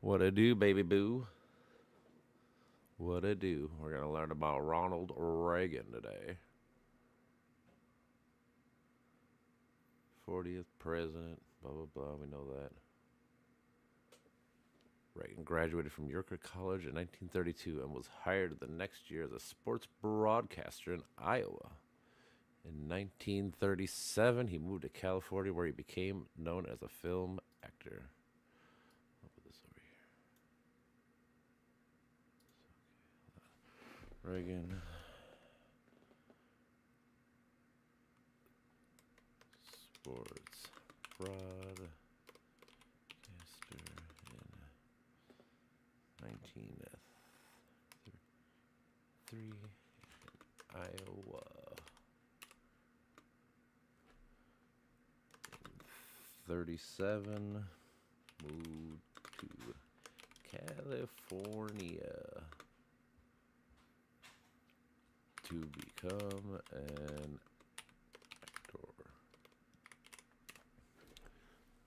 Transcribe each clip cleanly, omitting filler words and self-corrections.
What a do, baby boo? What a do? We're gonna learn about Ronald Reagan today. 40th president, blah blah blah. We know that. Reagan graduated from York College in 1932 and was hired the next year as a sports broadcaster in Iowa. In 1937, he moved to California where he became known as a film actor. I'll put this over here. Reagan. Sports broadcaster in 1903 Iowa. 37 moved to California to become an actor.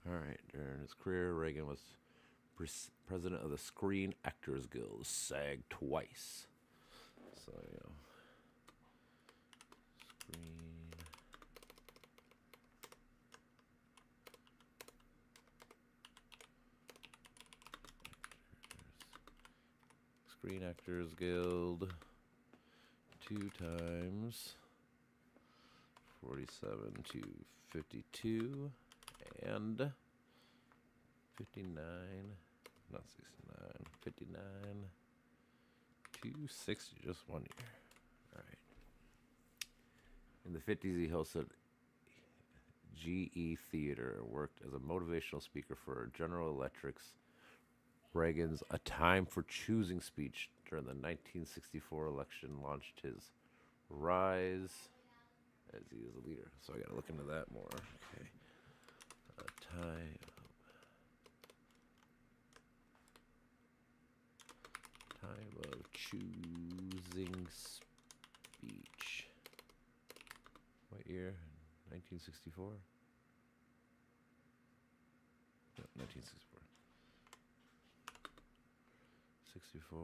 All right, during his career, Reagan was president of the Screen Actors Guild, SAG twice. So, Screen Actors Guild 2 times, 47 to 52, and 59, not 69, 59 to 60, just 1 year. All right. In the 50s, he hosted GE Theater and worked as a motivational speaker for General Electric's Reagan's A Time for Choosing speech during the 1964 election launched his rise as he is a leader. So I got to look into that more. Okay. A time of choosing speech. What year? 1964? No, 1964. 64.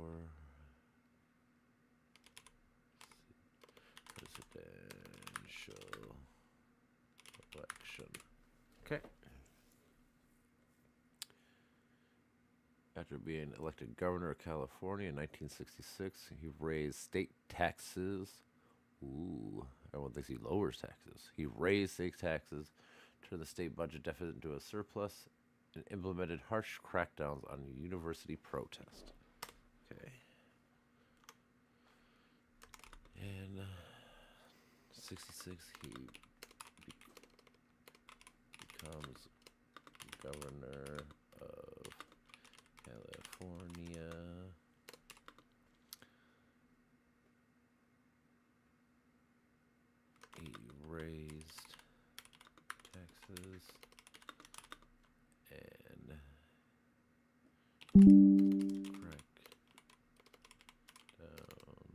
Presidential election. Okay. After being elected governor of California in 1966, he raised state taxes. Ooh, everyone thinks he lowers taxes. He raised state taxes, turned the state budget deficit into a surplus, and implemented harsh crackdowns on university protest. Okay. In 66, he becomes governor of California. He raised taxes and cracked down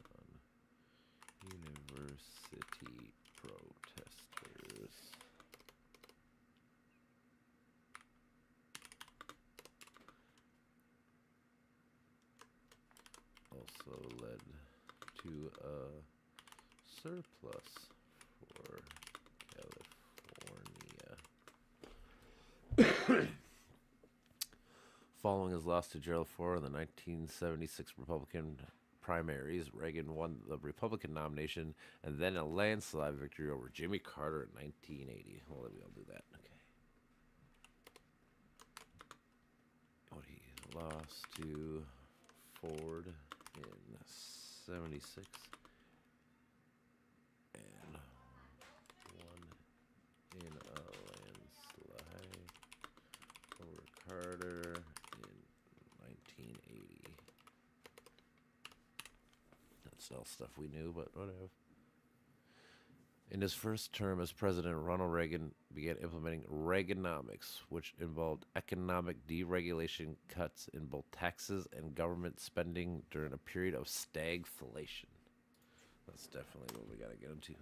on university protesters. Also led to a surplus for California. Following his loss to Gerald Ford in the 1976 Republican primaries, Reagan won the Republican nomination and then a landslide victory over Jimmy Carter in 1980. Well, let me all do that. Okay. What he lost to Ford in 76 and won in a landslide over Carter in 1980. That's all stuff we knew, but whatever. In his first term as president, Ronald Reagan began implementing Reaganomics, which involved economic deregulation, cuts in both taxes and government spending during a period of stagflation. That's definitely what we got to get into.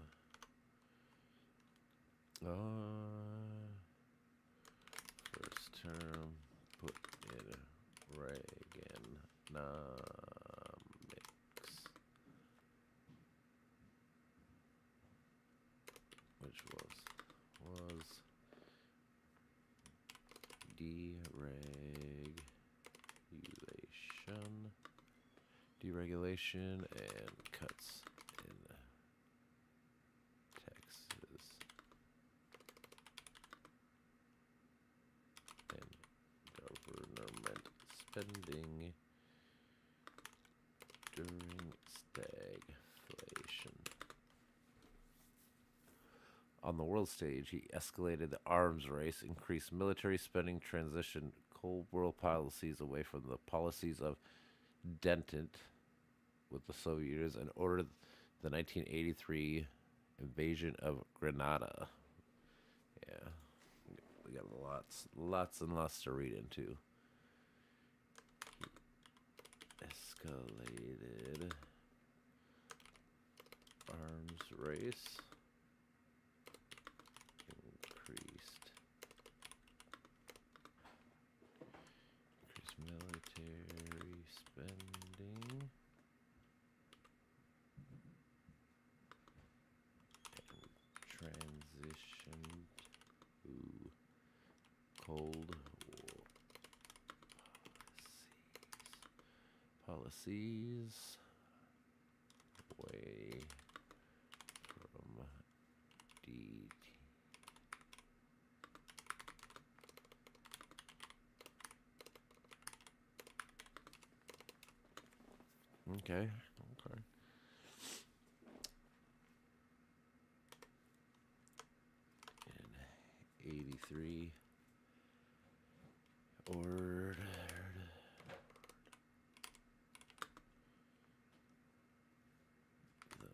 which was deregulation and cuts in taxes and government spending during stagflation. On the world stage, he escalated the arms race, increased military spending, transitioned Cold War policies away from the policies of detente with the Soviet Union, and ordered the 1983 invasion of Grenada. Yeah, we got lots and lots to read into. Escalated arms race. Increased military spending. And transitioned to Cold War policies away from DT. Okay. In 83, ordered the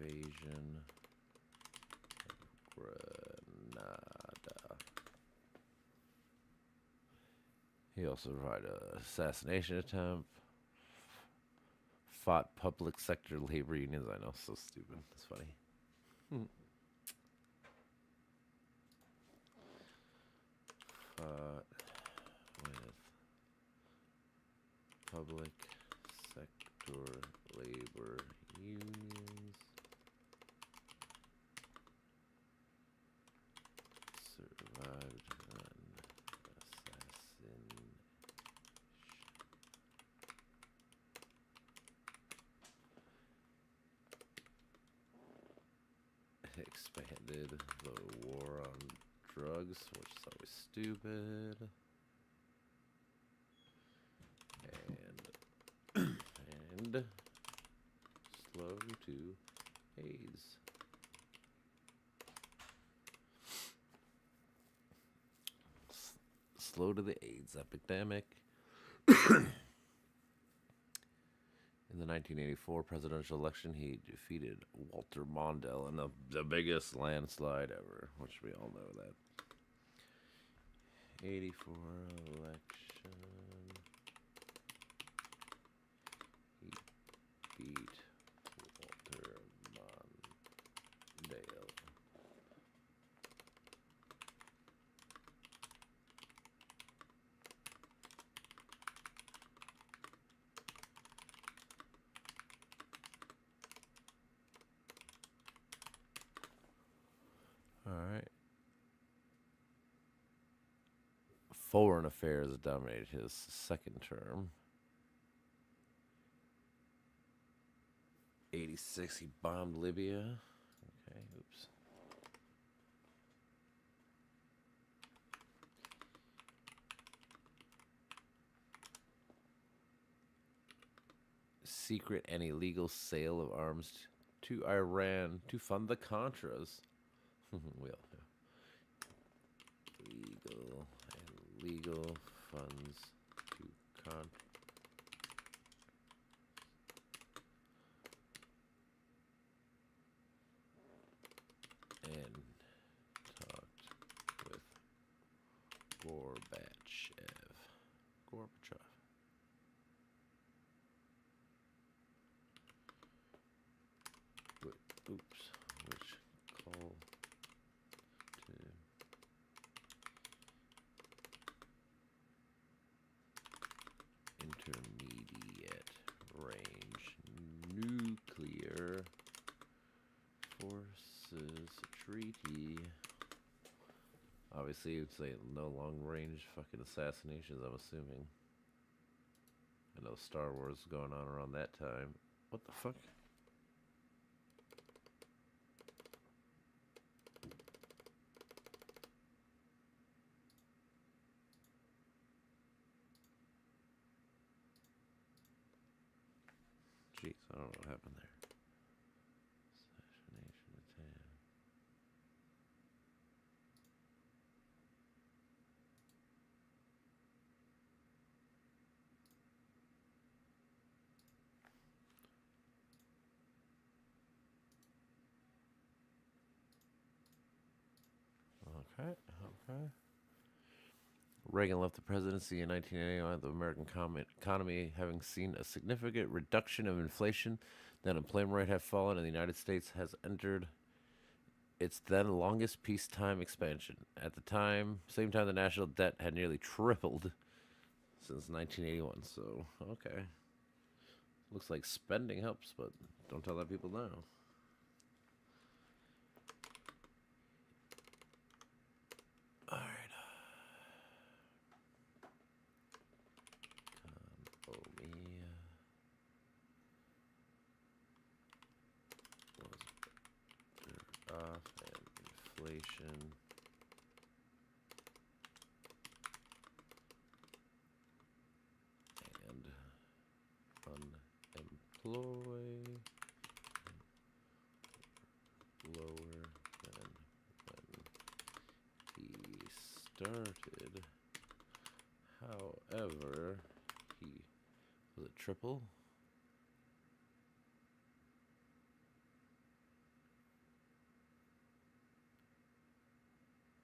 invasion of Grenada. He also provided an assassination attempt. Fought public sector labor unions. I know, so stupid. It's funny. Fought with public sector labor unions. Survived an assassination. Expanded the war on drugs, which is always stupid. And slow to AIDS. Slow to the AIDS epidemic. In the 1984 presidential election, he defeated Walter Mondale in the biggest landslide ever, which we all know that. 84 election. He beat Walter Mondale. All right. Foreign affairs dominated his second term. 86, he bombed Libya. Okay, oops. Secret and illegal sale of arms to Iran to fund the Contras. We all know. Legal funds to and talked with Gorbachev. Oops, which call to this treaty. Obviously, it's a no long-range fucking assassinations, I'm assuming. I know Star Wars was going on around that time. What the fuck? Jeez, I don't know what happened there. Assassination attempt. Okay, okay. Reagan left the presidency in 1989, the American economy having seen a significant reduction of inflation. The unemployment rate had fallen, and the United States has entered its then longest peacetime expansion. At the time, same time, the national debt had nearly tripled since 1981. So, okay. Looks like spending helps, but don't tell that people now. All right. Economy was off and inflation and unemployed lower than when he started. However, he was it triple?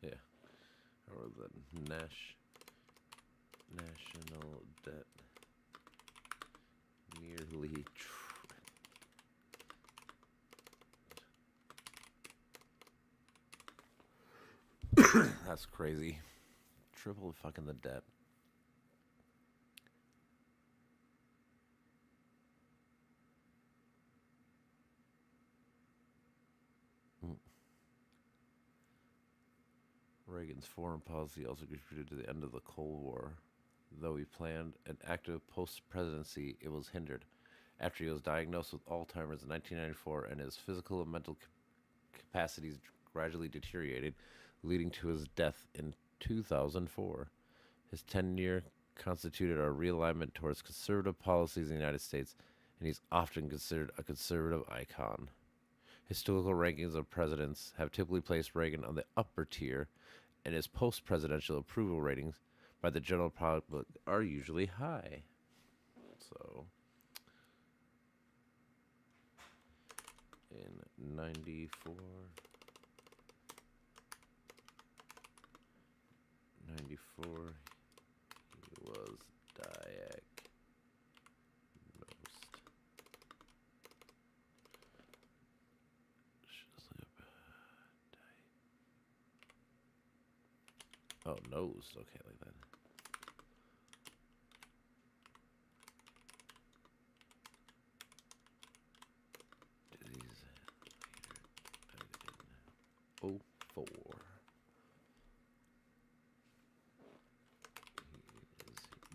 Yeah. Or the national debt nearly that's crazy. Triple fucking the debt. Mm. Reagan's foreign policy also contributed to the end of the Cold War. Though he planned an active post-presidency, it was hindered after he was diagnosed with Alzheimer's in 1994 and his physical and mental capacities gradually deteriorated, leading to his death in 2004. His tenure constituted a realignment towards conservative policies in the United States, and he's often considered a conservative icon. Historical rankings of presidents have typically placed Reagan on the upper tier, and his post presidential approval ratings by the general public are usually high. So, in 94, 94, he was diagnosed. Oh, nosed. Okay, like that. Disease. Oh, 04.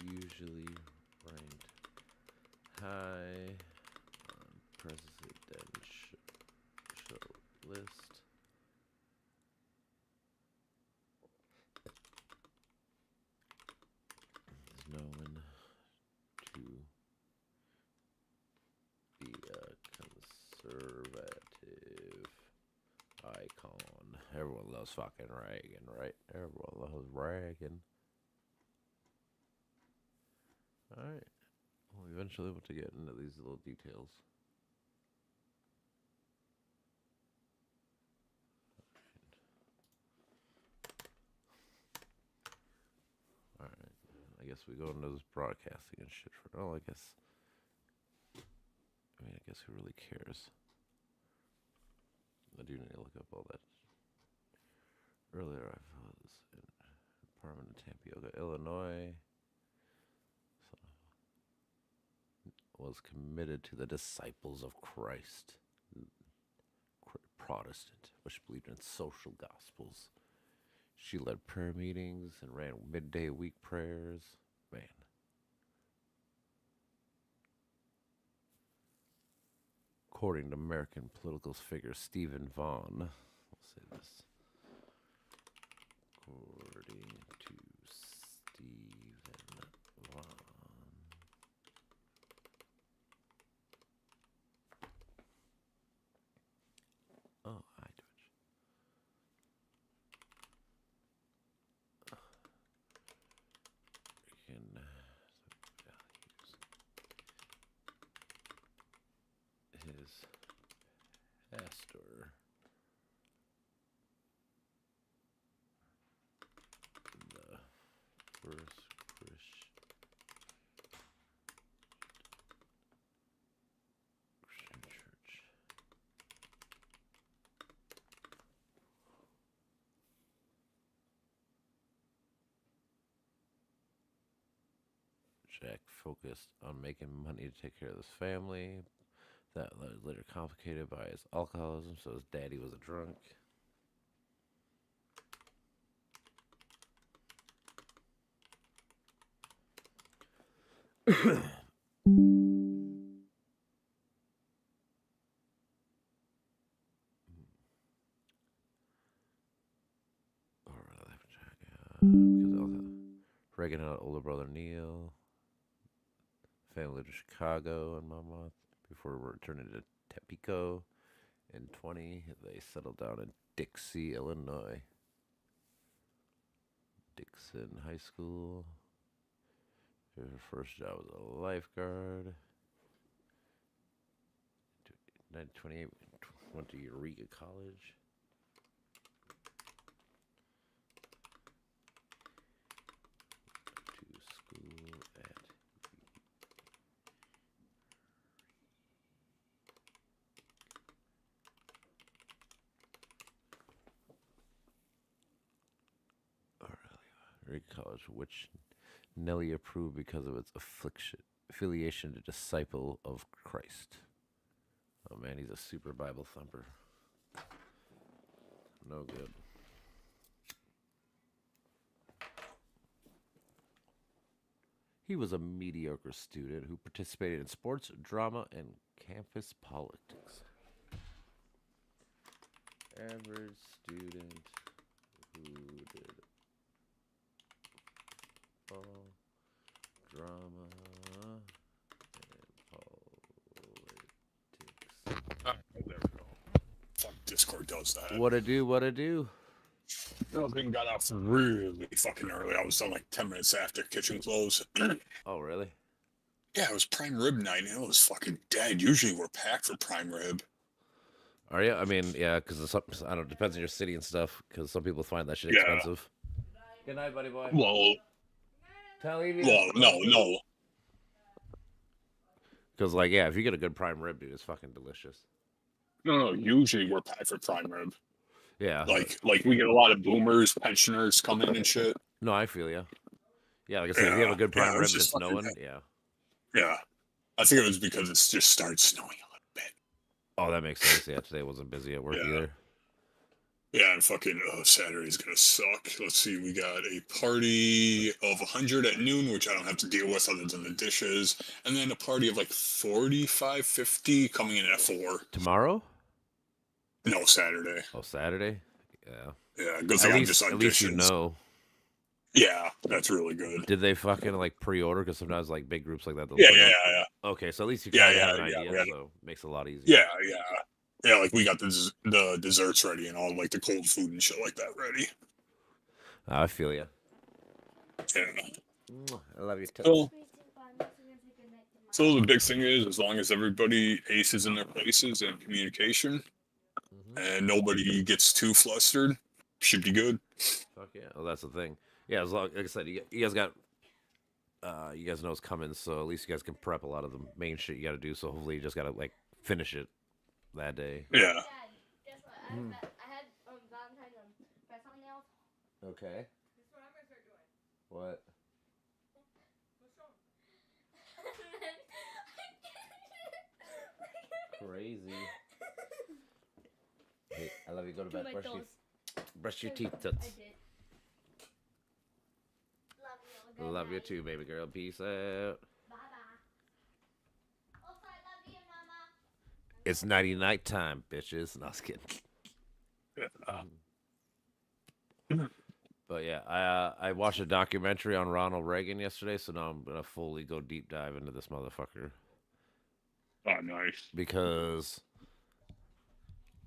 He is usually ranked high on presidential list. Is known to be a conservative icon. Everyone loves fucking Reagan, right? Everyone loves Reagan. Alright. Well, eventually able to get into these little details. Alright. I guess we go into this broadcasting and shit for now. I guess who really cares? I do need to look up all that. Earlier, I was in apartment in Tapioca, Illinois. Was committed to the disciples of Christ. Protestant, but she believed in social gospels. She led prayer meetings and ran midday week prayers. Man. According to American political figure Stephen Vaughn, we'll say this. According to Stephen Vaughn. Oh, I Twitch. Can values his pastor the first Christian church. Jack focused on making money to take care of his family. That was later complicated by his alcoholism, so his daddy was a drunk. Reagan had an older brother Neil. Family lived in Chicago and Monmouth before returning to Topeka. In 20, they settled down in Dixie, Illinois. Dixon High School. Her first job was a lifeguard. 1928, went to Eureka College. To school at Eureka College, which Nellie approved because of its affiliation to Disciple of Christ. Oh man, he's a super Bible thumper. No good. He was a mediocre student who participated in sports, drama, and campus politics. Average student who did all drama and politics. There we go. Fuck, Discord does that. What I do? The thing got off really fucking early. I was done like 10 minutes after kitchen close. Oh, really? Yeah, it was prime rib night and it was fucking dead. Usually we're packed for prime rib. Are you? I mean, yeah, because I don't know, it depends on your city and stuff, because some people find that shit Yeah. expensive. Good night, buddy boy. Well, no. Because, like, yeah, if you get a good prime rib, dude, it's fucking delicious. No, usually we're packed for prime rib. Yeah. Like we get a lot of boomers, pensioners come in and shit. No, I feel you. Yeah, like I said, if you have a good prime rib that's snowing, yeah. Yeah. I think it was because it just started snowing a little bit. Oh, that makes sense. Yeah, today wasn't busy at work either. Yeah, and fucking Saturday's gonna suck. Let's see, we got a party of 100 at noon, which I don't have to deal with other than the dishes, and then a party of like 45, 50 coming in at 4. Tomorrow? No, Saturday. Oh, Saturday? Yeah. Yeah, good thing I'm just on at least you dishes. know. Yeah, that's really good. Did they fucking like pre-order? Because sometimes like big groups like that. Yeah. Okay, so at least you kind of have an idea, so it makes it a lot easier. Yeah, like we got the desserts ready and all like the cold food and shit like that ready. I feel you. Yeah. I love you too. So the big thing is, as long as everybody aces in their places and communication, and nobody gets too flustered, should be good. Fuck yeah. Well, that's the thing. Yeah, as long, like I said, you guys got, you guys know it's coming, so at least you guys can prep a lot of the main shit you got to do. So hopefully you just got to like finish it that day. Yeah. Dad, guess what? I had Valentine's press on nails. Okay. Guess what I'm gonna start doing? What? Crazy. Hey, I love you. Go to To bed. my toes. Brush your teeth, I toots. did. Love you. Good Love you night. too, baby girl. Peace out. Bye bye. Also, I love you, Mama. It's nighty night time, bitches. No, I was kidding. But yeah, I watched a documentary on Ronald Reagan yesterday, so now I'm gonna fully go deep dive into this motherfucker Oh, nice. because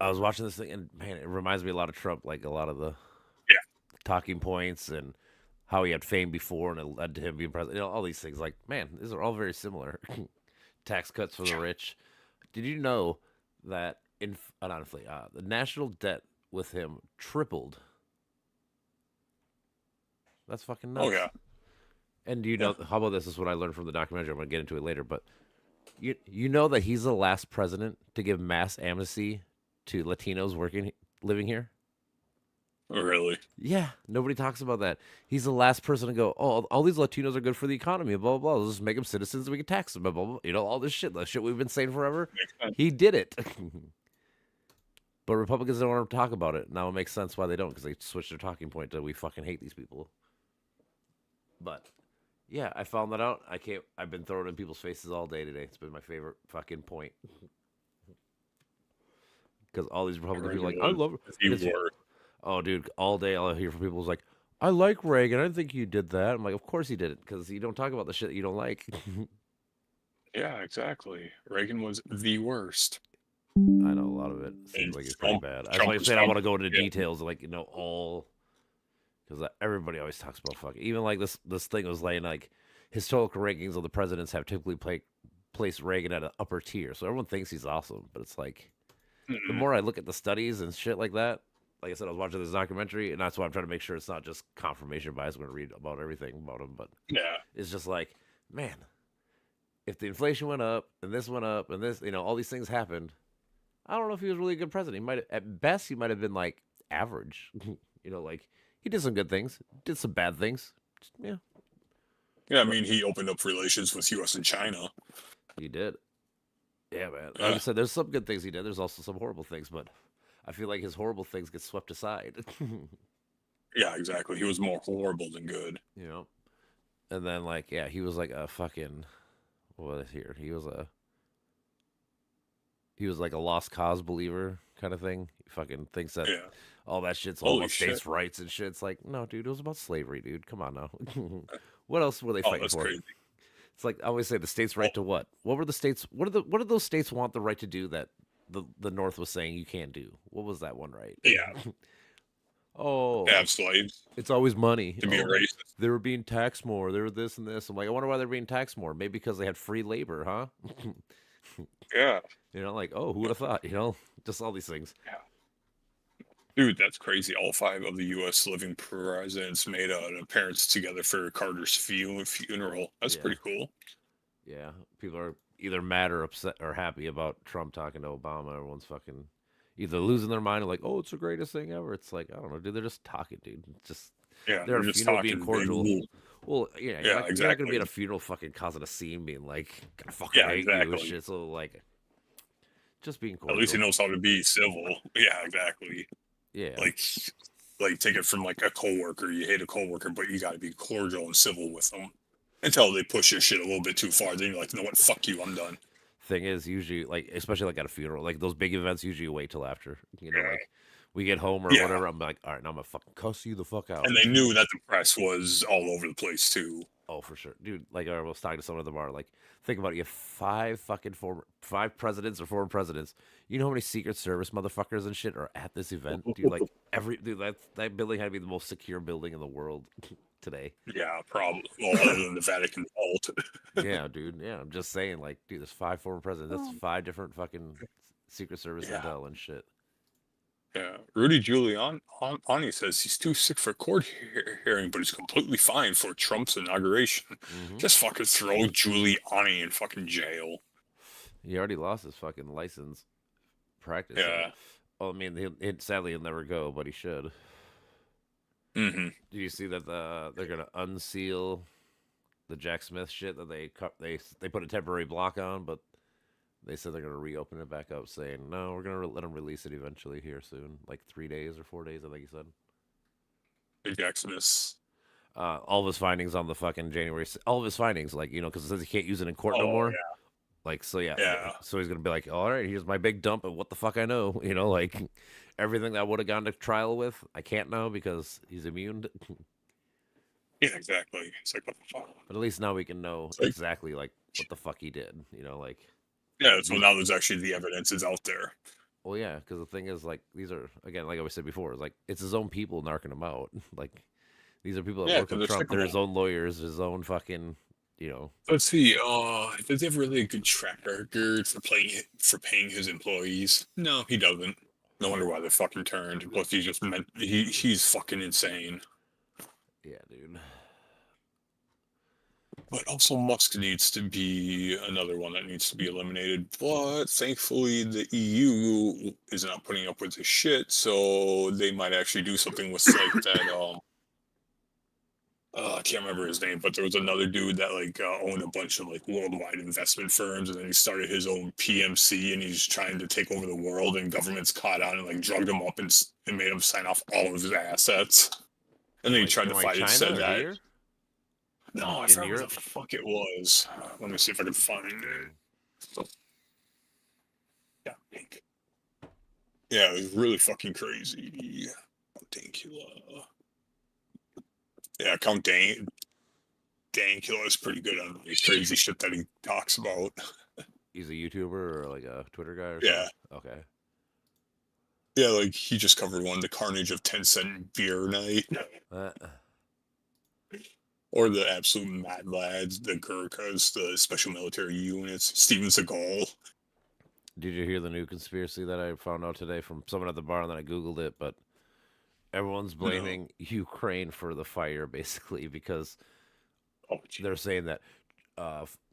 I was watching this thing and man, it reminds me a lot of Trump, like a lot of the Yeah. talking points and how he had fame before and it led to him being president. You know, all these things. Like, man, these are all very similar. Tax cuts for the rich. Did you know that the national debt with him tripled? That's fucking nuts. Oh, yeah. And do you know how about this? This is what I learned from the documentary. I'm gonna get into it later, but you know that he's the last president to give mass amnesty to Latinos living here. Oh, really? Yeah, nobody talks about that. He's the last person to go. Oh, all these Latinos are good for the economy. Blah blah blah. Let's just make them citizens. And we can tax them. Blah blah blah. You know all this shit. The shit we've been saying forever. Makes sense. He did it. But Republicans don't want to talk about it. Now it makes sense why they don't, because they switched their talking point to we fucking hate these people. But yeah, I found that out. I can't. I've been throwing it in people's faces all day today. It's been my favorite fucking point. Because all these Republican people are like, I love it. You It's- were. Oh, dude, all day I'll hear from people who's like, I like Reagan. I didn't think you did that. I'm like, of course he did it, because you don't talk about the shit that you don't like. Yeah, exactly. Reagan was the worst. I know a lot of it seems And like it's pretty Trump- bad. That's Trump why I was said I Trump. want to go into Yeah. details, like all, because everybody always talks about fucking. Even like this thing was like historical rankings of the presidents have typically placed Reagan at an upper tier, so everyone thinks he's awesome. But it's like the Mm-mm. more I look at the studies and shit like that, like I said, I was watching this documentary, and that's why I'm trying to make sure it's not just confirmation bias. I'm going to read about everything about him, but Yeah. it's just like, man, if the inflation went up and this went up and this, all these things happened, I don't know if he was really a good president. He might, at best, he might have been like average. Like he did some good things, did some bad things. Yeah, Yeah, I mean, he opened up relations with U.S. and China. he did. Yeah, man. Like I Yeah. said, there's some good things he did. There's also some horrible things, but I feel like his horrible things get swept aside. Yeah, exactly. He was more horrible than good. And then like, yeah, he was like a fucking what is here? He was like a lost cause believer kind of thing. He fucking thinks that Yeah. all that shit's all Holy about states' shit. rights and shit. It's like, no, dude, it was about slavery, dude. Come on now. What else were they Oh, fighting that's for? crazy. It's like I always say, the states' right to what? What were the states? What did those states want the right to do that the North was saying you can't do? What was that one right? Yeah. Oh, To have slaves, it's always money. to be a Oh, racist. they were being taxed more. They were this and this. I'm like, I wonder why they're being taxed more. Maybe because they had free labor, huh? Yeah. Like, oh, who would have thought? Just all these things. Dude, that's crazy. All 5 of the U.S. living presidents made an appearance together for Carter's funeral. That's Yeah. pretty cool. Yeah, people are either mad or upset or happy about Trump talking to Obama. Everyone's fucking either losing their mind or like, oh, it's the greatest thing ever. It's like, I don't know, dude. They're just talking, dude. It's just Yeah, they're at a just funeral being talking cordial. big. Well, yeah, Yeah, you're not going to exactly. be at a funeral fucking causing a scene, being like, I fucking Yeah, hate you and exactly. shit. So like, just being At cordial. least he knows how to be civil. Yeah, exactly. Yeah, Like take it from like a coworker. You hate a coworker, but you got to be cordial and civil with them until they push your shit a little bit too far. Then you're like, you know what? Fuck you. I'm done. thing is usually like, especially like at a funeral, like those big events, usually you wait till after. Yeah. Like we get home or Yeah. whatever. I'm like, all right, now I'm gonna fucking cuss you the fuck out. And they knew that the press was all over the place too. Oh, for sure, dude. Like I was talking to someone at the bar. Like, think about it. You have 5 presidents or former presidents. You know how many Secret Service motherfuckers and shit are at this event, dude? Like that building had to be the most secure building in the world today. Yeah, probably. Well, other than the Vatican vault. Yeah, dude. Yeah, I'm just saying. Like, dude, there's 5 former presidents. That's 5 different fucking Secret Service Yeah. intel and shit. Yeah, Rudy Giuliani says he's too sick for court hearing, but he's completely fine for Trump's inauguration. Mhm. Just fucking throw Giuliani in fucking jail. He already lost his fucking license practice. Yeah. Oh, I mean, sadly he'll never go, but he should. Mm-hmm. Do you see that they're gonna unseal the Jack Smith shit that they put a temporary block on, but They said they're gonna reopen it back up, saying no, we're gonna let them release it eventually here soon, like 3 days or 4 days, I think he said. Big Xmas. All of his findings on the fucking all of his findings, like because it says he can't use it in court no Oh more. Like so, yeah. yeah. So he's gonna be like, all right, here's my big dump of what the fuck I know. Like everything that I would have gone to trial with, I can't know because he's immune. Yeah, exactly. It's like what the fuck. But at least now we can know Like, exactly like what the fuck he did. Like. yeah. So now there's actually the evidence is out there. Well, yeah, because the thing is, like, these are again, like I always said before, like it's his own people narking him out. Like these are people that Yeah, work with because Trump. They're his own lawyers, his own fucking. Let's see. Does he have really a good track record for paying his employees? No, he doesn't. No wonder why they fucking turned. Plus, he's just he's fucking insane. Yeah, dude. But also, Musk needs to be another one that needs to be eliminated. But thankfully, the EU is not putting up with this shit, so they might actually do something with like that. I can't remember his name, but there was another dude that like owned a bunch of like worldwide investment firms, and then he started his own PMC, and he's trying to take over the world. And governments caught on and like drugged him up and made him sign off all of his assets. And then he tried to fight it, China said or that. here? No, I In forgot Europe? what the fuck it was. Let me see if I can find it. Yeah, pink. Yeah, it was really fucking crazy. Dankula. Yeah, Count Dankula is pretty good on the crazy shit that he talks about. He's a YouTuber or like a Twitter guy or Yeah. something? Okay. Yeah, like he just covered one, the carnage of 10-cent beer night. Or the absolute mad lads, the Gurkhas, the special military units, Steven Seagal. Did you hear the new conspiracy that I found out today from someone at the bar, and then I Googled it, but everyone's blaming Ukraine for the fire, basically, because they're saying that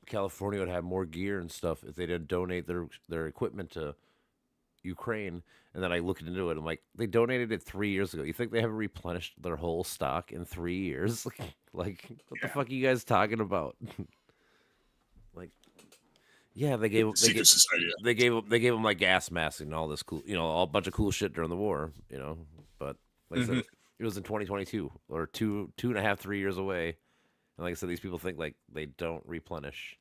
California would have more gear and stuff if they didn't donate their equipment to Ukraine. And then I looked into it. I'm like, they donated it 3 years ago. You think they haven't replenished their whole stock in 3 years? Like, what the fuck are you guys talking about? Like, yeah, they gave them like gas masks and all this cool, a bunch of cool shit during the war, But like I said, it was in 2022 or 2.5, 3 years away. And like I said, these people think like they don't replenish.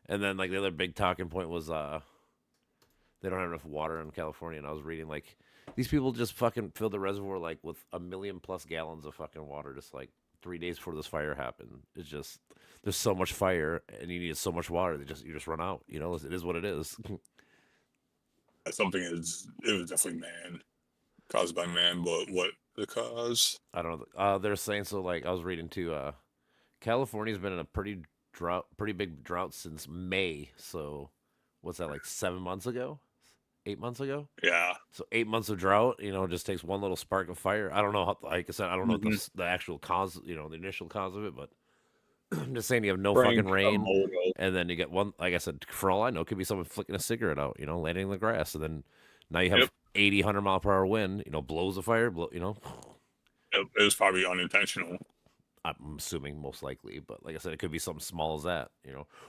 And then like the other big talking point was they don't have enough water in California. And I was reading like these people just fucking filled the reservoir like with 1 million plus gallons of fucking water just like 3 days before this fire happened. It's just there's so much fire and you need so much water that you just run out. It is what it is. It was definitely caused by man, but what the cause? I don't know. They're saying so. Like I was reading too. California's been in a pretty big drought since May. So what's that, like 7 months ago? 8 months ago? Yeah. So 8 months of drought, just takes one little spark of fire. I don't know how, like I said, I don't know the actual cause, the initial cause of it, but I'm just saying you have no fucking rain, and then you get one, like I said, for all I know, it could be someone flicking a cigarette out, landing in the grass, and then now you have 80, 100 mile per hour wind, blows the fire, It was probably unintentional. I'm assuming most likely, but like I said, it could be something small as that,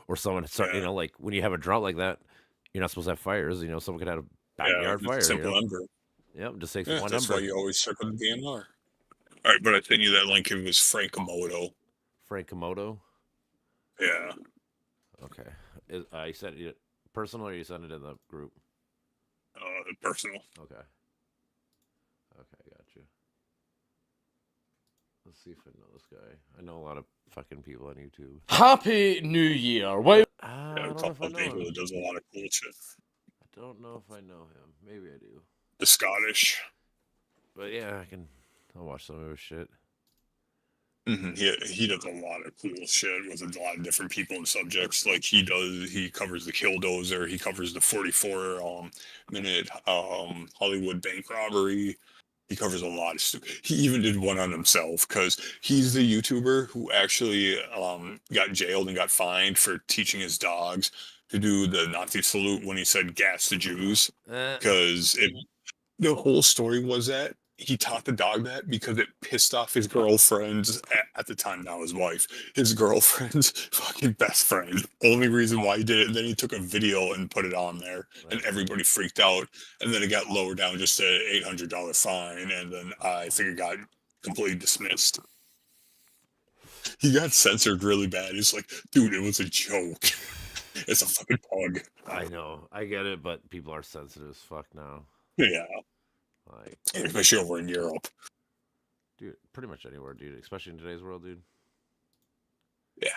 or someone start, like when you have a drought like that, you're not supposed to have fires. Someone could have a backyard fire. Simple ember. Yep, just takes one that's ember. That's why you always check with the DMR. All right, but I sent you that link. It was Frank Komodo. Frank Komodo? Yeah. Okay. You sent it personal or you sent it in the group? Personal. Okay. Okay, got you. Let's see if I know this guy. I know a lot of fucking people on YouTube. Happy New Year. Wait. I don't know if I know him. Who does a lot of cool shit. I don't know if I know him. Maybe I do. The Scottish. But yeah, I'll watch some of his shit. He does a lot of cool shit with a lot of different people and subjects. Like he covers the Killdozer. He covers the 44-minute Hollywood bank robbery. He covers a lot of stuff. He even did one on himself because he's the YouTuber who actually got jailed and got fined for teaching his dogs to do the Nazi salute when he said "gas the Jews." Because the whole story was that he taught the dog that because it pissed off his girlfriend's, at the time now his wife, his girlfriend's fucking best friend. Only reason why he did it. And then he took a video and put it on there, and That's everybody freaked out. And then it got lowered down just to $800 fine, and then I think it got completely dismissed. He got censored really bad. He's like, dude, it was a joke. It's a fucking pug. I know, I get it, but people are sensitive as fuck now. Yeah, Like, especially over in Europe. dude, pretty much anywhere, dude. Especially in today's world, dude. Yeah.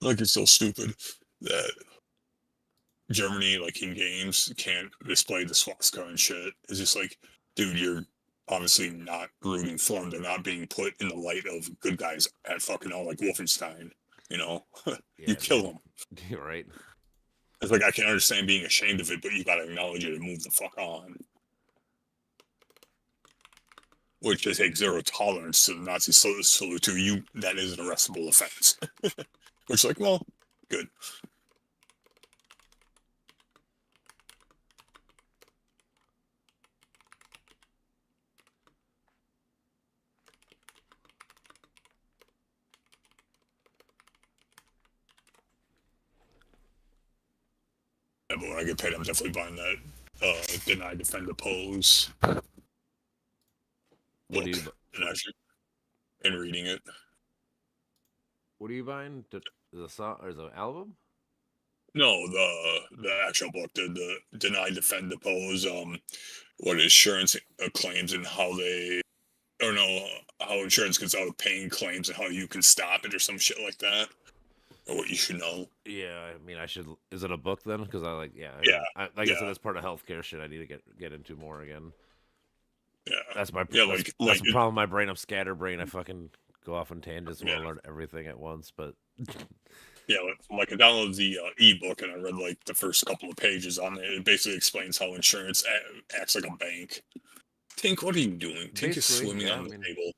Like, it's so stupid that Germany, like in games, can't display the swastika and shit. It's just like, dude, you're obviously not rooting for them. They're not being put in the light of good guys at fucking all, like Wolfenstein. You know, you kill them. You're right. It's like, I can understand being ashamed of it, but you gotta acknowledge it and move the fuck on. Which they take zero tolerance to the Nazi salute to you. That is an arrestable offense. Which, like, well, good. Yeah, but when I get paid, I'm definitely buying that Deny, Defend, Oppose What book, do you? and reading it. What are you buying? Is a song or is it an album? No, the actual book, the Deny, Defend, Oppose, what insurance claims and how they, or no, how insurance gets out of paying claims and how you can stop it or some shit like that. Or what you should know. Yeah, I mean, I should. Is it a book then? Because I like, yeah, Yeah, I guess that's part of healthcare shit. I need to get into more again. Yeah, That's my yeah, that's the problem. My brain, I'm scatterbrain. I fucking go off on tangents and Yeah. want to learn everything at once. But yeah, like I downloaded the ebook and I read like the first couple of pages on it. It basically explains how insurance acts like a bank. Tink, what are you doing? Tink is Basically, swimming yeah, on the table.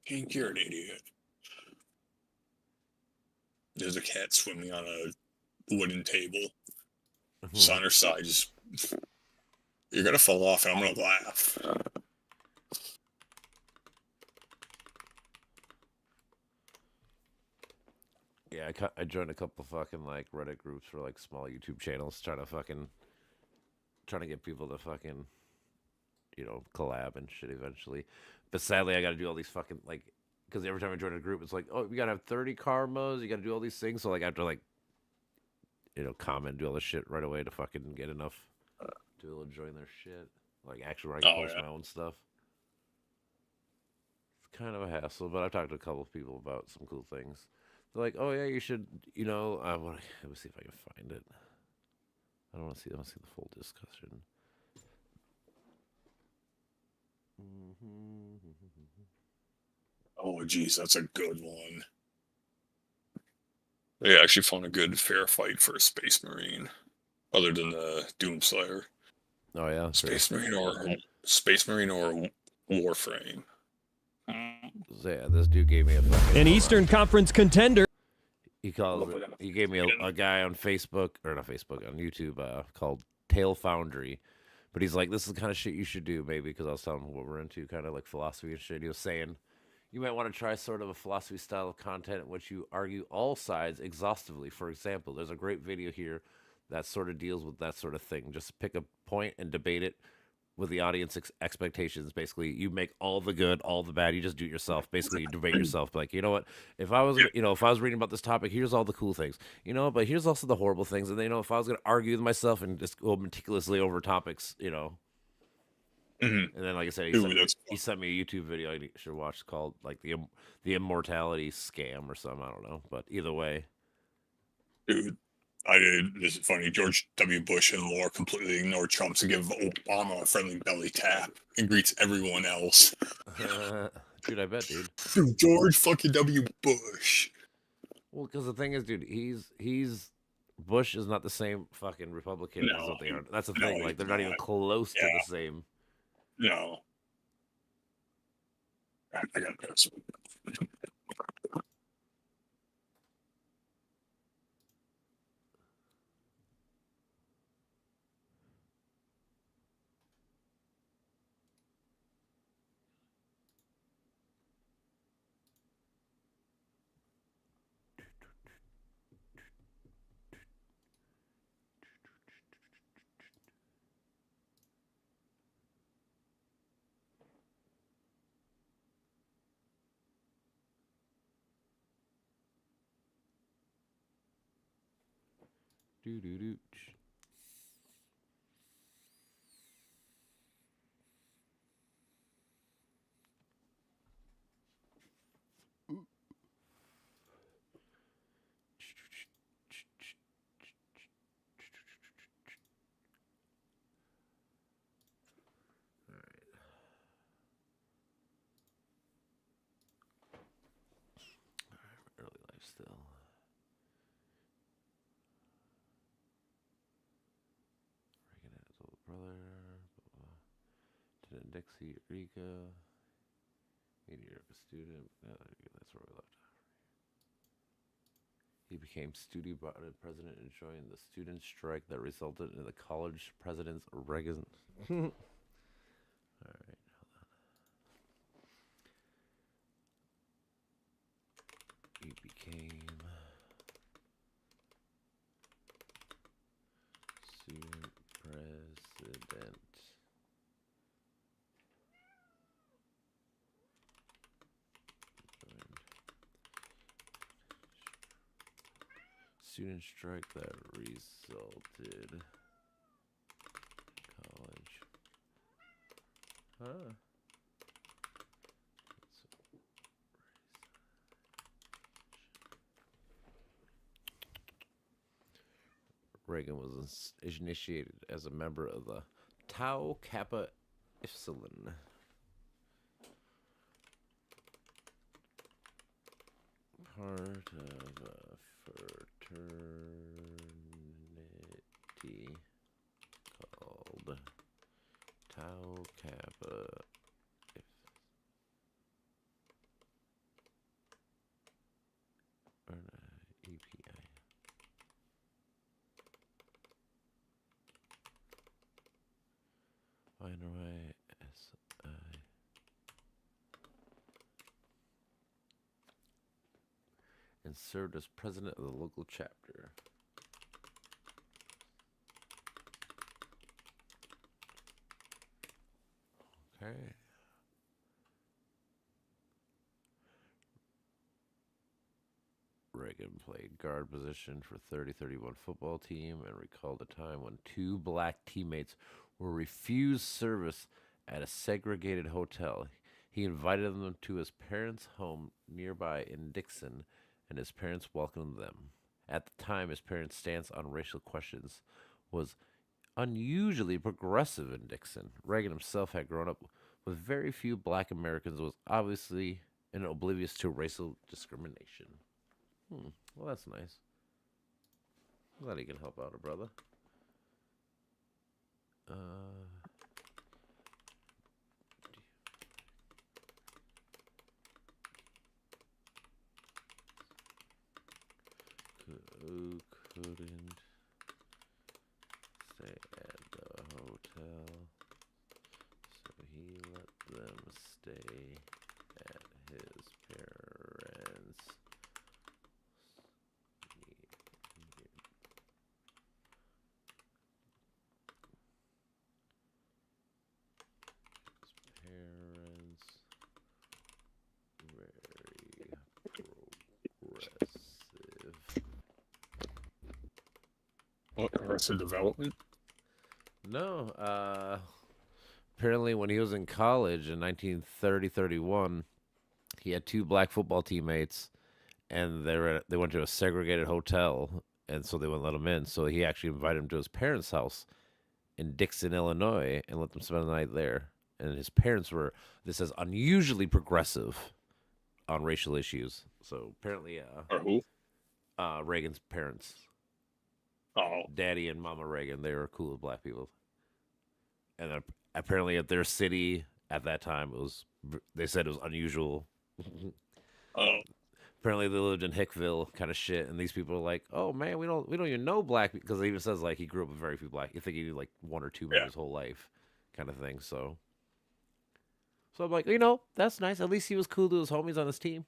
Tink, you're an idiot. There's a cat swimming on a wooden table. It's on her side. Just, you're gonna fall off, and I'm gonna laugh. yeah, I joined a couple fucking like Reddit groups for like small YouTube channels, trying to get people to fucking, collab and shit eventually. But sadly, I got to do all these fucking like, because every time I join a group, it's like, oh, you gotta have 30 karmas, you gotta do all these things. So like, I have to like, comment, do all this shit right away to fucking get enough to be able to join their shit. Like actually, where I can post my own stuff. It's kind of a hassle, but I've talked to a couple of people about some cool things. They're like, oh yeah, you should, let me see if I can find it. I want to see the full discussion. Oh, geez, that's a good one. They actually found a good fair fight for a Space Marine, other than the Doomslayer. Oh yeah, Space Marine or Warframe. So, yeah, this dude gave me an Eastern Conference contender. He gave me a guy on Facebook, or not Facebook, on YouTube, called Tail Foundry. But he's like, this is the kind of shit you should do, maybe, because I was telling him what we're into, kind of like philosophy and shit. He was saying, you might want to try sort of a philosophy style of content in which you argue all sides exhaustively. For example, there's a great video here that sort of deals with that sort of thing. Just pick a point and debate it with the audience expectations. Basically, you make all the good, all the bad. You just do it yourself. Basically, you debate yourself. Like, you know what? If I was reading about this topic, here's all the cool things. But here's also the horrible things. And then, if I was going to argue with myself and just go meticulously over topics, Mm-hmm. And then, like I said, he sent me a YouTube video I should watch called like the immortality scam or something. I don't know, but either way, dude. This is funny. George W. Bush and Laura completely ignored Trump to give Obama a friendly belly tap and greets everyone else. Dude, I bet, dude. Dude, George fucking W. Bush. Well, because the thing is, dude, he's Bush is not the same fucking Republican as what they are. That's the thing. Like, they're not even close to the same. No. I got this. Do do do. Early life still. Reagan had his older brother. Lieutenant Dixie, Eureka. Meteor of a student. That's where we left off. He became student body president and joined the student strike that resulted in the college president's Reagans. All right. He became student president. Student strike that resulted college. Huh. Reagan was initiated as a member of the Tau Kappa Epsilon. Part of a fraternity called Tau Kappa EPI. Binary SI. And served as president of the local chapter. Okay. Reagan played guard position for 30-31 football team and recalled a time when two black teammates were refused service at a segregated hotel. He invited them to his parents' home nearby in Dixon, and his parents welcomed them. At the time, his parents' stance on racial questions was unusually progressive in Dixon. Reagan himself had grown up with very few black Americans and was obviously oblivious to racial discrimination. Well, that's nice. I'm glad he can help out a brother. Who couldn't stay at the hotel, so he let them stay at his parents' What, Arrested Development? No. Apparently, when he was in college in 1930-31, he had two black football teammates, and they went to a segregated hotel, and so they wouldn't let him in. So he actually invited him to his parents' house in Dixon, Illinois, and let them spend the night there. And his parents were, this says, unusually progressive on racial issues. So apparently, Or who? Reagan's parents. Oh, Daddy and Mama Reagan, they were cool with black people. And apparently at their city at that time, they said it was unusual. oh, Apparently they lived in Hickville kind of shit, and these people are like, oh man, we don't even know black, because it even says like he grew up with very few black. You think he knew like one or two men his whole life kind of thing. So I'm like, that's nice. At least he was cool to his homies on his team.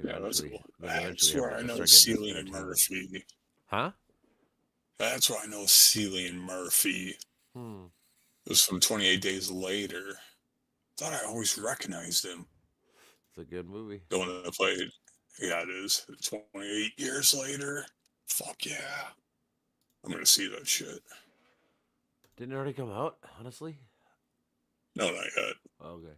yeah, that's cool. That's eventually where I know started getting Cillian entertainment. Murphy. Huh? That's where I know Cillian Murphy. It was from 28 Days Later. Thought I always recognized him. It's a good movie. The one that played. Yeah, it is. 28 years later. Fuck yeah. I'm gonna see that shit. Didn't it already come out? Honestly. No, not yet. Okay.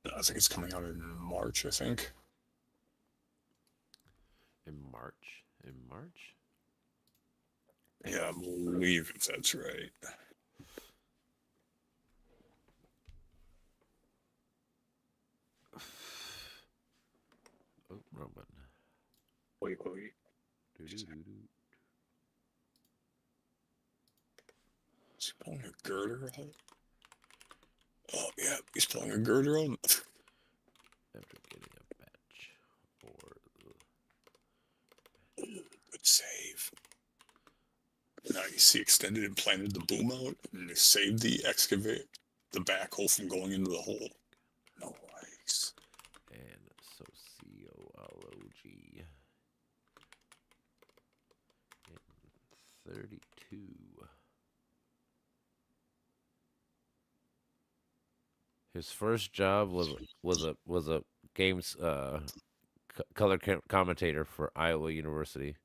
I think it's coming out in March, I think. In March. In March. Yeah, I believe if that's right. Oh, wrong button. Wait. Doo-doo-doo-doo. Is he pulling a girder out? Oh, yeah, he's pulling a girder out. After getting a batch or Good save. Now you see extended and planted the boom out, and they saved the excavate, the backhoe from going into the hole. Nice. and sociology. In 32. His first job was a games color commentator for Iowa University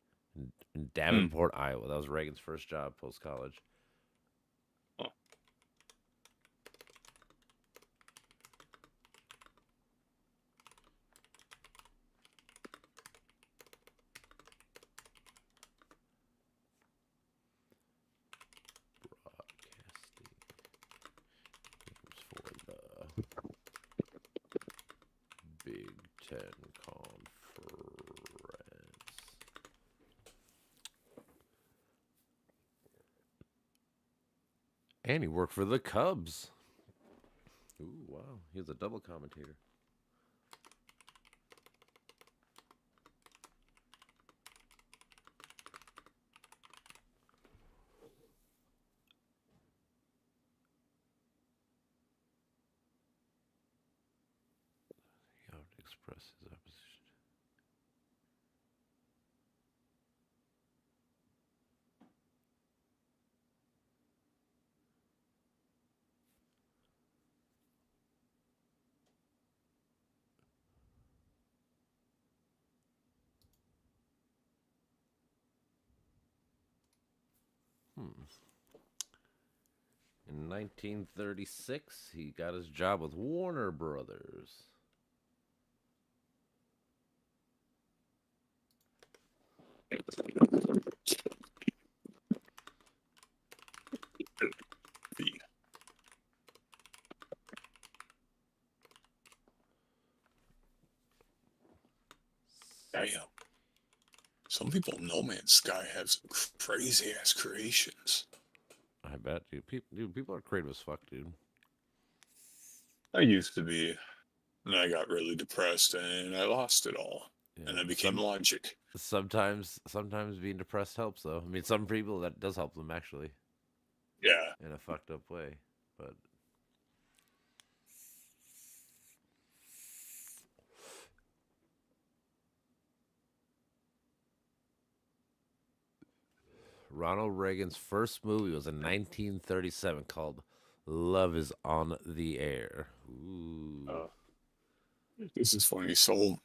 in Davenport, Iowa. That was Reagan's first job post college. Oh. Broadcasting games for the Big Ten Conference. And he worked for the Cubs. Ooh, wow. He was a double commentator. He ought to express his opposition. In 1936, he got his job with Warner Brothers. Damn. Some people in No Man's Sky have some crazy ass creations. I bet, dude. People are creative as fuck, dude. I used to be, and I got really depressed, and I lost it all, Yeah. and I became Logic. Sometimes being depressed helps, though. I mean, some people that does help them actually, Yeah. in a fucked up way. But Ronald Reagan's first movie was in 1937 called "Love Is on the Air." Ooh. This is funny. So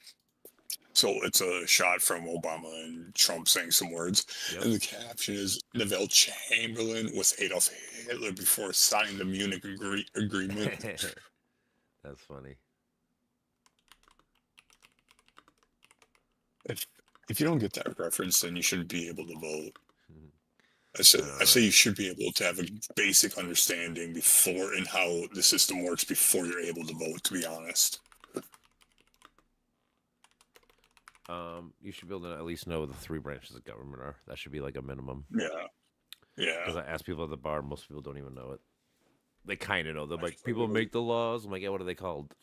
it's a shot from Obama and Trump saying some words, Yep. and the caption is Neville Chamberlain was Adolf Hitler before signing the Munich Agreement. That's funny. If you don't get that reference, then you shouldn't be able to vote. I Alright. say you should be able to have a basic understanding before and how the system works before you're able to vote, to be honest. You should be able to at least know what the three branches of government are. That should be like a minimum. Yeah. Because I ask people at the bar, most people don't even know it. They kind of know. They're like, people make the laws. I'm like, yeah, what are they called?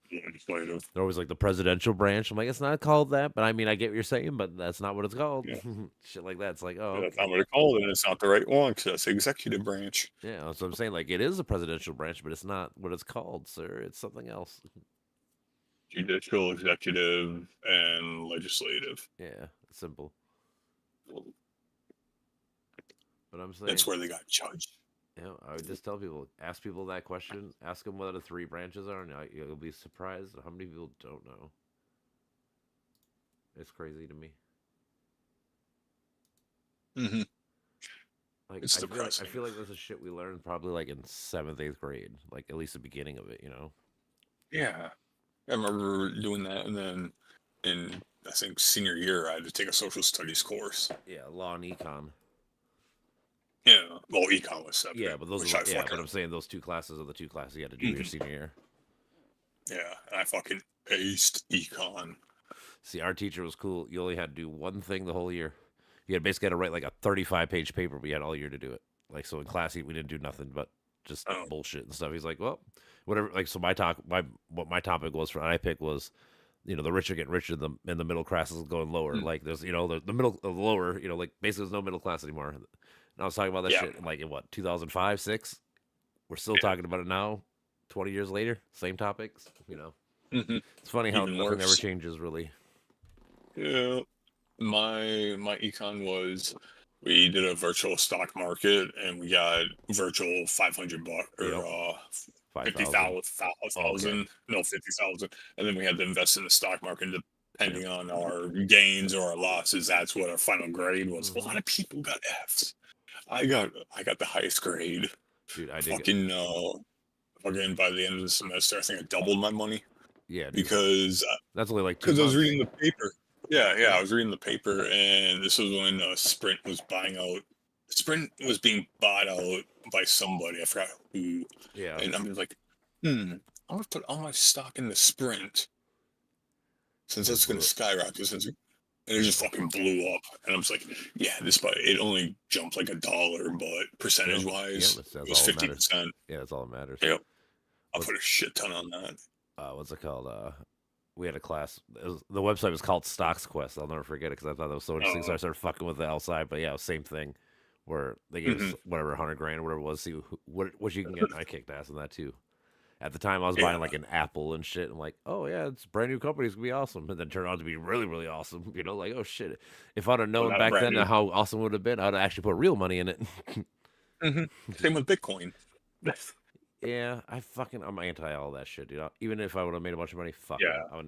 Legislative. They're always like the presidential branch. I'm like, it's not called that, but I mean, I get what you're saying, but that's not what it's called. Yeah. Shit like that. It's like, oh, That's not what it's called, and it's not the right one because that's the executive branch. yeah. That's what I'm saying. Like, it is a presidential branch, but it's not what it's called, sir. It's something else. Judicial, executive, and legislative. Yeah, it's simple. But I'm saying, That's where they got judged. I would just tell people, ask people that question, ask them what the 3 branches are, and you'll be surprised at how many people don't know. It's crazy to me. Mm-hmm. Like It's I depressing. feel like this is shit we learned probably like in 7th, 8th grade, like at least the beginning of it, you know? Yeah, I remember doing that, and then in I think senior year, I had to take a social studies course. Yeah, law and econ. Yeah, well, econ was Yeah, separate, but those which are I yeah, but fucking I'm saying those 2 classes are the 2 classes you had to do your Mhm. senior year. Yeah, and I fucking aced econ. See, our teacher was cool. You only had to do one thing the whole year. You had basically had to write like a 35-page paper, but you had all year to do it. Like so in class, we didn't do nothing but just Oh, bullshit and stuff. He's like, well, whatever. Like so, what my topic was for I pick was, the rich are getting richer, and the middle class is going lower. mm, Like there's the middle the lower, like basically there's no middle class anymore. And I was talking about that yeah, shit in like in what 2005, 6. We're still yeah. talking about it now, 20 years later, same topics. Hmm. It's funny how Even nothing ever worse. changes really. Yeah, my econ was we did a virtual stock market, and we got virtual 500 bucks or Yep, 5,000. 50,000, Okay. no 50,000, and then we had to invest in the stock market Yep. depending on our gains or our losses. That's what our final grade was. A Hmm. lot of people got Fs. I got the highest grade. Dude, I dig it. Fucking fucking by the end of the semester, I think I doubled my money Yeah, dude. because That's only like 2 because I was months. reading the paper. Yeah, yeah, Yeah. I was reading the paper, and this was when Sprint was buying out. Sprint was being bought out by somebody. I forgot who. Yeah. And I'm just like, I'm gonna put all my stock in the Sprint since And it that's gonna blew it. skyrocket. And it just fucking blew up. And I'm just like, yeah, it only jumped like $1, but Yep. percentage Yep. wise, That's it was all that fifty matters. percent. Yeah, that's all that matters. Yep, I What's put a shit ton on that. what's it called? We had a class. The website was called Stocks Quest. I'll never forget it because I thought that was so interesting. So I Uh, started fucking with it outside. But yeah, it was same thing, where they gave us mhm, whatever 100 grand, whatever it was. See what you can get. And I kicked ass on that too. At the time, I was yeah, buying like an Apple and shit. I'm like, oh yeah, it's a brand new company. It's gonna be awesome. And then turned out to be really, really awesome. Like, oh shit. If I'd have well, known not a back brand then new. how awesome it would have been, I'd have actually put real money in it. Hmm. Same with Bitcoin. Yeah, I'm anti all that shit, dude. Even if I would have made a bunch of money, fuck it. Yeah,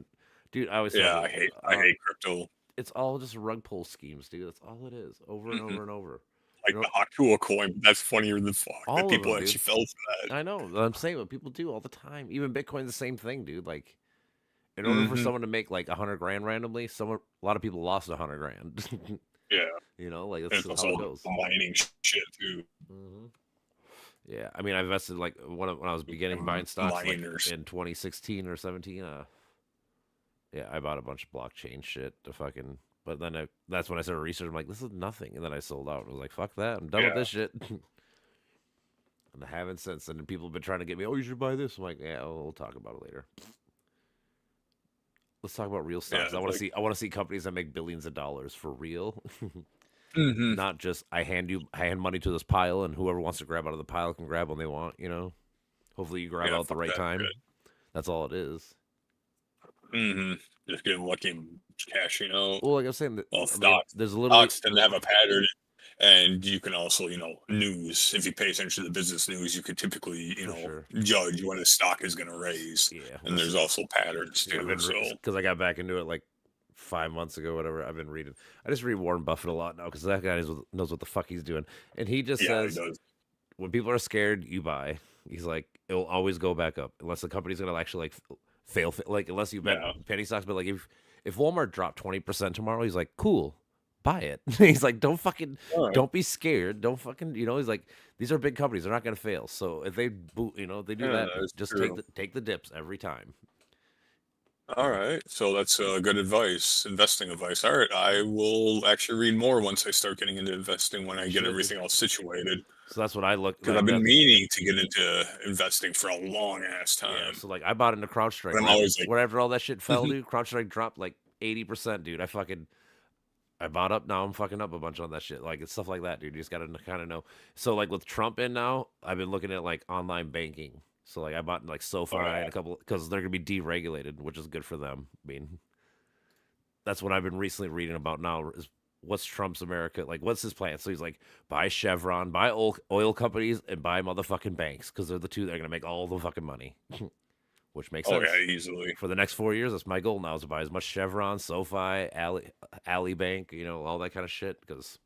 Dude, I always tell yeah, people, I hate crypto. it's all just rug pull schemes, dude. That's all it is, over and Mhm. over and over. Like the Hakua coin, that's funnier than fuck that All of people them, dude. actually fell for that. I know. I'm saying what people do all the time. Even Bitcoin's the same thing, dude. Like, in order for Mhm. someone to make like 100 grand randomly, a lot of people lost 100 grand. Yeah, Like and that's plus how it all goes. the mining shit too. Hmm. Yeah, I mean, I invested like when I was beginning buying stocks, like Miners. in 2016 or 17. Yeah, I bought a bunch of blockchain shit to fucking. But then that's when I started researching. I'm like, this is nothing, and then I sold out. I was like, fuck that, I'm done with Yeah, this shit. And I haven't since. And people have been trying to get me. Oh, you should buy this. I'm like, yeah, we'll talk about it later. Let's talk about real yeah, stocks. it's like, I want to see companies that make billions of dollars for real. mhm. Not just I hand money to this pile, and whoever wants to grab out of the pile can grab when they want. Hopefully you grab Yeah, out at the fuck right that time. shit. That's all it is. Just getting lucky and cashing out. Well, like I was saying, Well, I mean, stocks there's literally stocks tend to have a pattern, and you can also, news. If you pay attention to the business news, you could typically, for sure. judge when a stock is going to raise. Yeah, And well, there's also patterns yeah, I've too. been So because I got back into it like 5 months ago, whatever. I've been reading. I just read Warren Buffett a lot now because that guy knows what the fuck he's doing, and he just yeah, it says does. when people are scared, you buy. He's like, it will always go back up unless the company's gonna actually like fail. Like unless you bet Yeah. penny stocks, but like if Walmart dropped 20% tomorrow, he's like, cool, buy it. He's like, All right. don't be scared, don't fucking, he's like, these are big companies, they're not gonna fail. So if they boot, they do Yeah, that, that's just true. take the dips every time. All right. So that's good advice, investing advice. All right. I will actually read more once I start getting into investing when I You get should, dude. everything all situated. So that's what I look Because I've like. been That's meaning to get into investing for a long ass Yeah, time. so like I bought into CrowdStrike But I'm always like, wherever all that shit fell, mhm, dude. CrowdStrike dropped like 80%, dude. I bought up. Now I'm fucking up a bunch on that shit. Like it's stuff like that, dude. You just gotta kind of know. So like with Trump in now, I've been looking at like online banking. So like I bought like SoFi oh, and a couple because they're gonna be deregulated, which is good for them. I mean, that's what I've been recently reading about now. Is what's Trump's America? Like, what's his plan? So he's like, buy Chevron, buy oil companies, and buy motherfucking banks because they're the two that are going to make all the fucking money, which makes Oh sense. yeah, easily. For the next 4 years, that's my goal now is to buy as much Chevron, SoFi, Alley Bank, all that kind of shit. Because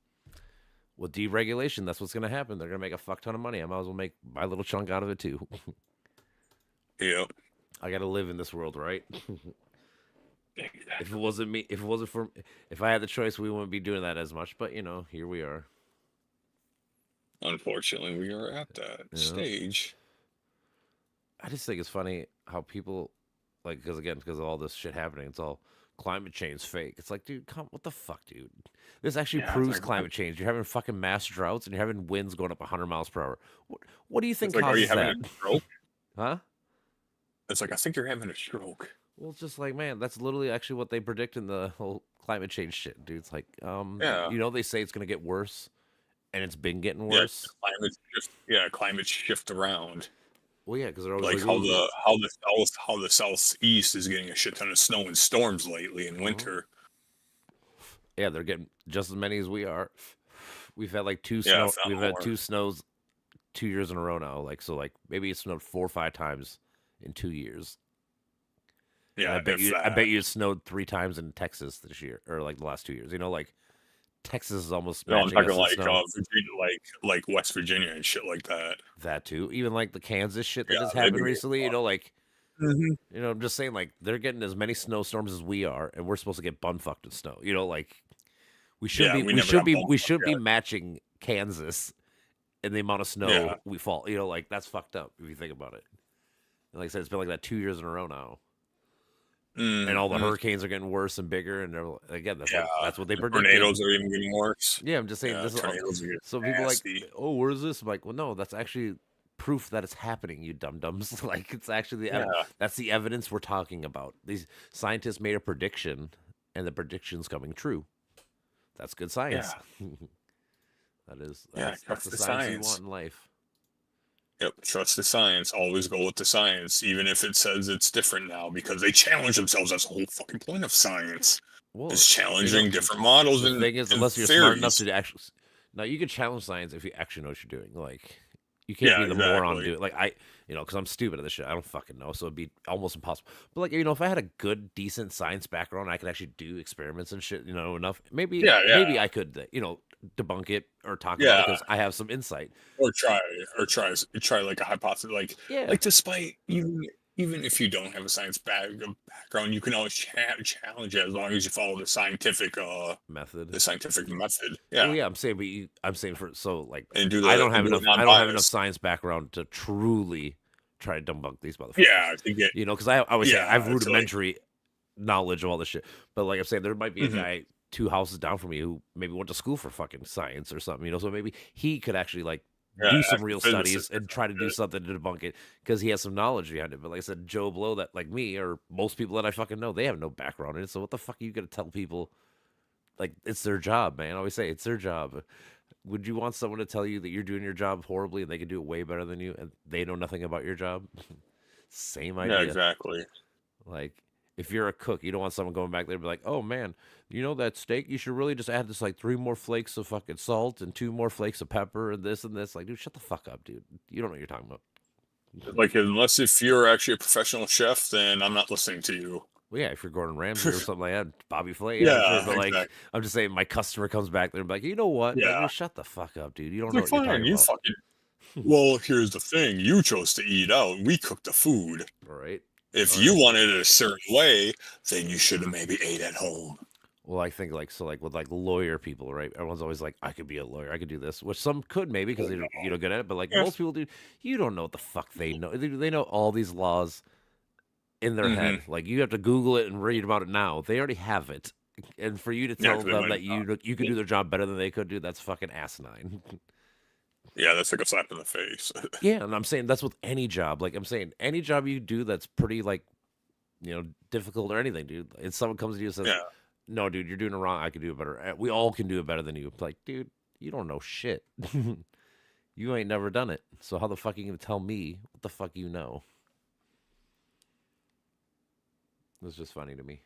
with deregulation, that's what's going to happen. They're going to make a fuck ton of money. I might as well make my little chunk out of it too. Yeah. I got to live in this world, right? If it wasn't me, if I had the choice, we wouldn't be doing that as much. But here we are. Unfortunately, we are at that stage. I just think it's funny how people, like, because of all this shit happening, it's all climate change fake. It's like, dude, what the fuck, dude? This actually proves climate change. You're having fucking mass droughts and you're having winds going up 100 miles per hour. What do you think It's like, are you causes having that? a stroke? Huh? It's like, I think you're having a stroke. Well, it's just like, man, that's literally actually what they predict in the whole climate change shit, dude. It's like, Yeah. they say it's gonna get worse, and it's been getting worse. Climate shift around. Well, yeah, because they're always Like how the southeast is getting a shit ton of snow and storms lately in winter. Yeah, they're getting just as many as we are. We've had like two Yeah, snow. if not We've had more. 2 snows 2 years in a row now. Like maybe it snowed 4 or 5 times in 2 years. Yeah, And I bet you it snowed 3 times in Texas this year or like the last 2 years. Like Texas is almost No, I'm matching talking us in snow. Virginia, like West Virginia and shit like that. That too. Even like the Kansas shit that Yeah, just they've happened been recently. Mhm. I'm just saying like they're getting as many snowstorms as we are, and we're supposed to get bum fucked in snow. Like we should Yeah, be we we never should got be bum we fucked should be yet. matching Kansas in the amount of snow Yeah. we fall. Like that's fucked up if you think about it. And like I said, it's been like that 2 years in a row now. And all the hurricanes are getting worse and bigger, and again, that's what they predicted. Tornadoes are even getting worse. Yeah, I'm just saying this is tornadoes are getting so people are like, nasty. oh, where is this? I'm like, well, no, that's actually proof that it's happening, you dum dums. Like it's actually that's the evidence we're talking about. These scientists made a prediction, and the prediction's coming true. That's good science. That's trust the the science you science. want in life. Yep, trust the science. Always go with the science, even if it says it's different now, because they challenge themselves. That's the whole fucking point of science. Well, Is challenging different models the and thing is, and unless you're smart enough theories. to actually, now you can challenge science if you actually know what you're doing. Like, you can't be the moron to do it. Like because I'm stupid at this shit. I don't fucking know, so it'd be almost impossible. But like, if I had a good, decent science background, I could actually do experiments and shit. Enough. Maybe I could, debunk it or talk about it because I have some insight. Or try like a hypothesis, like despite even if you don't have a science background, you can always challenge it as long as you follow the scientific method. The scientific method. Yeah. Yeah. Well, I'm saying, And I don't have enough science background to truly try to debunk these motherfuckers. Yeah, to get because I always say I have rudimentary knowledge of all this shit. But like I'm saying, there might be a guy 2 houses down from me who maybe went to school for fucking science or something. So maybe he could actually do some real studies and try to do something to debunk it because he has some knowledge behind it. But like I said, Joe Blow, that like me or most people that I fucking know, they have no background in it. So what the fuck are you gonna tell people? Like it's their job, man. I always say it's their job. Would you want someone to tell you that you're doing your job horribly and they can do it way better than you and they know nothing about your job? Same idea. Yeah, exactly. Like if you're a cook, you don't want someone going back there and be like, oh man, that steak, you should really just add this 3 more flakes of fucking salt and 2 more flakes of pepper and this and this. Like, dude, shut the fuck up, dude. You don't know what you're talking about. Like, unless if you're actually a professional chef, then I'm not listening to you. Well, yeah, if you're Gordon Ramsay or something like that, Bobby Flay, yeah, sure. But exactly. I'm just saying, my customer comes back there and be like, you know what? Yeah. Like, shut the fuck up, dude. You don't know what you're talking about. Well, here's the thing. You chose to eat out. We cooked the food. All right. If you wanted it a certain way, then you should have maybe ate at home. Well, I think with lawyer people, right? Everyone's always like, I could be a lawyer, I could do this, which some could maybe because they're good at it. But most people, dude, you don't know what the fuck they know. They know all these laws in their head. Like you have to Google it and read about it now. They already have it, and for you to tell them that you could do their job better than they could do, that's fucking asinine. Yeah, that's like a slap in the face. Yeah, and I'm saying that's with any job. Like I'm saying, any job you do that's pretty difficult or anything, dude. And someone comes to you and says, no, dude, you're doing it wrong. I can do it better. We all can do it better than you. Like, dude, you don't know shit. You ain't never done it. So how the fuck are you going to tell me what the fuck you know? It's just funny to me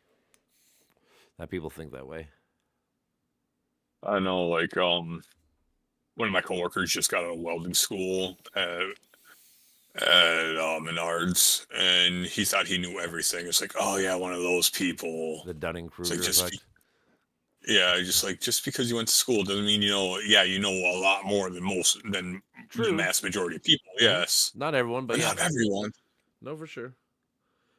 that people think that way. I know, like, one of my coworkers just got out of welding school at Menards, and he thought he knew everything. It's like, oh yeah, one of those people. The Dunning It's like Kruger effect. just because you went to school doesn't mean you know. Yeah, you know a lot more than the True. mass majority of people. Yes, Not everyone, but yeah, not everyone. no, for sure.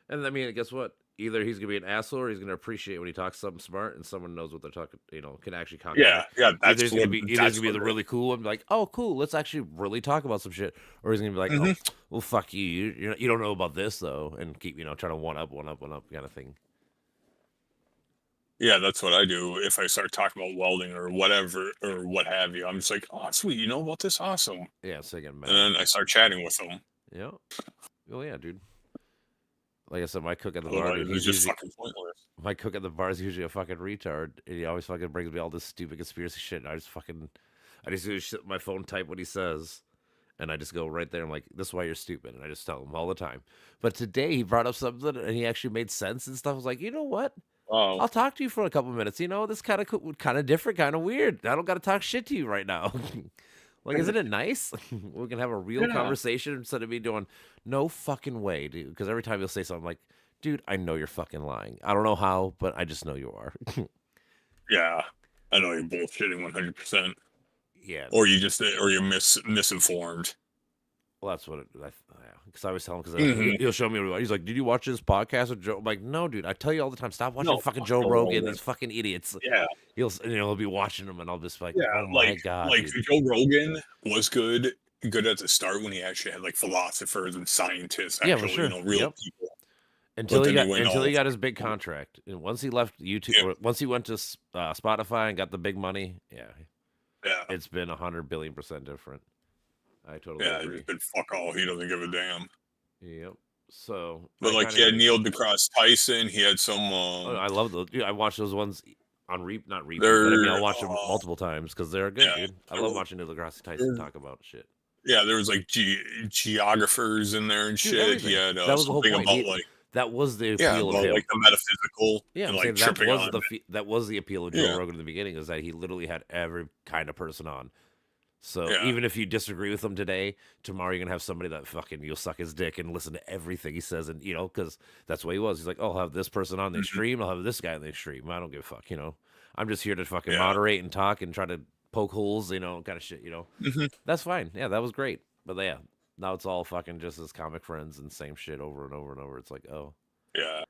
And I mean, guess what? Either he's gonna be an asshole, or he's gonna appreciate when he talks something smart, and someone knows what they're talking. Can actually comprehend. Yeah. Either he's gonna be That's the really cool and be like, "Oh, cool, let's actually really talk about some shit," or he's gonna be like, "Oh, well, fuck you. You don't know about this though," and keep trying to one up kind of thing. Yeah, that's what I do. If I start talking about welding or whatever or what have you, I'm just like, oh, sweet, you know about this? Awesome. Yeah, so again, mad. And then I start chatting with them. Yeah. Oh yeah, dude. Like I said, my cook at the bar, Otherwise, dude, it's just fucking pointless. my cook at the bar is usually a fucking retard. And he always fucking brings me all this stupid conspiracy shit. And I just sit my phone, type what he says, and I just go right there. I'm like, this is why you're stupid. And I just tell him all the time. But today he brought up something and he actually made sense and stuff. I was like, you know what? Oh, I'll talk to you for a couple minutes. This kind of different, kind of weird. I don't got to talk shit to you right now. Like, isn't it nice? We can have a real conversation instead of me doing, no fucking way, dude. Because every time you'll say something, I'm like, dude, I know you're fucking lying. I don't know how, but I just know you are. yeah. I know you're bullshitting 100%. Yeah. Or you're misinformed. Well, that's what because I always tell him, because he'll show me. He's like, "Did you watch this podcast with Joe?" I'm like, "No, dude. I tell you all the time. Stop watching fucking Joe Rogan. These fucking idiots." Yeah, he'll be watching them, and I'll just like, yeah. "Oh my god!" Like dude. Joe Rogan was good at the start when he actually had like philosophers and scientists, Yeah, actual, for sure. real people. Until But he then got he went his big contract, and once he left YouTube, or once he went to Spotify and got the big money, Yeah, it's been 100 billion% different. I totally yeah. agree. He's been fuck all. He doesn't give a damn. Yep. So, But like he had Neil deGrasse Tyson. He had some. I love those. Dude, I watch those ones on not repeat, They're, but I mean, I'll watch them multiple times because they're good, yeah, dude. I love watching Neil deGrasse Tyson talk about shit. Yeah, there was like geographers in there and Dude, shit. everything. He had That was the whole something point. about like that was the appeal of him. like the metaphysical. Yeah, and I'm like saying tripping on. that was the appeal of Joe Rogan in the beginning, is that he literally had every kind of person on. So even if you disagree with him today, tomorrow you're gonna have somebody that fucking you'll suck his dick and listen to everything he says, and because that's what he was. He's like, oh, I'll have this person on the stream, I'll have this guy on the stream. I don't give a fuck, I'm just here to fucking moderate and talk and try to poke holes, kind of shit, That's fine. Yeah, that was great. But yeah, now it's all fucking just as comic friends and same shit over and over and over. It's like, oh, Yeah.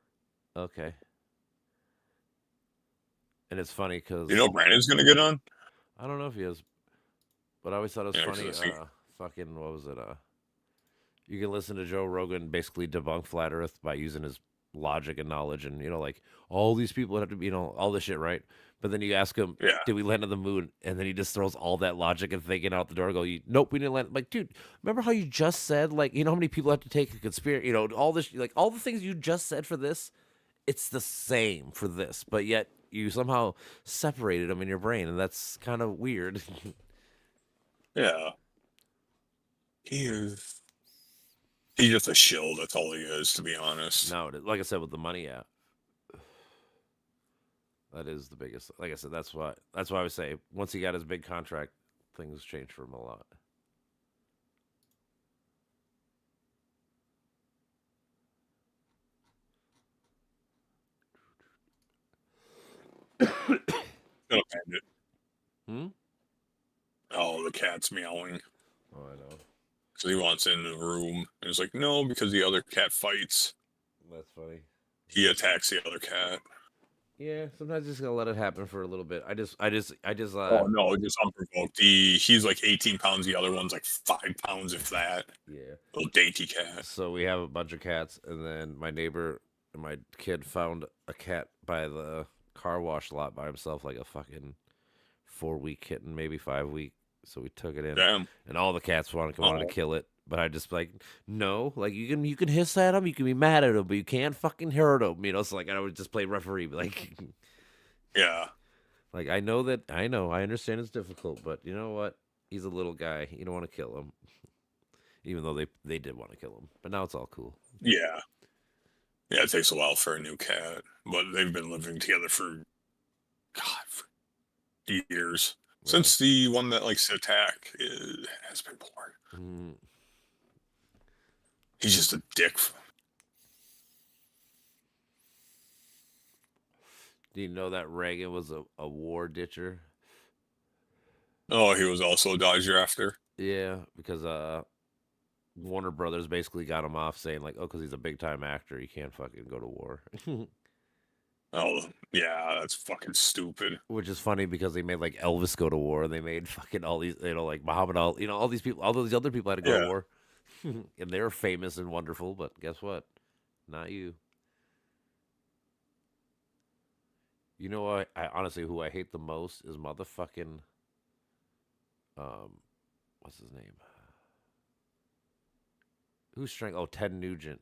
okay. And it's funny because Brandon's gonna get on. I don't know if he is. But I always thought it was funny. Fucking, what was it? You can listen to Joe Rogan basically debunk flat Earth by using his logic and knowledge, and like all these people have to be, all this shit, right? But then you ask him, did we land on the moon? And then he just throws all that logic and thinking out the door. And go, nope, we didn't land. Like, dude, remember how you just said, like, how many people have to take a conspiracy, all this, like all the things you just said for this, it's the same for this, but yet you somehow separated them in your brain, and that's kind of weird. Yeah. He's just a shill. That's all he is, to be honest. No, like I said, with the money, yeah. That is the biggest. Like I said, that's why I would say once he got his big contract, things changed for him a lot. Gonna end it. Oh, the cat's meowing. Oh, I know. So he wants in the room. And it's like, no, because the other cat fights. That's funny. He attacks the other cat. Yeah, sometimes just gonna let it happen for a little bit. I just. Oh no, just unprovoked. He's like 18 pounds. The other one's like 5 pounds, if that. Yeah. Little dainty cat. So we have a bunch of cats, and then my neighbor and my kid found a cat by the car wash lot by himself, like a fucking 4-week kitten, maybe 5-week. So we took it in. Damn. And all the cats wanted to kill it. But I just like, no, like you can hiss at them, you can be mad at them, but you can't fucking hurt them, So like I would just play referee, like, yeah, like I understand it's difficult, but you know what? He's a little guy. You don't want to kill him, even though they did want to kill him. But now it's all cool. Yeah, it takes a while for a new cat, but they've been living together for years. Really? Since the one that likes to attack has been born. Mm, He's just a dick. do you know that Reagan was a war ditcher? Oh, he was also a Dodge drafter. Yeah, because Warner Brothers basically got him off saying like, oh, because he's a big time actor, he can't fucking go to war. Oh, yeah, that's fucking stupid. Which is funny because they made like Elvis go to war, and they made fucking all these, like Muhammad Ali, all these people, all those other people had to go to Yeah. war, and they were famous and wonderful. But guess what? Not you. You know what? I honestly, who I hate the most is motherfucking, what's his name? Who's strang? Oh, Ted Nugent.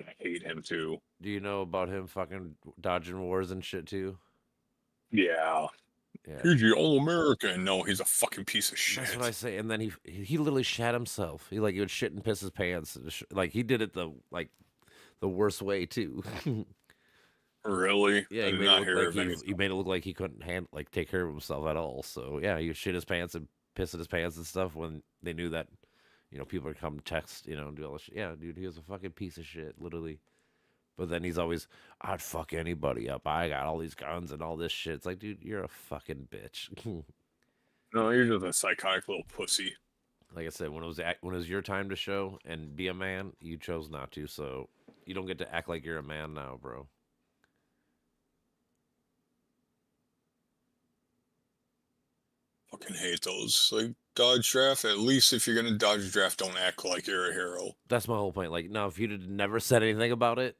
I hate him too. Do you know about him fucking dodging wars and shit too? Yeah. Yeah. He's the all American. No, he's a fucking piece of shit. That's what I say. And then he literally shat himself. He would shit and piss his pants. Like he did it the worst way too. Really? Yeah, I he did made, not it hear look of like anything. he made it look like he couldn't take care of himself at all. So yeah, he would shit his pants and piss in his pants and stuff when they knew that, people would come text, and do all this shit. Yeah, dude, he was a fucking piece of shit, literally. But then he's always, I'd fuck anybody up. I got all these guns and all this shit. It's like, dude, you're a fucking bitch. No, you're just a psychotic little pussy. Like I said, when it was your time to show and be a man, you chose not to. So you don't get to act like you're a man now, bro. Fucking hate those. Like, dodge draft, at least if you're gonna dodge draft, don't act like you're a hero. That's my whole point. Like, now, if you'd never said anything about it,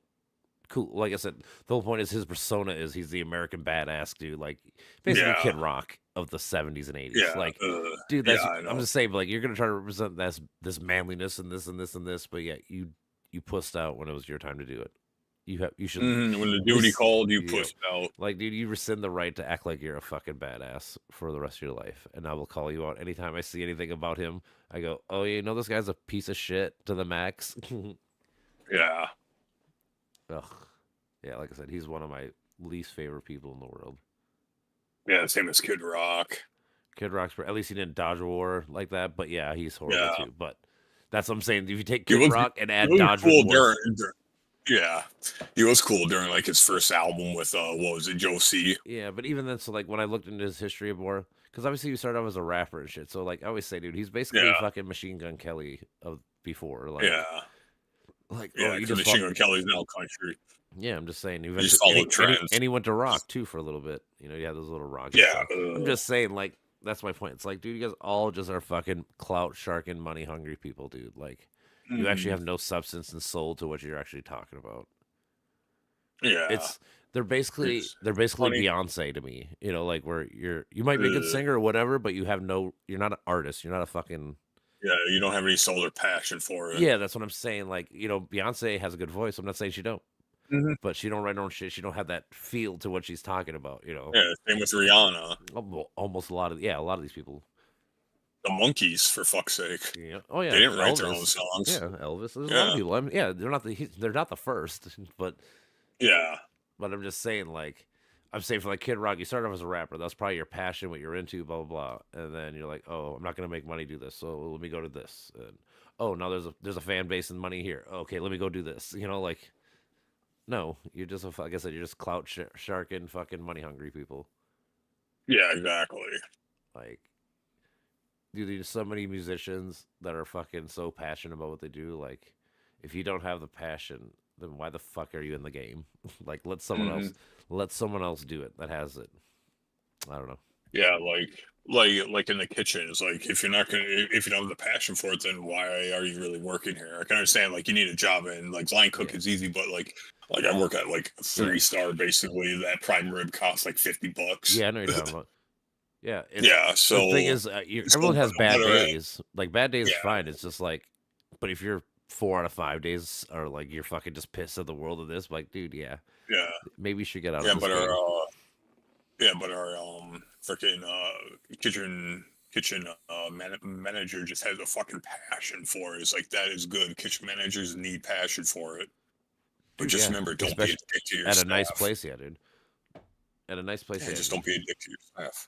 cool. Like I said, the whole point is his persona is he's the American badass dude. Like, basically Yeah. Kid Rock of the 70s and 80s. Yeah. Like, dude, that's, yeah, I I'm know. just saying, but like, you're going to try to represent this manliness and this and this and this, but yeah, you pussed out when it was your time to do it. You should. When the duty called, you Yeah. pushed out. Like, dude, you rescind the right to act like you're a fucking badass for the rest of your life. And I will call you out anytime I see anything about him. I go, oh, this guy's a piece of shit to the max. Yeah. Ugh. Yeah, like I said, he's one of my least favorite people in the world. Yeah, same as Kid Rock. Kid Rock's, at least he didn't dodge a war like that. But yeah, he's horrible Yeah. too. But that's what I'm saying. If you take He Kid was- Rock and add It was dodge cool war, yeah. He was cool during like his first album with what was it, Joe C. yeah, but even then, so like when I looked into his history more, because obviously he started off as a rapper and shit. So like I always say, dude, he's basically Yeah. fucking Machine Gun Kelly of before. Like, Yeah. like Yeah, you because just Machine Gun Kelly's now country. yeah, I'm just saying. You just follow trends. And he went to rock too for a little bit. You had those little rock. Yeah. I'm just saying, like, that's my point. It's like, dude, you guys all just are fucking clout sharking, money hungry people, dude. Like, you actually have no substance and soul to what you're actually talking about. Yeah. They're basically funny. Beyonce to me. Like where you might be a good singer or whatever, but you're not an artist. You're not a fucking Yeah, you don't have any soul or passion for it. yeah. That's what I'm saying. Like Beyonce has a good voice. I'm not saying she don't, Mhm. but she don't write her own shit. She don't have that feel to what she's talking about. Yeah, same with Rihanna. Almost a lot of these people. The Monkeys, for fuck's sake. Yeah. Oh yeah. They didn't write their Elvis. own songs. Yeah, Elvis. There's a lot of Yeah. people. I mean, yeah, they're not the first, but Yeah. I'm just saying, like, I'm saying for like Kid Rock, you started off as a rapper. That's probably your passion, what you're into, blah blah blah. And then you're like, oh, I'm not gonna make money do this, so let me go to this. And oh, now there's a fan base and money here. Okay, let me go do this. Like, no, you're just like I said, you're just clout sharking, fucking money hungry people. Yeah, exactly. Like, dude, there's so many musicians that are fucking so passionate about what they do. Like, if you don't have the passion, then why the fuck are you in the game? Like, let someone else do it that has it. I don't know. Yeah, like in the kitchen, it's like if you don't have the passion for it, then why are you really working here? I can understand like you need a job and like line cook is easy, but like I work at like 3-star basically. That prime rib costs like $50. Yeah, I know what you're talking about. Yeah, Yeah, so the thing is, everyone has bad better at- days. Like, bad days Yeah. are fine. It's just like, but if you're 4 out of 5 days are like you're fucking just pissed at the world of this, like, dude, yeah, maybe you should get out Yeah, of this but game. our freaking kitchen manager just has a fucking passion for it. It's like that is good. Kitchen managers need passion for it. But Dude, just yeah, remember, don't be a especially dick to your at a nice staff. place, yeah, dude. at a nice place. Yeah, just don't be a dick to your staff.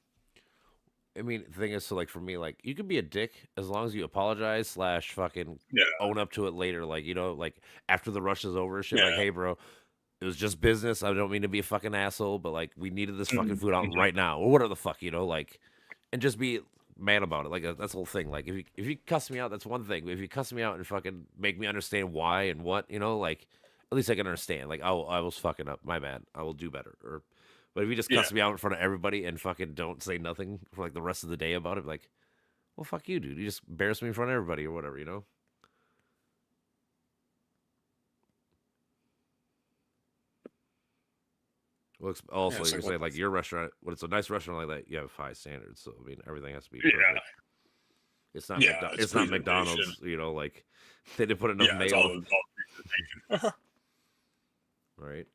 I mean, the thing is, so like for me, like you could be a dick as long as you apologize slash fucking Yeah, own up to it later. Like like after the rush is over, shit. yeah. Like, hey, bro, it was just business. I don't mean to be a fucking asshole, but like we needed this fucking Mhm, food out mhm. right now, or whatever the fuck, like, and just be man about it. Like that's the whole thing. Like if you cuss me out, that's one thing. But if you cuss me out and fucking make me understand why and what, like at least I can understand. Like, oh, I was fucking up. My bad. I will do better. Or, but if you just Yeah, cuss me out in front of everybody and fucking don't say nothing for like the rest of the day about it, like, well, fuck you, dude. You just embarrass me in front of everybody or whatever. Well, yeah. also, It's you're like what saying the like your restaurant, when it's a nice restaurant like that, you have high standards. So I mean, everything has to be yeah, perfect. It's not yeah. It's It's not presentation. McDonald's. Like they didn't put enough Yeah, it's all mayo. about presentation. Right.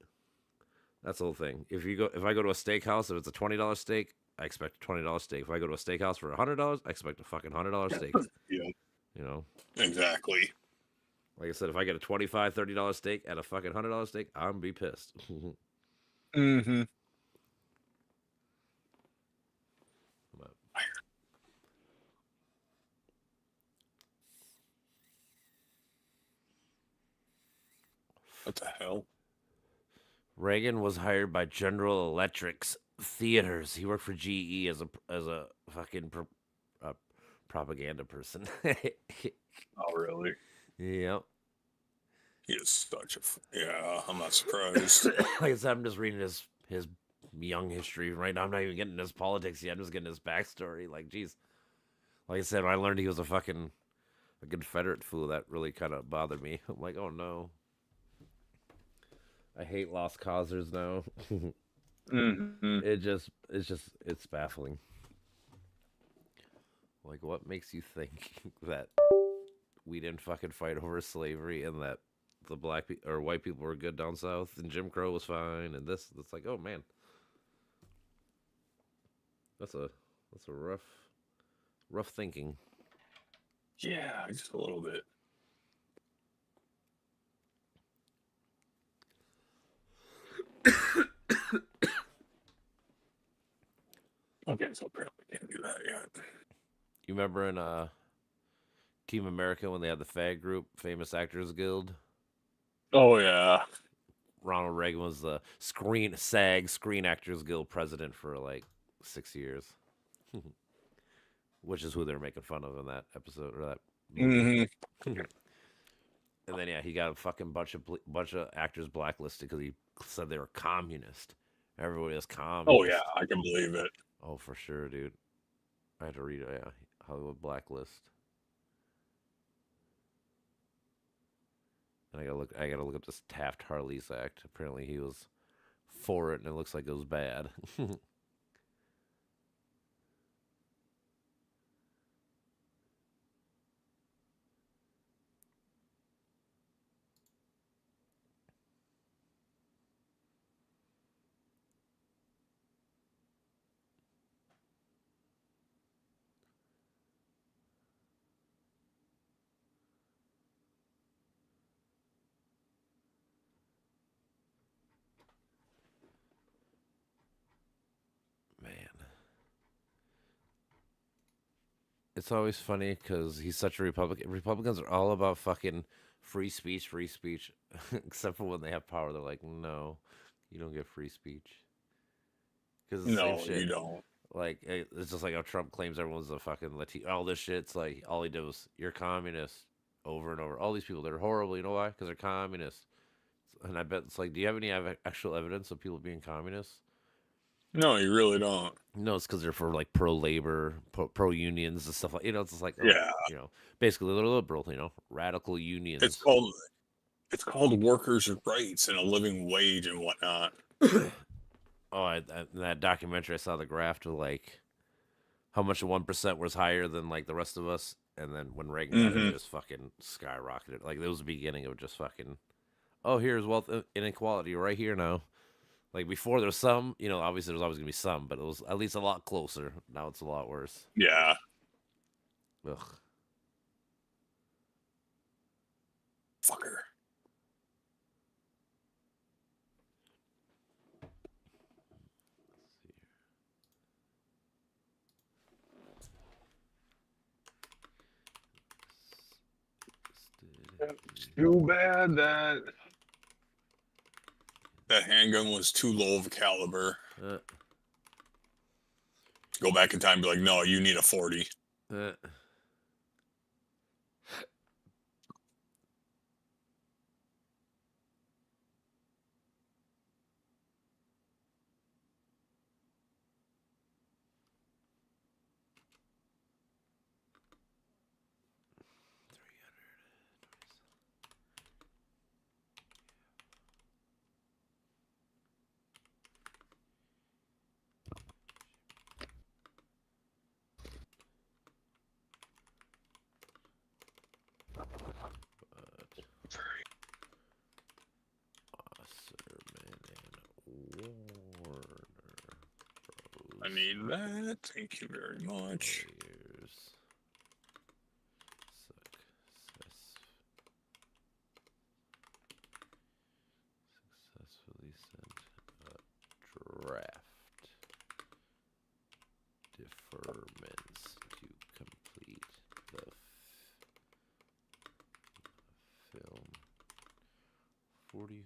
That's the whole thing. If I go to a steakhouse, if it's a $20 steak, I expect a $20 steak. If I go to a steakhouse for $100, I expect a fucking $100 steak. Yeah, You know, exactly. like I said, if I get a $25, $30 steak at a fucking $100 steak, I'm gonna be pissed. Mm-hmm. But What the hell? Reagan was hired by General Electric's theaters. He worked for GE as a fucking propaganda person. Oh, really? Yep. He is such a. Yeah, I'm not surprised. Like I said, I'm just reading his young history right now. I'm not even getting his politics yet. I'm just getting his backstory. Like, geez. Like I said, when I learned he was a Confederate fool, that really kind of bothered me. I'm like, oh no. I hate lost causers now. Mm-hmm. It's baffling. Like, what makes you think that we didn't fucking fight over slavery and that the or white people were good down south and Jim Crow was fine and this? It's like, oh man, that's a rough thinking. Yeah, just a little bit. Okay, so apparently can't do that yet. You remember in Team America when they had the FAG group, Famous Actors Guild? Oh yeah. Ronald Reagan was the SAG Screen Actors Guild president for like 6 years, which is who they were making fun of in that episode or that movie. Mm-hmm. And then yeah, he got a fucking bunch of actors blacklisted because he said they were communist. Everybody was communist. Oh yeah, I can believe it. Oh, for sure, dude. I had to read it. Yeah, Hollywood blacklist. And I gotta look up this Taft-Hartley's Act. Apparently, he was for it, and it looks like it was bad. Man, it's always funny because he's such a Republican. Republicans are all about fucking free speech, except for when they have power. They're like, no, you don't get free speech. Because the same No, shit. you don't. Like, it's just like how Trump claims everyone's a fucking Latino. All this shit, it's like, all he did was, you're communist, over and over. All these people, they're horrible. You know why? Because they're communists. And I bet it's like, do you have any actual evidence of people being communists? No, you really don't. No, it's because they're for like pro labor, pro unions and stuff like. It's just like, oh, Yeah. basically they're liberal. Radical unions. It's called workers' rights and a living wage and whatnot. Oh, in that documentary, I saw the graph to like how much the 1% was higher than like the rest of us, and then when Reagan got in, it just fucking skyrocketed. Like it was the beginning of just fucking. Oh, here's wealth inequality right here now. Like before, there's some, obviously there's always gonna be some, but it was at least a lot closer. Now it's a lot worse. Yeah. Ugh. Fucker. Too bad that handgun was too low of a caliber. Uh, Go back in time and be like, no, you need a 40. uh. I need that. Thank you very much. Successfully sent a draft deferments to complete the film 41.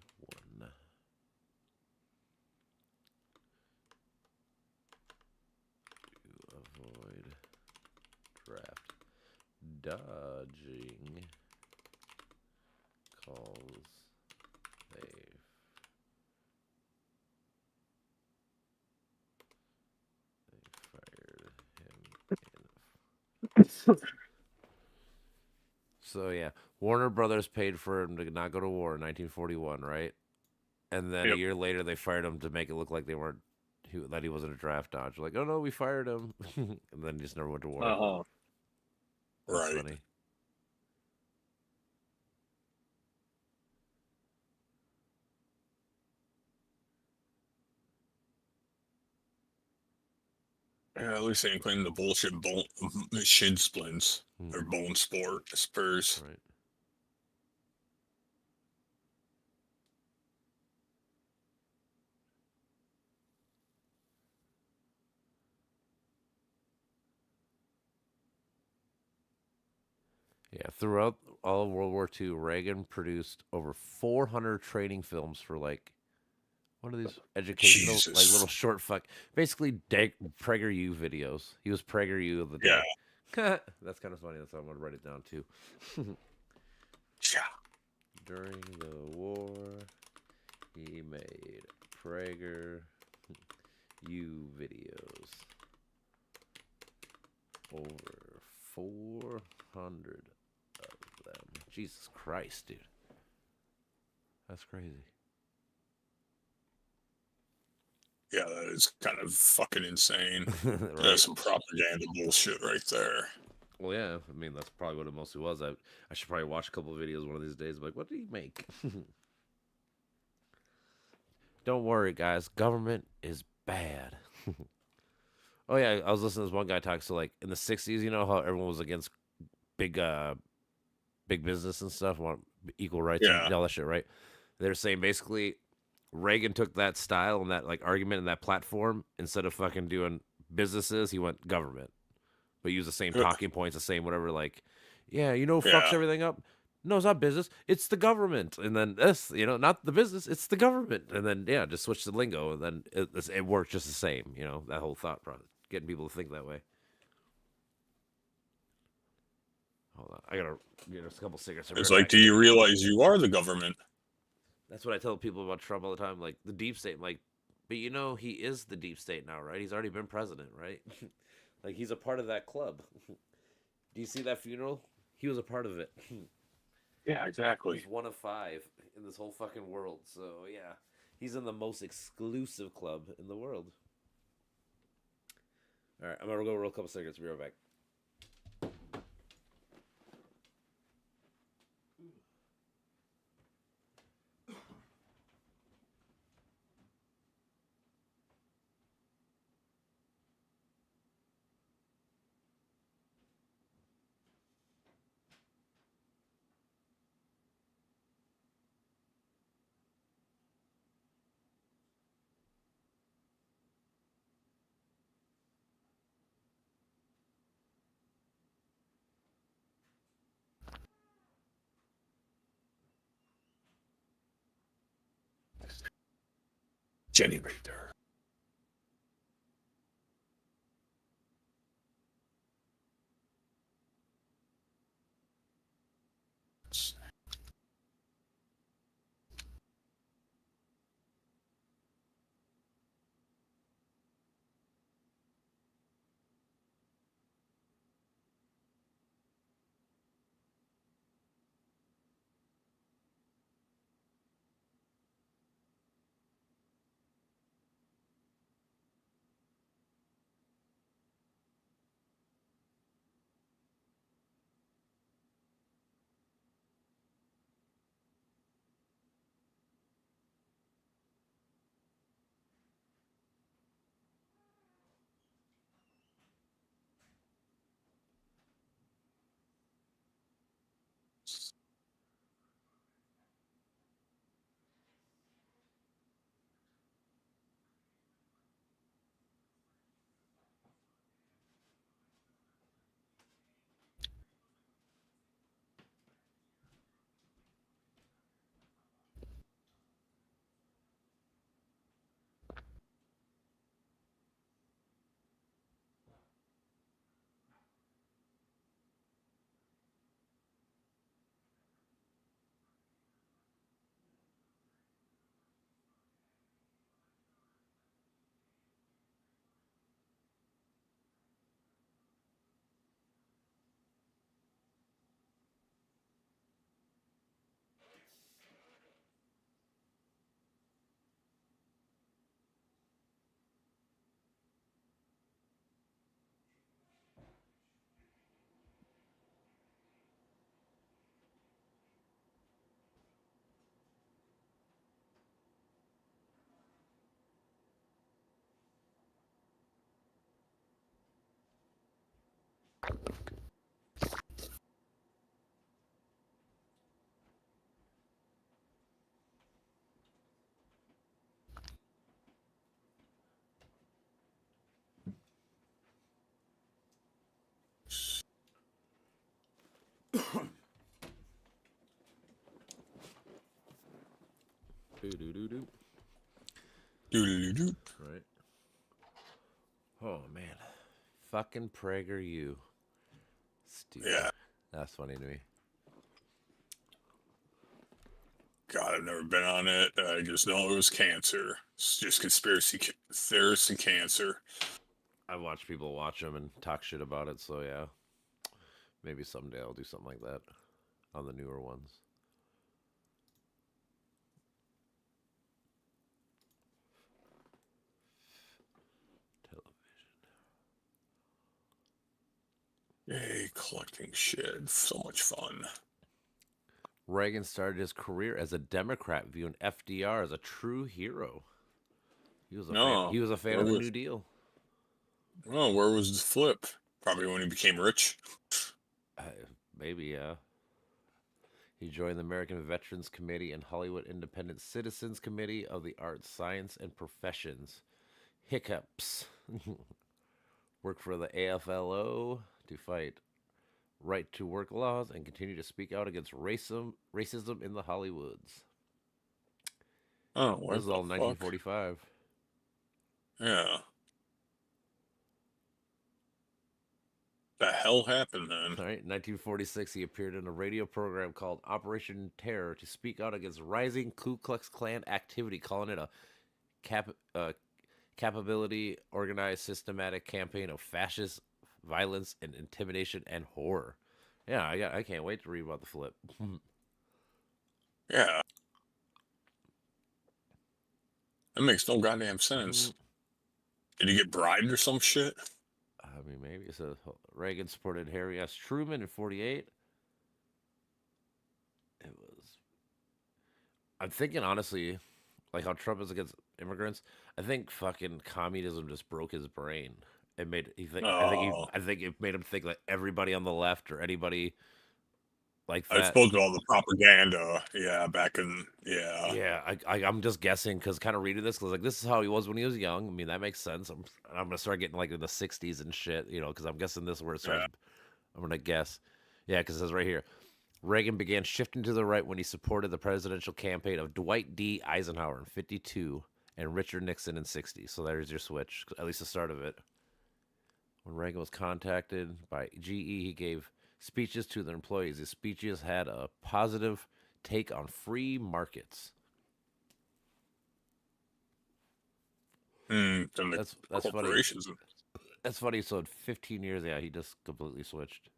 To avoid draft dodging calls, they fired him in. So yeah, Warner Brothers paid for him to not go to war in 1941, right? And then a year later, they fired him to make it look like they weren't that he wasn't a draft dodge. Like, oh no, we fired him, and then he just never went to war. That's Right. funny. Yeah, at least they ain't playing the bullshit shin splints or bone spurs. Right. Yeah, throughout all of World War II, Reagan produced over 400 training films for like, what are these educational, Jesus. like little short basically PragerU videos. He was PragerU of the day. Yeah. That's kind of funny. That's why I'm gonna write it down too. Yeah. During the war, he made PragerU videos. Over 400 of them. Jesus Christ, dude. That's crazy. Yeah, that is kind of fucking insane. Right. That's some propaganda bullshit right there. Well, yeah, I mean, that's probably what it mostly was. I should probably watch a couple of videos one of these days. Like, what did he make? Don't worry, guys. Government is bad. Oh, yeah, I was listening to this one guy talk. So, like, in the 60s, you know how everyone was against big business and stuff, want equal rights and all that shit, right? They're saying basically Reagan took that style and that, like, argument and that platform. Instead of fucking doing businesses, he went government. But use the same talking points, the same whatever, like, yeah, fucks everything up. No, it's not business. It's the government. And then this, not the business. It's the government. And then, yeah, just switch the lingo. And then it works just the same, that whole thought process. Getting people to think that way. Hold on. I got to get a couple cigarettes. It's like, do you realize you are the government? That's what I tell people about Trump all the time. Like, the deep state. Like, but he is the deep state now, right? He's already been president, right? Like, he's a part of that club. Do you see that funeral? He was a part of it. Yeah, exactly. He's one of 5 in this whole fucking world. So, yeah. He's in the most exclusive club in the world. All right, I'm going to go roll a couple cigarettes. Be right back. Jenny Richter. Doo-doo-doo-doo. Doo-doo-doo-doo. Right. Oh, man. Fucking PragerU. Stupid. Yeah. That's funny to me. God, I've never been on it. I just know it was cancer. It's just conspiracy theory cancer. I watch people watch them and talk shit about it, so yeah. Maybe someday I'll do something like that on the newer ones. Television. Yay, collecting shit. So much fun. Reagan started his career as a Democrat, viewing FDR as a true hero. He was a fan of the New Deal. Oh, where was the flip? Probably when he became rich. Maybe, yeah. He joined the American Veterans Committee and Hollywood Independent Citizens Committee of the Arts, Science, and Professions. Hiccups. Worked for the AFLO to fight right to work laws and continue to speak out against racism in the Hollywoods. Oh, what This is all 1945. Yeah. The hell happened then? All right, 1946, he appeared in a radio program called Operation Terror to speak out against rising Ku Klux Klan activity, calling it a capability, organized, systematic campaign of fascist violence and intimidation and horror. Yeah, I can't wait to read about the flip. Yeah. That makes no goddamn sense. Did he get bribed or some shit? I mean, maybe it says Reagan supported Harry S. Truman in 48. It was. I'm thinking honestly, like how Trump is against immigrants. I think fucking communism just broke his brain. It made he think. Oh. I think it made him think that everybody on the left or anybody like I that. suppose with all the propaganda, yeah, back in, yeah. Yeah, I'm just guessing because kind of reading this because like this is how he was when he was young. I mean that makes sense. I'm gonna start getting like in the 60s and shit, you know, because I'm guessing this is where it starts. Yeah. I'm gonna guess, yeah, because it says right here, Reagan began shifting to the right when he supported the presidential campaign of Dwight D. Eisenhower in '52 and Richard Nixon in 60. So there's your switch, at least the start of it. When Reagan was contacted by GE, he gave speeches to their employees. His speeches had a positive take on free markets. Then the That's funny. corporations. That's funny. So in 15 years, yeah, he just completely switched.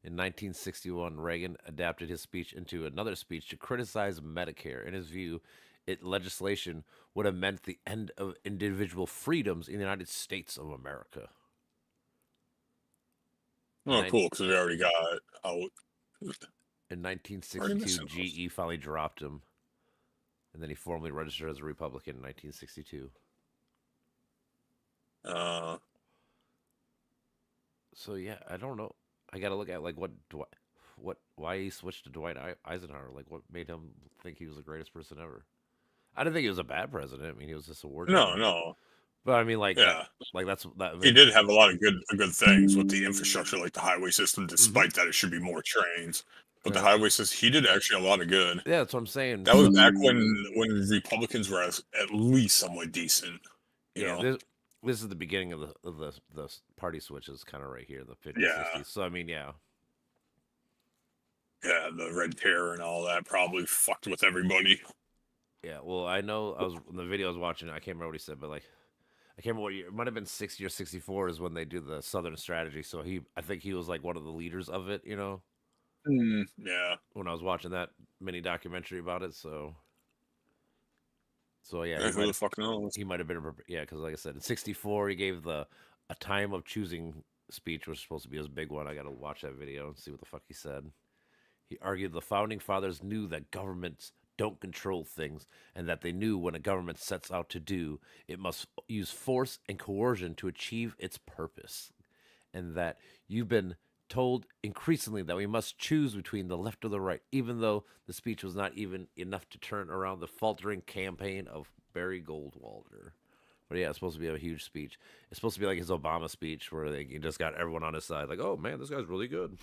In 1961, Reagan adapted his speech into another speech to criticize Medicare. In his view, legislation would have meant the end of individual freedoms in the United States of America. Oh, cool, because we already got out. In Already 1962, missing those. GE finally dropped him, and then he formally registered as a Republican in 1962. So yeah, I don't know. I got to look at like why he switched to Dwight Eisenhower. Like what made him think he was the greatest person ever? I didn't think he was a bad president. I mean, he was just a war general. No. But I mean, like Yeah. that's that. I He mean, did have a lot of good things with the infrastructure, like the highway system, despite that it should be more trains. But the Yeah. highway system, he did actually a lot of good. Yeah, that's what I'm saying. That was back when Republicans were at least somewhat decent. You Yeah, know? this is the beginning of the party switches, kind of right here, the 50s, Yeah. 60s. So I mean, yeah. Yeah, the Red Terror and all that probably fucked with everybody. Yeah, well, I know I was in the video I was watching. I can't remember what he said, but like, I can't remember what year. It might have been 60 or 64 is when they do the Southern Strategy. So I think he was like one of the leaders of it. You know, Yeah. when I was watching that mini documentary about it. So yeah, Who the fuck knows? he might have been because like I said, in 64 he gave a time of choosing speech, which was supposed to be his big one. I got to watch that video and see what the fuck he said. He argued the founding fathers knew that governments don't control things and that they knew when a government sets out to do, it must use force and coercion to achieve its purpose. And that you've been told increasingly that we must choose between the left or the right, even though the speech was not even enough to turn around the faltering campaign of Barry Goldwater. But yeah, it's supposed to be a huge speech. It's supposed to be like his Obama speech where he just got everyone on his side. Like, oh man, this guy's really good.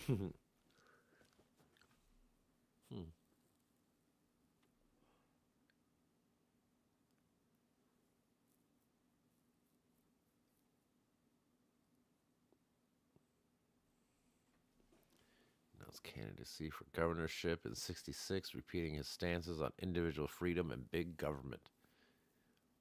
Candidacy for governorship in 66, repeating his stances on individual freedom and big government.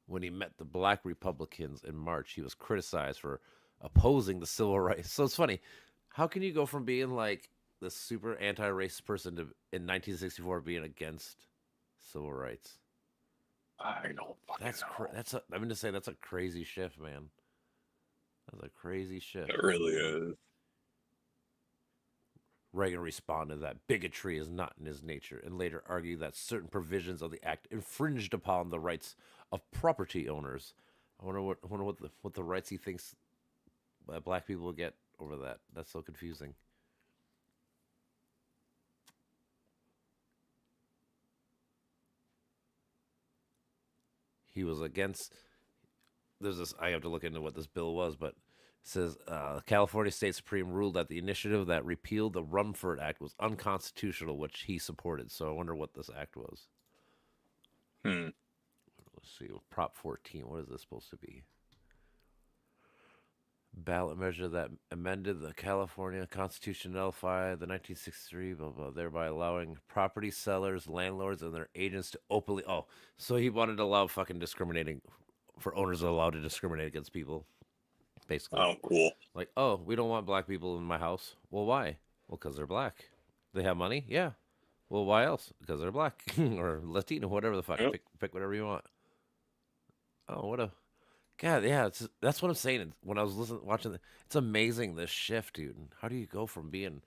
When he met the black Republicans in March, he was criticized for opposing the civil rights. So it's funny. How can you go from being like the super anti-racist person to in 1964 being against civil rights? I don't fucking know. I'm going to say that's a crazy shift, man. That's a crazy shift. It really is. Reagan responded that bigotry is not in his nature and later argued that certain provisions of the act infringed upon the rights of property owners. I wonder what the rights he thinks that black people will get over that. That's so confusing. He was against. There's this. I have to look into what this bill was, but says California State Supreme ruled that the initiative that repealed the Rumford Act was unconstitutional, which he supported. So I wonder what this act was. Let's see. Prop 14. What is this supposed to be? Ballot measure that amended the California Constitution, nullified the 1963, blah, blah, thereby allowing property sellers, landlords, and their agents to openly. Oh, so he wanted to allow fucking discriminating for owners allowed to discriminate against people. Basically. Oh, cool. Like, oh, we don't want black people in my house. Well, why? Well, because they're black. They have money? Yeah. Well, why else? Because they're black. Or Latino, whatever the fuck. Yep. Pick whatever you want. Oh, what a... God, yeah, that's what I'm saying. When I was watching it's amazing, this shift, dude. How do you go from being...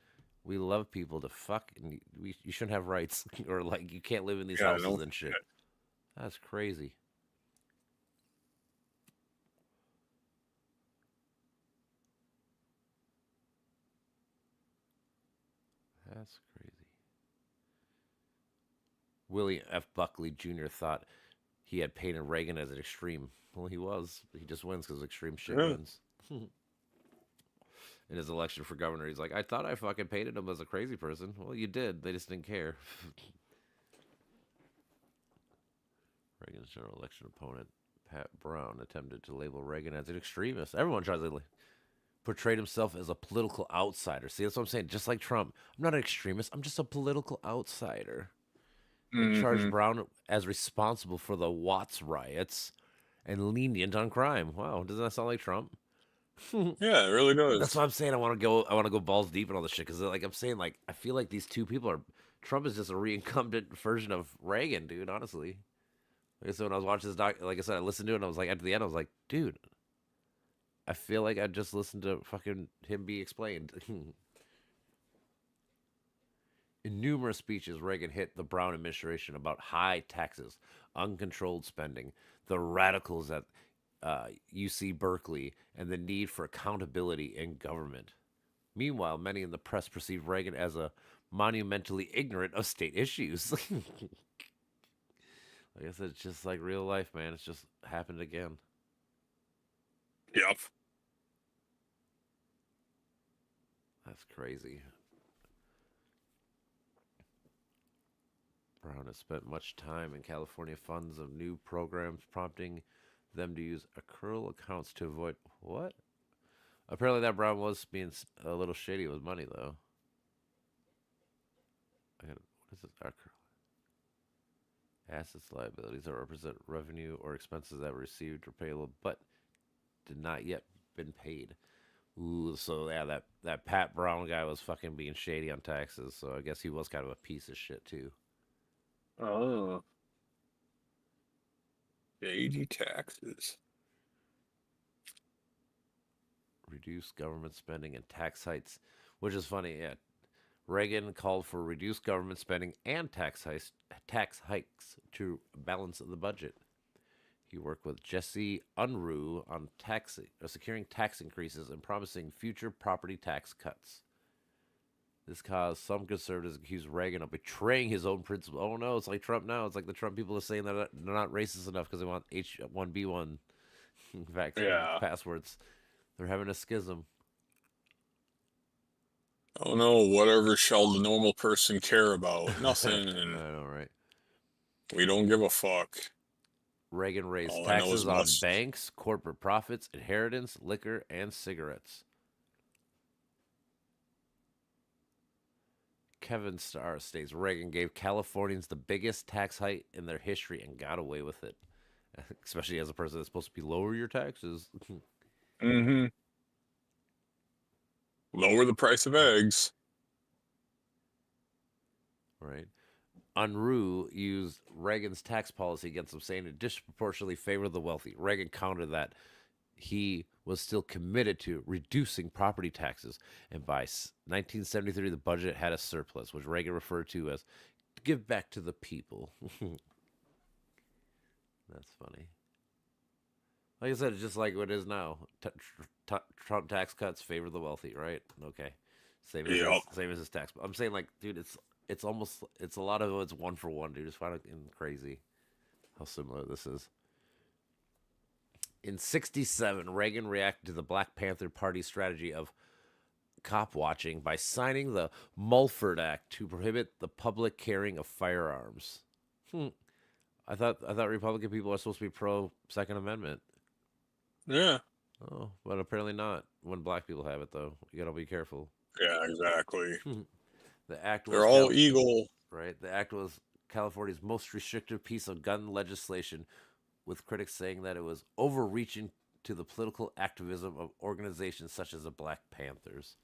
We love people to fuck, and you shouldn't have rights. Or, like, you can't live in these houses and shit. That's crazy. That's crazy. William F. Buckley Jr. thought he had painted Reagan as an extreme. Well, he was. He just wins because extreme shit wins. In his election for governor, he's like, I thought I fucking painted him as a crazy person. Well, you did. They just didn't care. Reagan's general election opponent, Pat Brown, attempted to label Reagan as an extremist. Everyone tries to portray himself as a political outsider. See, that's what I'm saying. Just like Trump, I'm not an extremist. I'm just a political outsider. And charged Brown as responsible for the Watts riots and lenient on crime. Wow, doesn't that sound like Trump? Yeah, it really does. That's why I'm saying I want to go balls deep in all this shit because, like I'm saying, like I feel like these two people are. Trump is just a reincumbent version of Reagan, dude. Honestly, like I said, when I was watching this doc, like I said, I listened to it and I was like, at the end, I was like, dude, I feel like I just listened to fucking him be explained. In numerous speeches, Reagan hit the Brown administration about high taxes, uncontrolled spending, the radicals at UC Berkeley, and the need for accountability in government. Meanwhile, many in the press perceive Reagan as a monumentally ignorant of state issues. Like I said, it's just like real life, man. It's just happened again. Yep. That's crazy. Brown has spent much time in California funds of new programs, prompting them to use accrual accounts to avoid what? Apparently, that Brown was being a little shady with money, though. What is this? Accrual. Assets, liabilities that represent revenue or expenses that were received or payable, but did not yet been paid. Ooh, so yeah, that Pat Brown guy was fucking being shady on taxes. So I guess he was kind of a piece of shit too. Oh. Shady taxes. Reduce government spending and tax hikes, which is funny. Yeah, Reagan called for reduced government spending and tax hikes to balance the budget. He worked with Jesse Unruh on securing tax increases and promising future property tax cuts. This caused some conservatives to accuse Reagan of betraying his own principles. Oh no, it's like Trump now. It's like the Trump people are saying that they're not racist enough because they want H1B1 passwords. They're having a schism. Oh no, whatever shall the normal person care about? Nothing. I know, right? We don't give a fuck. Reagan raised All I know is taxes on must. banks, corporate profits, inheritance, liquor, and cigarettes. Kevin Starr states Reagan gave Californians the biggest tax hike in their history and got away with it. Especially as a person that's supposed to be lower your taxes. Mm-hmm. Lower the price of eggs. Right. Unruh used Reagan's tax policy against him, saying it disproportionately favored the wealthy. Reagan countered that he was still committed to reducing property taxes, and by 1973, the budget had a surplus, which Reagan referred to as "give back to the people." That's funny. Like I said, it's just like what it is now. Trump tax cuts favor the wealthy, right? Okay, same as his tax. I'm saying, like, dude, it's almost a lot of it's one for one, dude. It's fucking crazy how similar this is. In '67, Reagan reacted to the Black Panther Party strategy of cop watching by signing the Mulford Act to prohibit the public carrying of firearms. I thought Republican people are supposed to be pro Second Amendment. Yeah. Oh, but apparently not. When black people have it, though, you gotta be careful. Yeah, exactly. The act was They're all eagle. Right. The act was California's most restrictive piece of gun legislation, with critics saying that it was overreaching to the political activism of organizations such as the Black Panthers.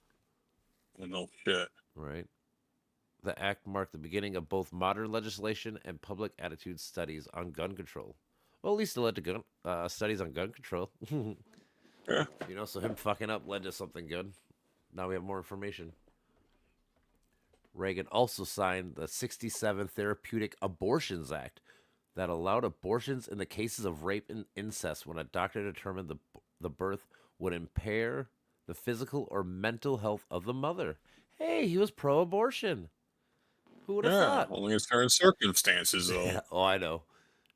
No shit. Right. The act marked the beginning of both modern legislation and public attitude studies on gun control. Well, at least it led to studies on gun control. Yeah. You know, so him fucking up led to something good. Now we have more information. Reagan also signed the '67 Therapeutic Abortions Act that allowed abortions in the cases of rape and incest when a doctor determined the birth would impair the physical or mental health of the mother. Hey, he was pro-abortion. Who would have thought? Only in certain circumstances, though. Yeah, oh, I know.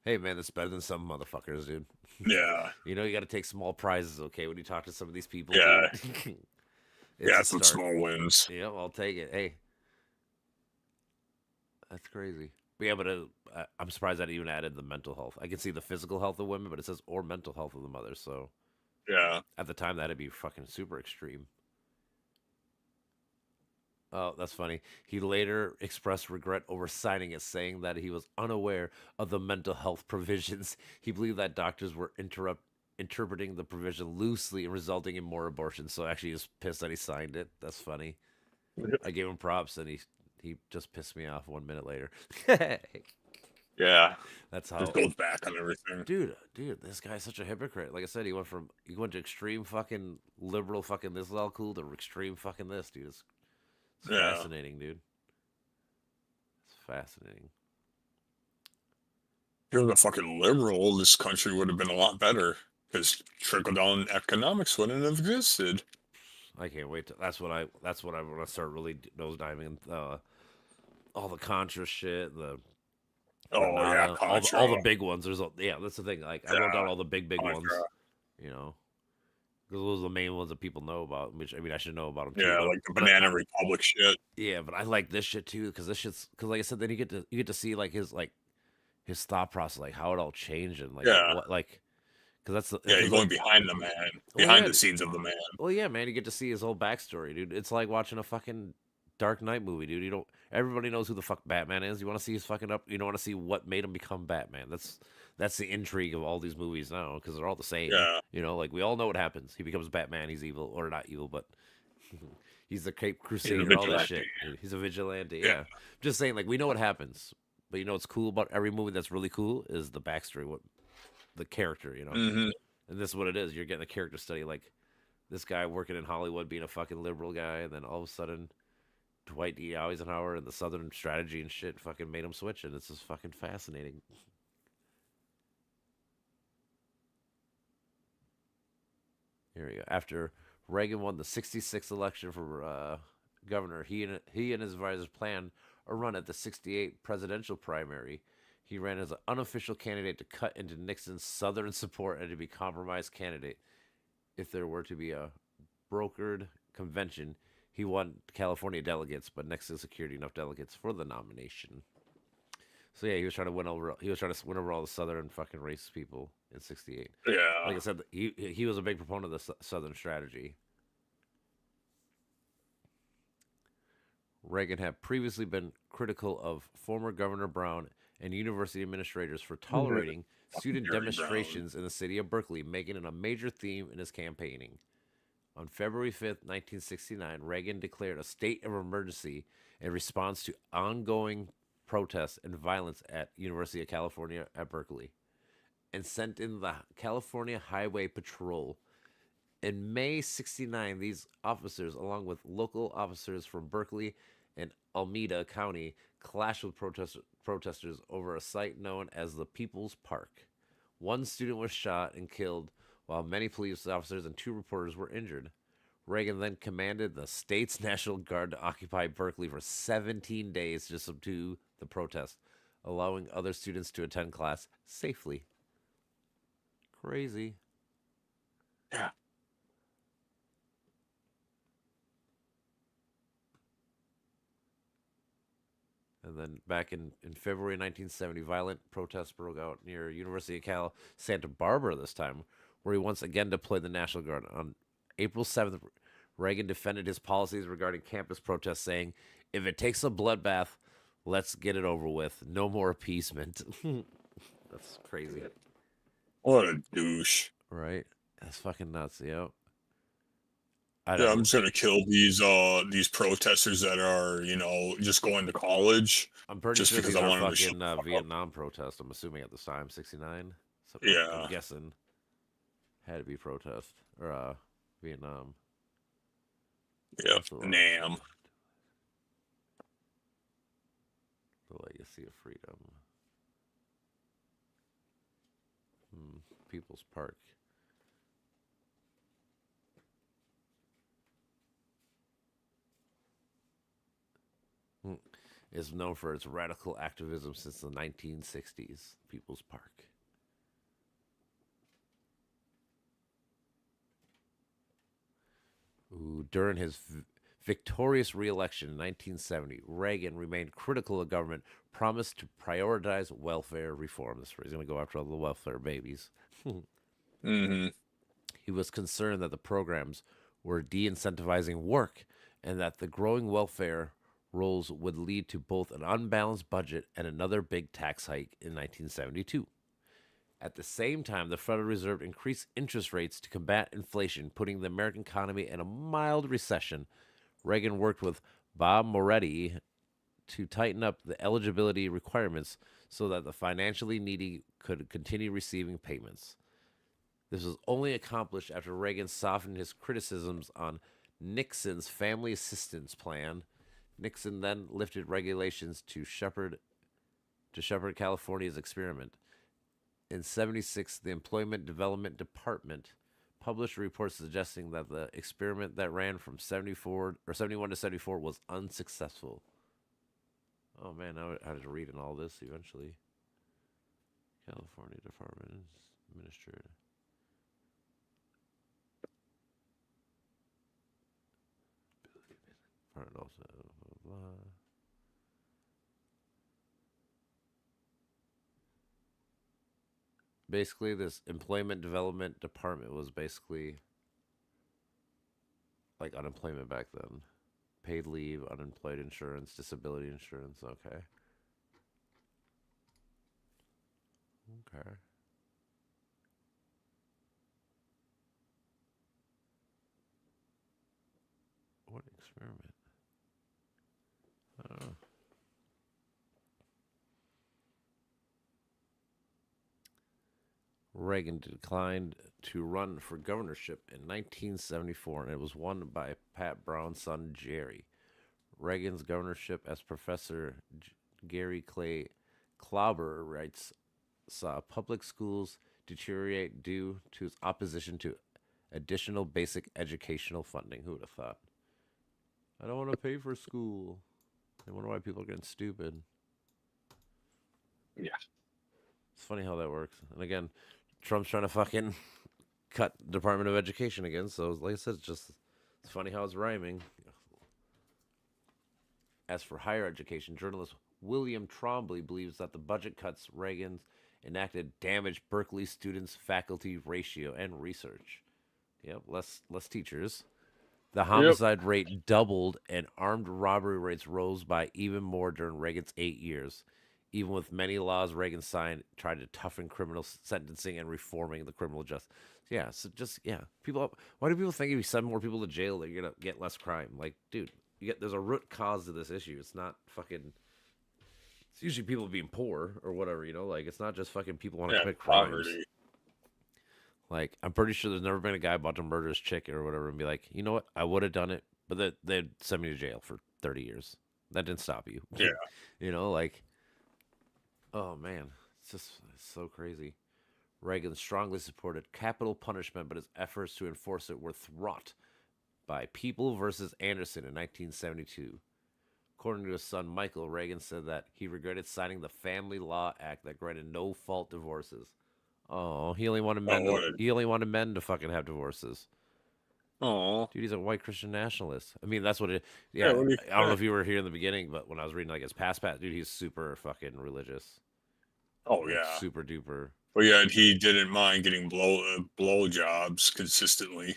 Hey, man, that's better than some motherfuckers, dude. Yeah. You know, you got to take small prizes, okay, when you talk to some of these people. Yeah. Dude. Yeah, some small wins. Yep, I'll take it. Hey. That's crazy. Yeah, but I'm surprised that it even added the mental health. I can see the physical health of women, but it says or mental health of the mother. So Yeah. at the time, that'd be fucking super extreme. Oh, that's funny. He later expressed regret over signing it, saying that he was unaware of the mental health provisions. He believed that doctors were interpreting the provision loosely and resulting in more abortions. So actually, he was pissed that he signed it. That's funny. I gave him props, and he just pissed me off 1 minute later. Yeah. That's Just how. goes back on everything. Dude, this guy's such a hypocrite. Like I said, he went to extreme fucking liberal fucking this is all cool to extreme fucking this, dude. It's Yeah. fascinating, dude. It's fascinating. If he was a fucking liberal, this country would have been a lot better because trickle down economics wouldn't have existed. I can't wait to. That's what I want to start really nosediving. All the Contra shit, the Oh yeah, Granada, Contra. all the big ones. Yeah, that's the thing. Like I wrote down Yeah, all the big ones. Contra. You know, because those are the main ones that people know about. Which I mean, I should know about them too. Yeah, like the But Banana Republic shit. yeah, but I like this shit too because like I said, then you get to see his thought process, like how it all changed and like Yeah. what like because that's the Yeah, you're because going behind the man, well behind yeah the scenes of the man. well yeah man, you get to see his whole backstory, dude. It's like watching a fucking Dark Knight movie, dude. You don't everybody knows who the fuck Batman is. You want to see his fucking up. You don't want to see what made him become Batman. That's the intrigue of all these movies now because they're all the same. Yeah. You know, like we all know what happens. He becomes Batman. He's evil or not evil, but he's the Cape He's a Crusader. All that vigilante. shit. He's a vigilante. Yeah. Yeah, just saying. Like we know what happens, but you know what's cool about every movie that's really cool is the backstory. What the character, you know. Mm-hmm. And this is what it is. You're getting a character study, like this guy working in Hollywood, being a fucking liberal guy, and then all of a sudden, Dwight D. Eisenhower and the Southern strategy and shit fucking made him switch, and it's just fucking fascinating. Here we go. After Reagan won the '66 election for governor, he and his advisors planned a run at the '68 presidential primary. He ran as an unofficial candidate to cut into Nixon's Southern support and to be compromised candidate. If there were to be a brokered convention, he won California delegates, but Nixon secured enough delegates for the nomination. So yeah, he was trying to win over. He was trying to win over all the Southern fucking racist people in '68. Yeah. Like I said, he was a big proponent of the Southern strategy. Reagan had previously been critical of former Governor Brown and university administrators for tolerating student Jerry demonstrations in the city of Berkeley, making it a major theme in his campaigning. On February 5th, 1969, Reagan declared a state of emergency in response to ongoing protests and violence at University of California at Berkeley and sent in the California Highway Patrol. In May '69, these officers, along with local officers from Berkeley and Alameda County, clashed with protesters over a site known as the People's Park. One student was shot and killed, while many police officers and 2 reporters were injured. Reagan then commanded the state's National Guard to occupy Berkeley for 17 days to subdue the protest, allowing other students to attend class safely. Crazy. Yeah. And then back in February 1970, violent protests broke out near University of Cal Santa Barbara this time, where he once again deployed the National Guard. On April 7th, Reagan defended his policies regarding campus protests, saying, "If it takes a bloodbath, let's get it over with. No more appeasement." That's crazy. What a douche. Right? That's fucking nuts, yo. Yeah, I'm just gonna kill these protesters that are, just going to college I'm pretty just sure because these I are want them to shut fucking the fuck up. Vietnam protests. I'm assuming at this time, '69. So Yeah. I'm guessing had to be protest or Vietnam. Yep. That's a lot. Nam. The legacy of freedom. People's Park. Is known for its radical activism since the 1960s. People's Park. Ooh, during his victorious re-election in 1970, Reagan remained critical of government, promised to prioritize welfare reform. This is where he's going to go after all the welfare babies. Mm-hmm. He was concerned that the programs were de-incentivizing work and that the growing welfare rolls would lead to both an unbalanced budget and another big tax hike in 1972. At the same time, the Federal Reserve increased interest rates to combat inflation, putting the American economy in a mild recession. Reagan worked with Bob Moretti to tighten up the eligibility requirements so that the financially needy could continue receiving payments. This was only accomplished after Reagan softened his criticisms on Nixon's family assistance plan. Nixon then lifted regulations to shepherd California's experiment. In 76, the Employment Development Department published a report suggesting that the experiment that ran from 71 to 74 was unsuccessful. Oh man, I had to read in all this eventually. California Department Administrator. Basically, this employment development department was basically like unemployment back then. Paid leave, unemployed insurance, disability insurance. Okay. Okay. What experiment? Oh. Reagan declined to run for governorship in 1974, and it was won by Pat Brown's son, Jerry. Reagan's governorship, as Professor Gary Clay Klauber writes, saw public schools deteriorate due to his opposition to additional basic educational funding. Who would have thought? I don't want to pay for school. I wonder why people are getting stupid. Yeah. It's funny how that works. And again, Trump's trying to fucking cut Department of Education again. So, like I said, it's funny how it's rhyming. As for higher education, journalist William Trombley believes that the budget cuts Reagan enacted damaged Berkeley students' faculty ratio and research. Yep, less teachers. The homicide rate doubled and armed robbery rates rose by even more during Reagan's 8 years. Even with many laws Reagan signed, tried to toughen criminal sentencing and reforming the criminal justice. Yeah, so people. Why do people think if you send more people to jail, that you're gonna get less crime? Like, dude, there's a root cause to this issue. It's not fucking. It's usually people being poor or whatever, Like, it's not just fucking people want to commit crimes. Poverty. Like, I'm pretty sure there's never been a guy about to murder his chick or whatever and be like, you know what, I would have done it, but they'd send me to jail for 30 years. That didn't stop you. Yeah. Like. Oh, man. It's so crazy. Reagan strongly supported capital punishment, but his efforts to enforce it were thwart by People versus Anderson in 1972. According to his son Michael, Reagan said that he regretted signing the Family Law Act that granted no-fault divorces. Oh, he only wanted men to fucking have divorces. Oh, dude, he's a white Christian nationalist. I mean, that's what it. Yeah, I don't know if you were here in the beginning, but when I was reading like his past, dude, he's super fucking religious. Oh like, yeah, super duper. But yeah, he didn't mind getting blow jobs consistently.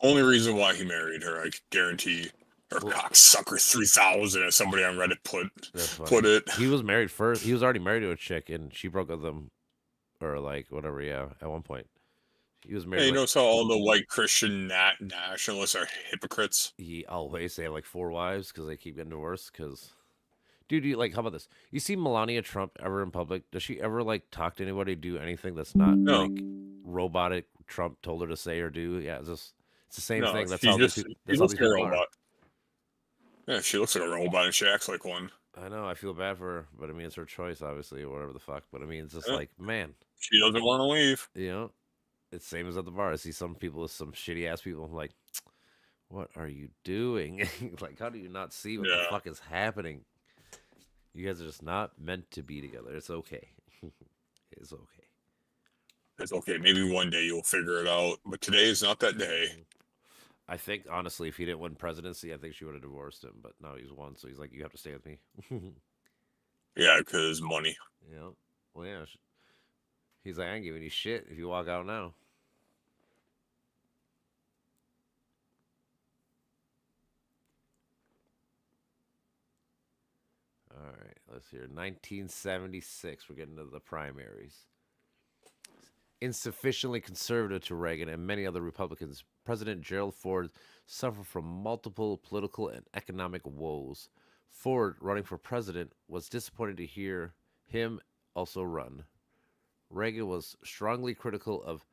Only reason why he married her, I guarantee. Her cocksucker 3000, as somebody on Reddit put it. He was married first. He was already married to a chick, and she broke up with him, or like whatever. Yeah, at one point. He was married. Hey, you notice how all the white Christian nationalists are hypocrites? He always they have like 4 wives because they keep getting divorced. Because, dude, how about this? You see Melania Trump ever in public? Does she ever like talk to anybody, do anything that's not like robotic? Trump told her to say or do. Yeah, it's the same thing. That's how these people are. Yeah, she looks like a robot and she acts like one. I know. I feel bad for her, but I mean, it's her choice, obviously, or whatever the fuck. But I mean, it's just like, man, she doesn't want to leave. It's same as at the bar. I see some people, some shitty ass people. I'm like, what are you doing? Like, how do you not see what the fuck is happening? You guys are just not meant to be together. It's okay. It's okay. It's okay. Maybe one day you'll figure it out, but today is not that day. I think honestly, if he didn't win presidency, I think she would have divorced him. But now he's won, so he's like, you have to stay with me. Yeah, because money. Yeah. Well, yeah. He's like, I ain't giving you shit if you walk out now. All right, let's hear. 1976. We're getting to the primaries. Insufficiently conservative to Reagan and many other Republicans, President Gerald Ford suffered from multiple political and economic woes. Ford, running for president, was disappointed to hear him also run. Reagan was strongly critical of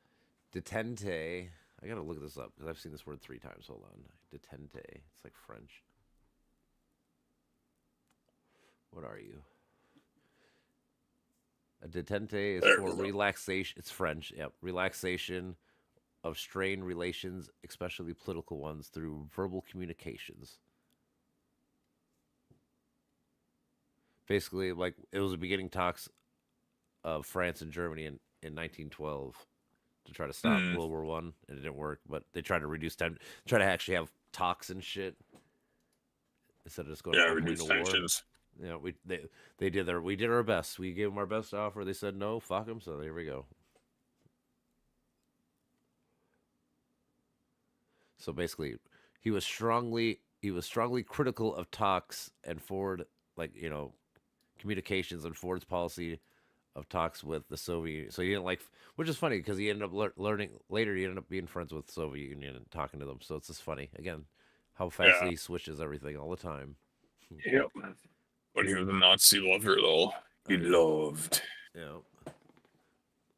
detente. I gotta look this up because I've seen this word 3 times. Hold on. Detente. It's like French. What are you? A detente is There for we go. relaxation. It's French. Yep. Relaxation of strained relations, especially political ones, through verbal communications. Basically, like it was the beginning talks of France and Germany in 1912 to try to stop Mm, World War One, and it didn't work. But they tried to reduce time, try to actually have talks and shit instead of just going yeah, ultimately reduce to war. tensions. You know, we did our best. We gave them our best offer. They said no, fuck them. So here we go. So basically, he was strongly critical of talks and Ford, like communications and Ford's policy of talks with the Soviet Union. So he didn't like, which is funny because he ended up learning later. He ended up being friends with the Soviet Union and talking to them. So it's just funny again how fast Yeah. he switches everything all the time. Yep. But he was a Nazi lover, though. He Yeah. loved. Yeah.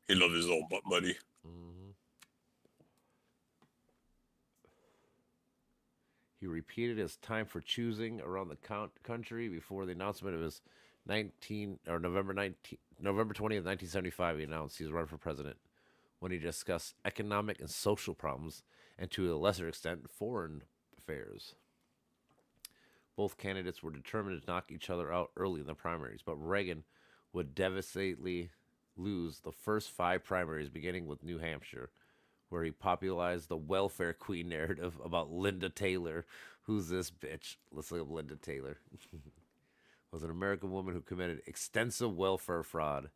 He loved his old butt buddy. hmm He repeated his time for choosing around the country before the announcement of his 19 or November 20th, 1975. He announced he was running for president when he discussed economic and social problems and to a lesser extent foreign affairs. Both candidates were determined to knock each other out early in the primaries, but Reagan would devastatingly lose the first 5 primaries, beginning with New Hampshire, where he popularized the welfare queen narrative about Linda Taylor. Who's this bitch? Let's look up Linda Taylor. Was an American woman who committed extensive welfare fraud.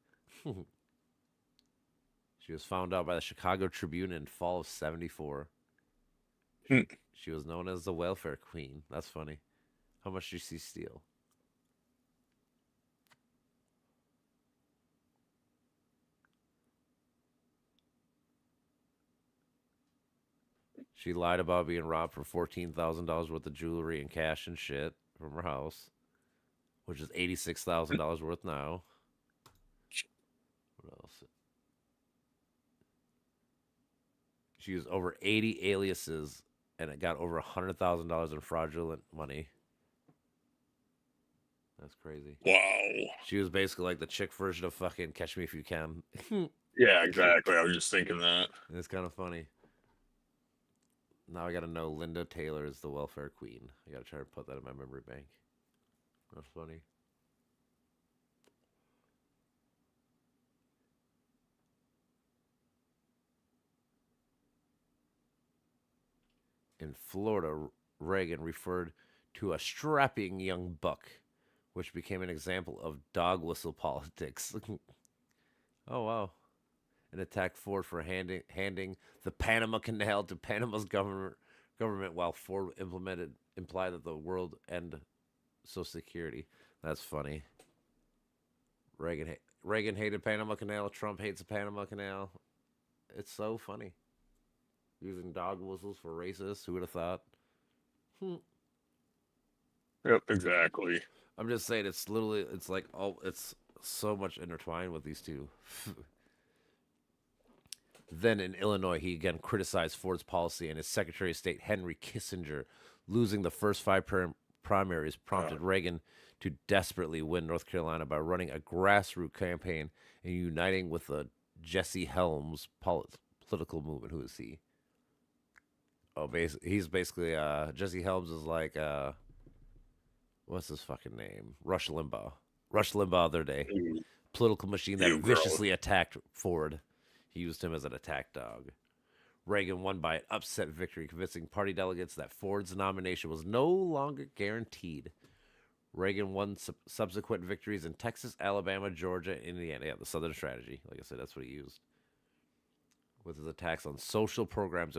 She was found out by the Chicago Tribune in fall of 74. Hmm. She was known as the welfare queen. That's funny. How much did she steal? She lied about being robbed for $14,000 worth of jewelry and cash and shit from her house, which is $86,000 worth now. What else? She used over 80 aliases and it got over $100,000 in fraudulent money. That's crazy. Wow. She was basically like the chick version of fucking Catch Me If You Can. Yeah, exactly. I was just thinking that. It's kind of funny. Now I gotta know Linda Taylor is the welfare queen. I gotta try to put that in my memory bank. That's funny. In Florida, Reagan referred to a strapping young buck, which became an example of dog whistle politics. Oh, wow. And attacked Ford for handing the Panama Canal to Panama's government while Ford implied that the world end Social Security. That's funny. Reagan hated Panama Canal. Trump hates the Panama Canal. It's so funny. Using dog whistles for racists. Who would have thought? Yep, exactly. I'm just saying, it's literally, it's like, it's so much intertwined with these two. Then in Illinois, he again criticized Ford's policy, and his Secretary of State, Henry Kissinger, losing the first 5 primaries, prompted Reagan to desperately win North Carolina by running a grassroots campaign and uniting with the Jesse Helms political movement. Who is he? Oh, he's basically Jesse Helms is like what's his fucking name? Rush Limbaugh. Rush Limbaugh their day. Ooh, Political machine that you gross. viciously attacked Ford. He used him as an attack dog. Reagan won by an upset victory, convincing party delegates that Ford's nomination was no longer guaranteed. Reagan won subsequent victories in Texas, Alabama, Georgia, and Indiana. Yeah, the Southern strategy. Like I said, that's what he used. With his attacks on social programs,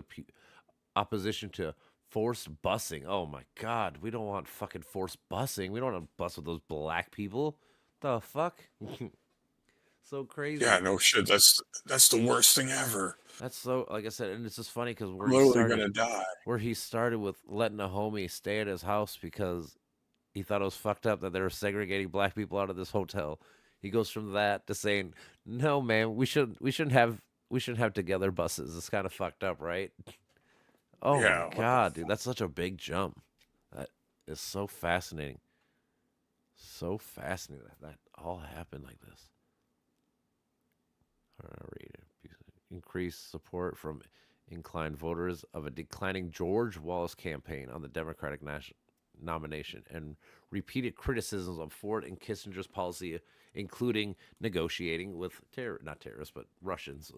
opposition to forced busing. Oh my God, we don't want fucking forced busing. We don't want to bus with those black people. The fuck? So crazy. Yeah, no shit. That's the worst thing ever. That's so, like I said, and it's just funny because I'm literally gonna die. where he started with letting a homie stay at his house because he thought it was fucked up that they were segregating black people out of this hotel. He goes from that to saying, "No, man, we shouldn't have together buses. It's kind of fucked up, right?" Oh Yeah, my what the God, dude, that's such a big jump. That is so fascinating. So fascinating that all happened like this. Increased support from inclined voters of a declining George Wallace campaign on the Democratic nomination, and repeated criticisms of Ford and Kissinger's policy, including negotiating with not terrorists, but Russians.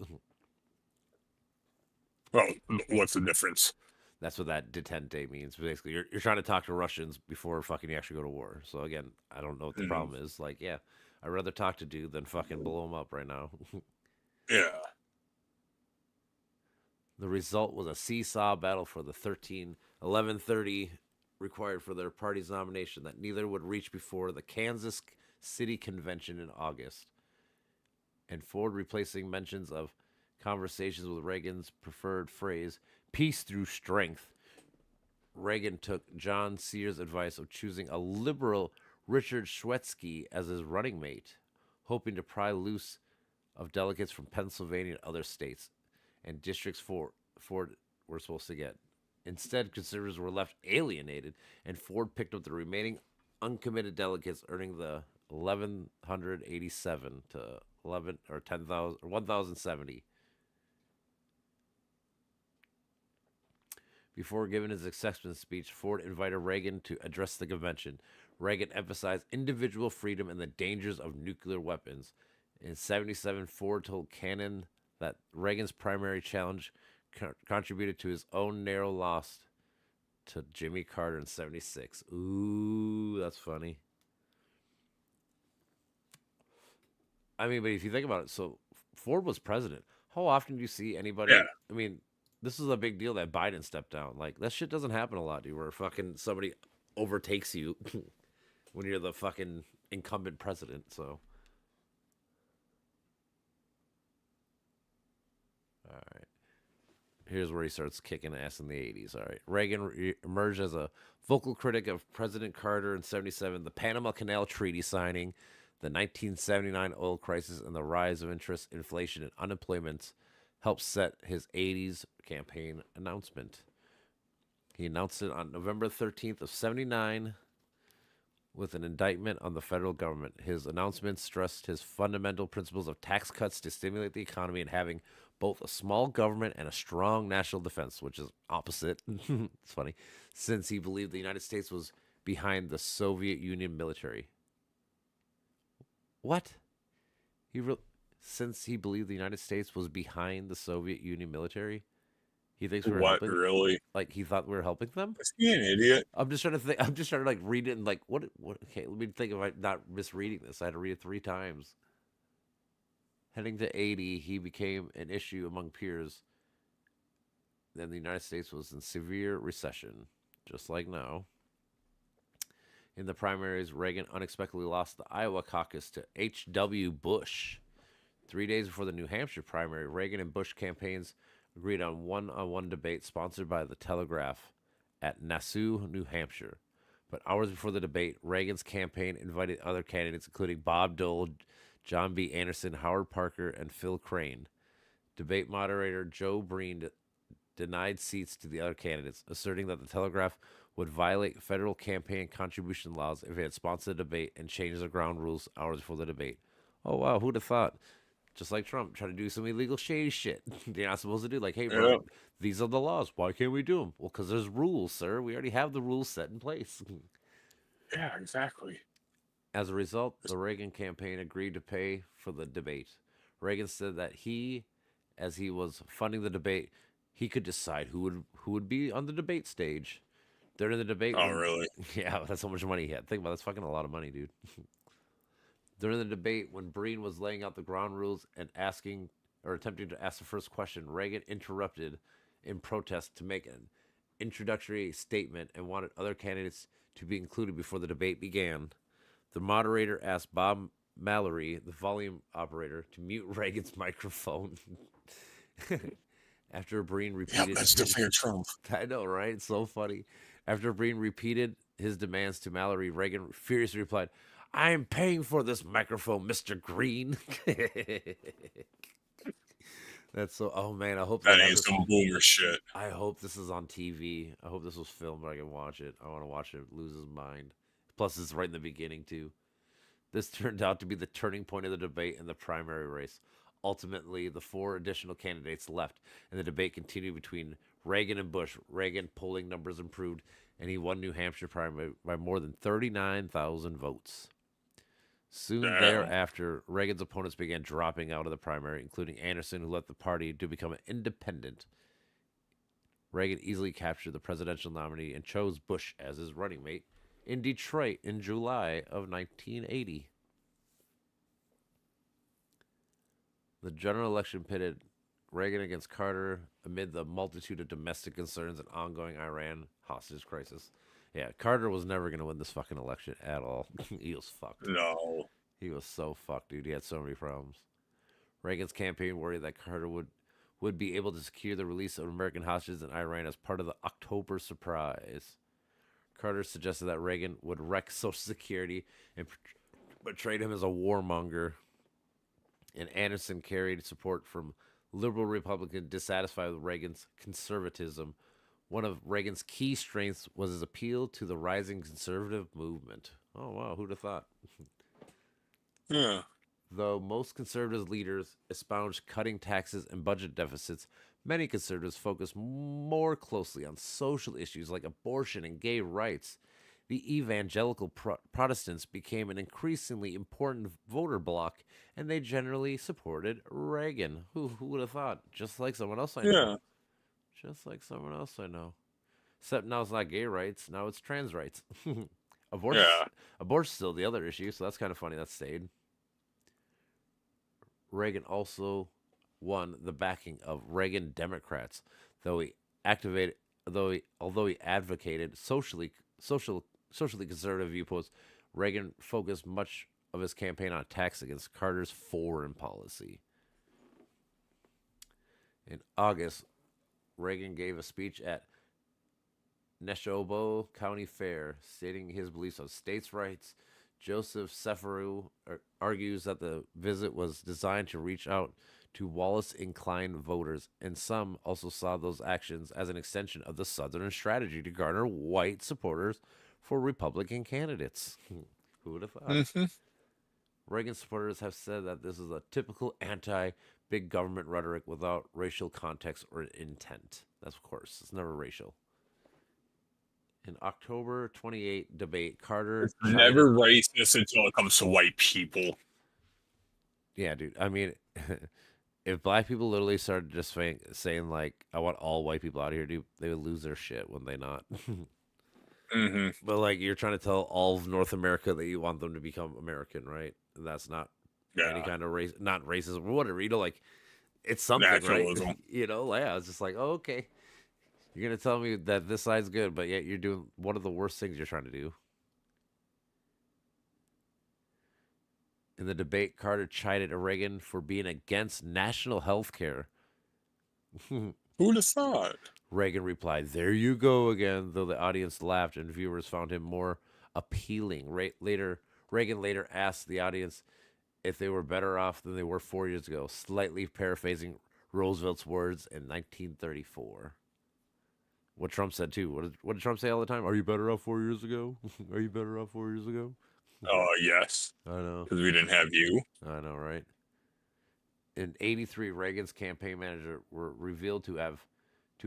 Well, what's the difference? That's what that detente means. Basically, you're trying to talk to Russians before fucking you actually go to war. So again, I don't know what the problem is. Like, yeah, I'd rather talk to dude than fucking blow him up right now. Yeah. The result was a seesaw battle for the 1130 required for their party's nomination that neither would reach before the Kansas City Convention in August. And Ford replacing mentions of conversations with Reagan's preferred phrase, peace through strength. Reagan took John Sears' advice of choosing a liberal Richard Schwetzky as his running mate, hoping to pry loose of delegates from Pennsylvania and other states and districts Ford were supposed to get. Instead, conservatives were left alienated, and Ford picked up the remaining uncommitted delegates, earning the 1,187 to 1,070. Before giving his acceptance speech, Ford invited Reagan to address the convention. Reagan emphasized individual freedom and the dangers of nuclear weapons. In 1977, Ford told Cannon that Reagan's primary challenge contributed to his own narrow loss to Jimmy Carter in 1976. Ooh, that's funny. I mean, but if you think about it, so Ford was president. How often do you see anybody? Yeah. I mean, this is a big deal that Biden stepped down. Like, that shit doesn't happen a lot, dude, where fucking somebody overtakes you when you're the fucking incumbent president, so. All right. Here's where he starts kicking ass in the 80s. All right. Reagan emerged as a vocal critic of President Carter in 1977, the Panama Canal Treaty signing, the 1979 oil crisis, and the rise of interest, inflation, and unemployment helped set his 80s campaign announcement. He announced it on November 13th of 1979 with an indictment on the federal government. His announcement stressed his fundamental principles of tax cuts to stimulate the economy and having both a small government and a strong national defense, which is opposite. It's funny, since he believed the United States was behind the Soviet Union military. What? Since he believed the United States was behind the Soviet Union military, he thinks we're What, helping. really? Like, he thought we were helping them. Is he an idiot? I'm just trying to think. I'm just trying to like read it and like what? Okay, let me think if I'm not misreading this. I had to read it 3 times. Heading to 80, he became an issue among peers. Then the United States was in severe recession, just like now. In the primaries, Reagan unexpectedly lost the Iowa caucus to H.W. Bush. 3 days before the New Hampshire primary, Reagan and Bush campaigns agreed on one-on-one debate sponsored by the Telegraph at Nassau, New Hampshire. But hours before the debate, Reagan's campaign invited other candidates, including Bob Dole, John B. Anderson, Howard Parker, and Phil Crane. Debate moderator Joe Breen denied seats to the other candidates, asserting that the Telegraph would violate federal campaign contribution laws if it had sponsored the debate and changed the ground rules hours before the debate. Oh, wow, who'd have thought? Just like Trump, trying to do some illegal shady shit. They're not supposed to do. Like, hey, bro, these are the laws. Why can't we do them? Well, because there's rules, sir. We already have the rules set in place. Yeah, exactly. As a result, the Reagan campaign agreed to pay for the debate. Reagan said that as he was funding the debate, he could decide who would be on the debate stage. During the debate, Oh, really? yeah, that's how much money he had. Think about it, that's fucking a lot of money, dude. During the debate, when Breen was laying out the ground rules and asking or attempting to ask the first question, Reagan interrupted in protest to make an introductory statement and wanted other candidates to be included before the debate began. The moderator asked Bob Mallory, the volume operator, to mute Reagan's microphone. After Breen Yeah, repeated, that's definitely Trump. I know, right? It's so funny. After Breen repeated his demands to Mallory, Reagan furiously replied, "I am paying for this microphone, Mr. Green." That's so. Oh man, I hope That that ain't some boomer shit. I hope this is on TV. I hope this was filmed. I can watch it. I want to watch it lose his mind. Plus, it's right in the beginning too. This turned out to be the turning point of the debate in the primary race. Ultimately, the 4 additional candidates left, and the debate continued between Reagan and Bush. Reagan polling numbers improved, and he won New Hampshire primary by more than 39,000 votes. Soon Damn. thereafter, Reagan's opponents began dropping out of the primary, including Anderson, who left the party to become an independent. Reagan easily captured the presidential nominee and chose Bush as his running mate in Detroit in July of 1980. The general election pitted Reagan against Carter amid the multitude of domestic concerns and ongoing Iran hostage crisis. Yeah, Carter was never going to win this fucking election at all. He was fucked. No. He was so fucked, dude. He had so many problems. Reagan's campaign worried that Carter would be able to secure the release of American hostages in Iran as part of the October surprise. Carter suggested that Reagan would wreck Social Security and portrayed him as a warmonger. And Anderson carried support from liberal Republicans dissatisfied with Reagan's conservatism. One of Reagan's key strengths was his appeal to the rising conservative movement. Oh, wow, who'd have thought? Yeah. Though most conservative leaders espoused cutting taxes and budget deficits, many conservatives focused more closely on social issues like abortion and gay rights. The evangelical Protestants became an increasingly important voter bloc, and they generally supported Reagan. Who would have thought? Just like someone else I know. Yeah. Just like someone else I know. Except now it's not gay rights, now it's trans rights. Abortion, Yeah. abortion's still the other issue, so that's kind of funny that stayed. Reagan also won the backing of Reagan Democrats, although he advocated socially conservative viewpoints. Reagan focused much of his campaign on attacks against Carter's foreign policy. In August, Reagan gave a speech at Neshoba County Fair, stating his beliefs on states' rights. Joseph Cefaru argues that the visit was designed to reach out to Wallace-inclined voters, and some also saw those actions as an extension of the Southern strategy to garner white supporters for Republican candidates. Who would have thought? Mm-hmm. Reagan supporters have said that this is a typical anti-big government rhetoric without racial context or intent. That's, of course, it's never racial. In October 28 debate, Carter... It's never racist until it comes to white people. Yeah, dude. I mean, if black people literally started just saying, like, I want all white people out of here, dude, they would lose their shit, when they not. Mm-hmm. But, like, you're trying to tell all of North America that you want them to become American, right? And that's not any kind of race, not racism or whatever. You know, like, it's something, Naturalism. right? You know, yeah, it's just like, oh, okay. You're going to tell me that this side's good, but yet you're doing one of the worst things you're trying to do. In the debate, Carter chided Reagan for being against national health care. Who'd have thought? Reagan replied, "There you go again," though the audience laughed and viewers found him more appealing. Reagan later asked the audience if they were better off than they were 4 years ago, slightly paraphrasing Roosevelt's words in 1934. What Trump said, too. What did Trump say all the time? Are you better off 4 years ago? Are you better off 4 years ago? Oh, yes. I know. Because we didn't have you. I know, right? In 83, Reagan's campaign manager were revealed to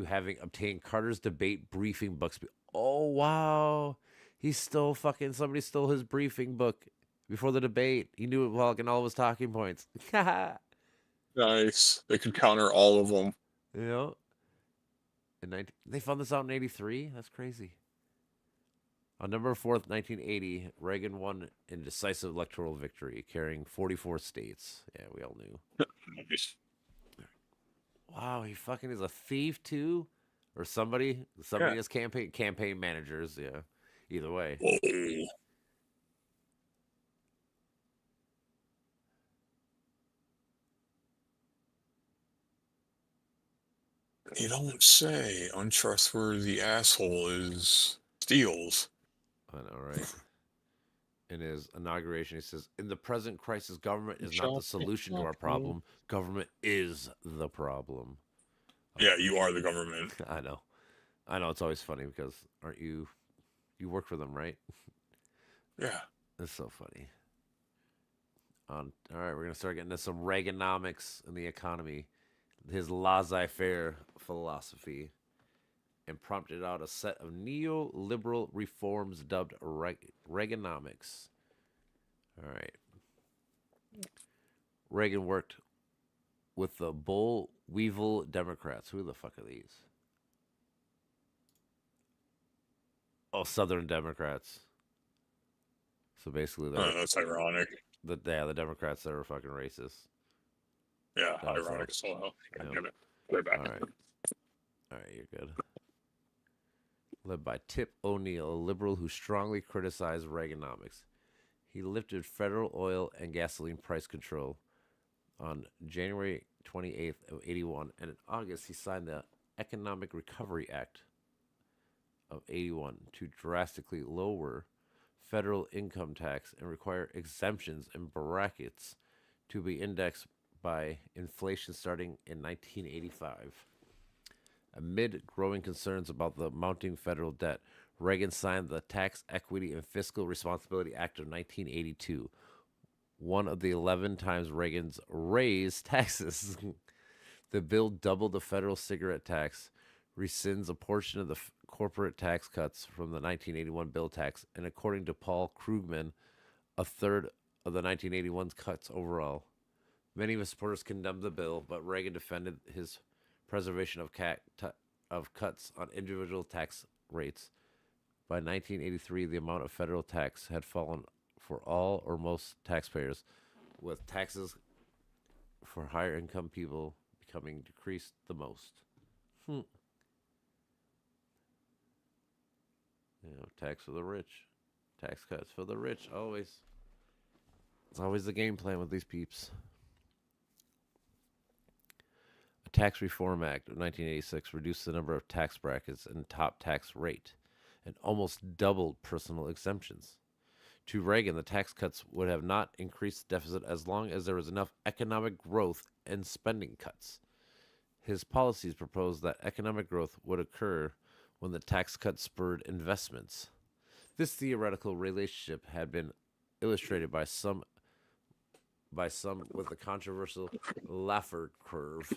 having obtained Carter's debate briefing books. Oh, wow. Somebody stole his briefing book before the debate. He knew it well in all of his talking points. Nice. They could counter all of them. You know? They found this out in 83? That's crazy. On November 4th, 1980, Reagan won a decisive electoral victory, carrying 44 states. Yeah, we all knew. Nice. Wow, he fucking is a thief too? Or somebody Yeah. is campaign managers, yeah. Either way. Whoa. You don't say. Untrustworthy asshole is steals. I know, right? In his inauguration, he says, "In the present crisis, government is not the solution to our problem. Government is the problem." Yeah, you are the government. I know. I know, it's always funny because aren't you work for them, right? Yeah. It's so funny. All right, we're gonna start getting into some Reaganomics in the economy. His laissez-faire philosophy, and prompted out a set of neoliberal reforms dubbed Reaganomics. All right. Reagan worked with the Bull Weevil Democrats. Who the fuck are these? Oh, Southern Democrats. So basically, That's ironic. the Democrats that are fucking racist. Yeah, Down ironic south. as hell. Yeah. Get it. Put it back. All right, you're good. Led by Tip O'Neill, a liberal who strongly criticized Reaganomics. He lifted federal oil and gasoline price control on January 28th of 81, and in August he signed the Economic Recovery Act of 81 to drastically lower federal income tax and require exemptions and brackets to be indexed by inflation starting in 1985. Amid growing concerns about the mounting federal debt, Reagan signed the Tax Equity and Fiscal Responsibility Act of 1982, one of the 11 times Reagan's raised taxes. The bill doubled the federal cigarette tax, rescinds a portion of the corporate tax cuts from the 1981 bill tax, and according to Paul Krugman, a third of the 1981 cuts overall. Many of his supporters condemned the bill, but Reagan defended his preservation of cuts on individual tax rates. By 1983, the amount of federal tax had fallen for all or most taxpayers, with taxes for higher income people becoming decreased the most. Tax for the rich. Tax cuts for the rich, always. It's always the game plan with these peeps. A Tax Reform Act of 1986 reduced the number of tax brackets and top tax rate and almost doubled personal exemptions. To Reagan, the tax cuts would have not increased the deficit as long as there was enough economic growth and spending cuts. His policies proposed that economic growth would occur when the tax cuts spurred investments. This theoretical relationship had been illustrated by some with the controversial Laffer curve.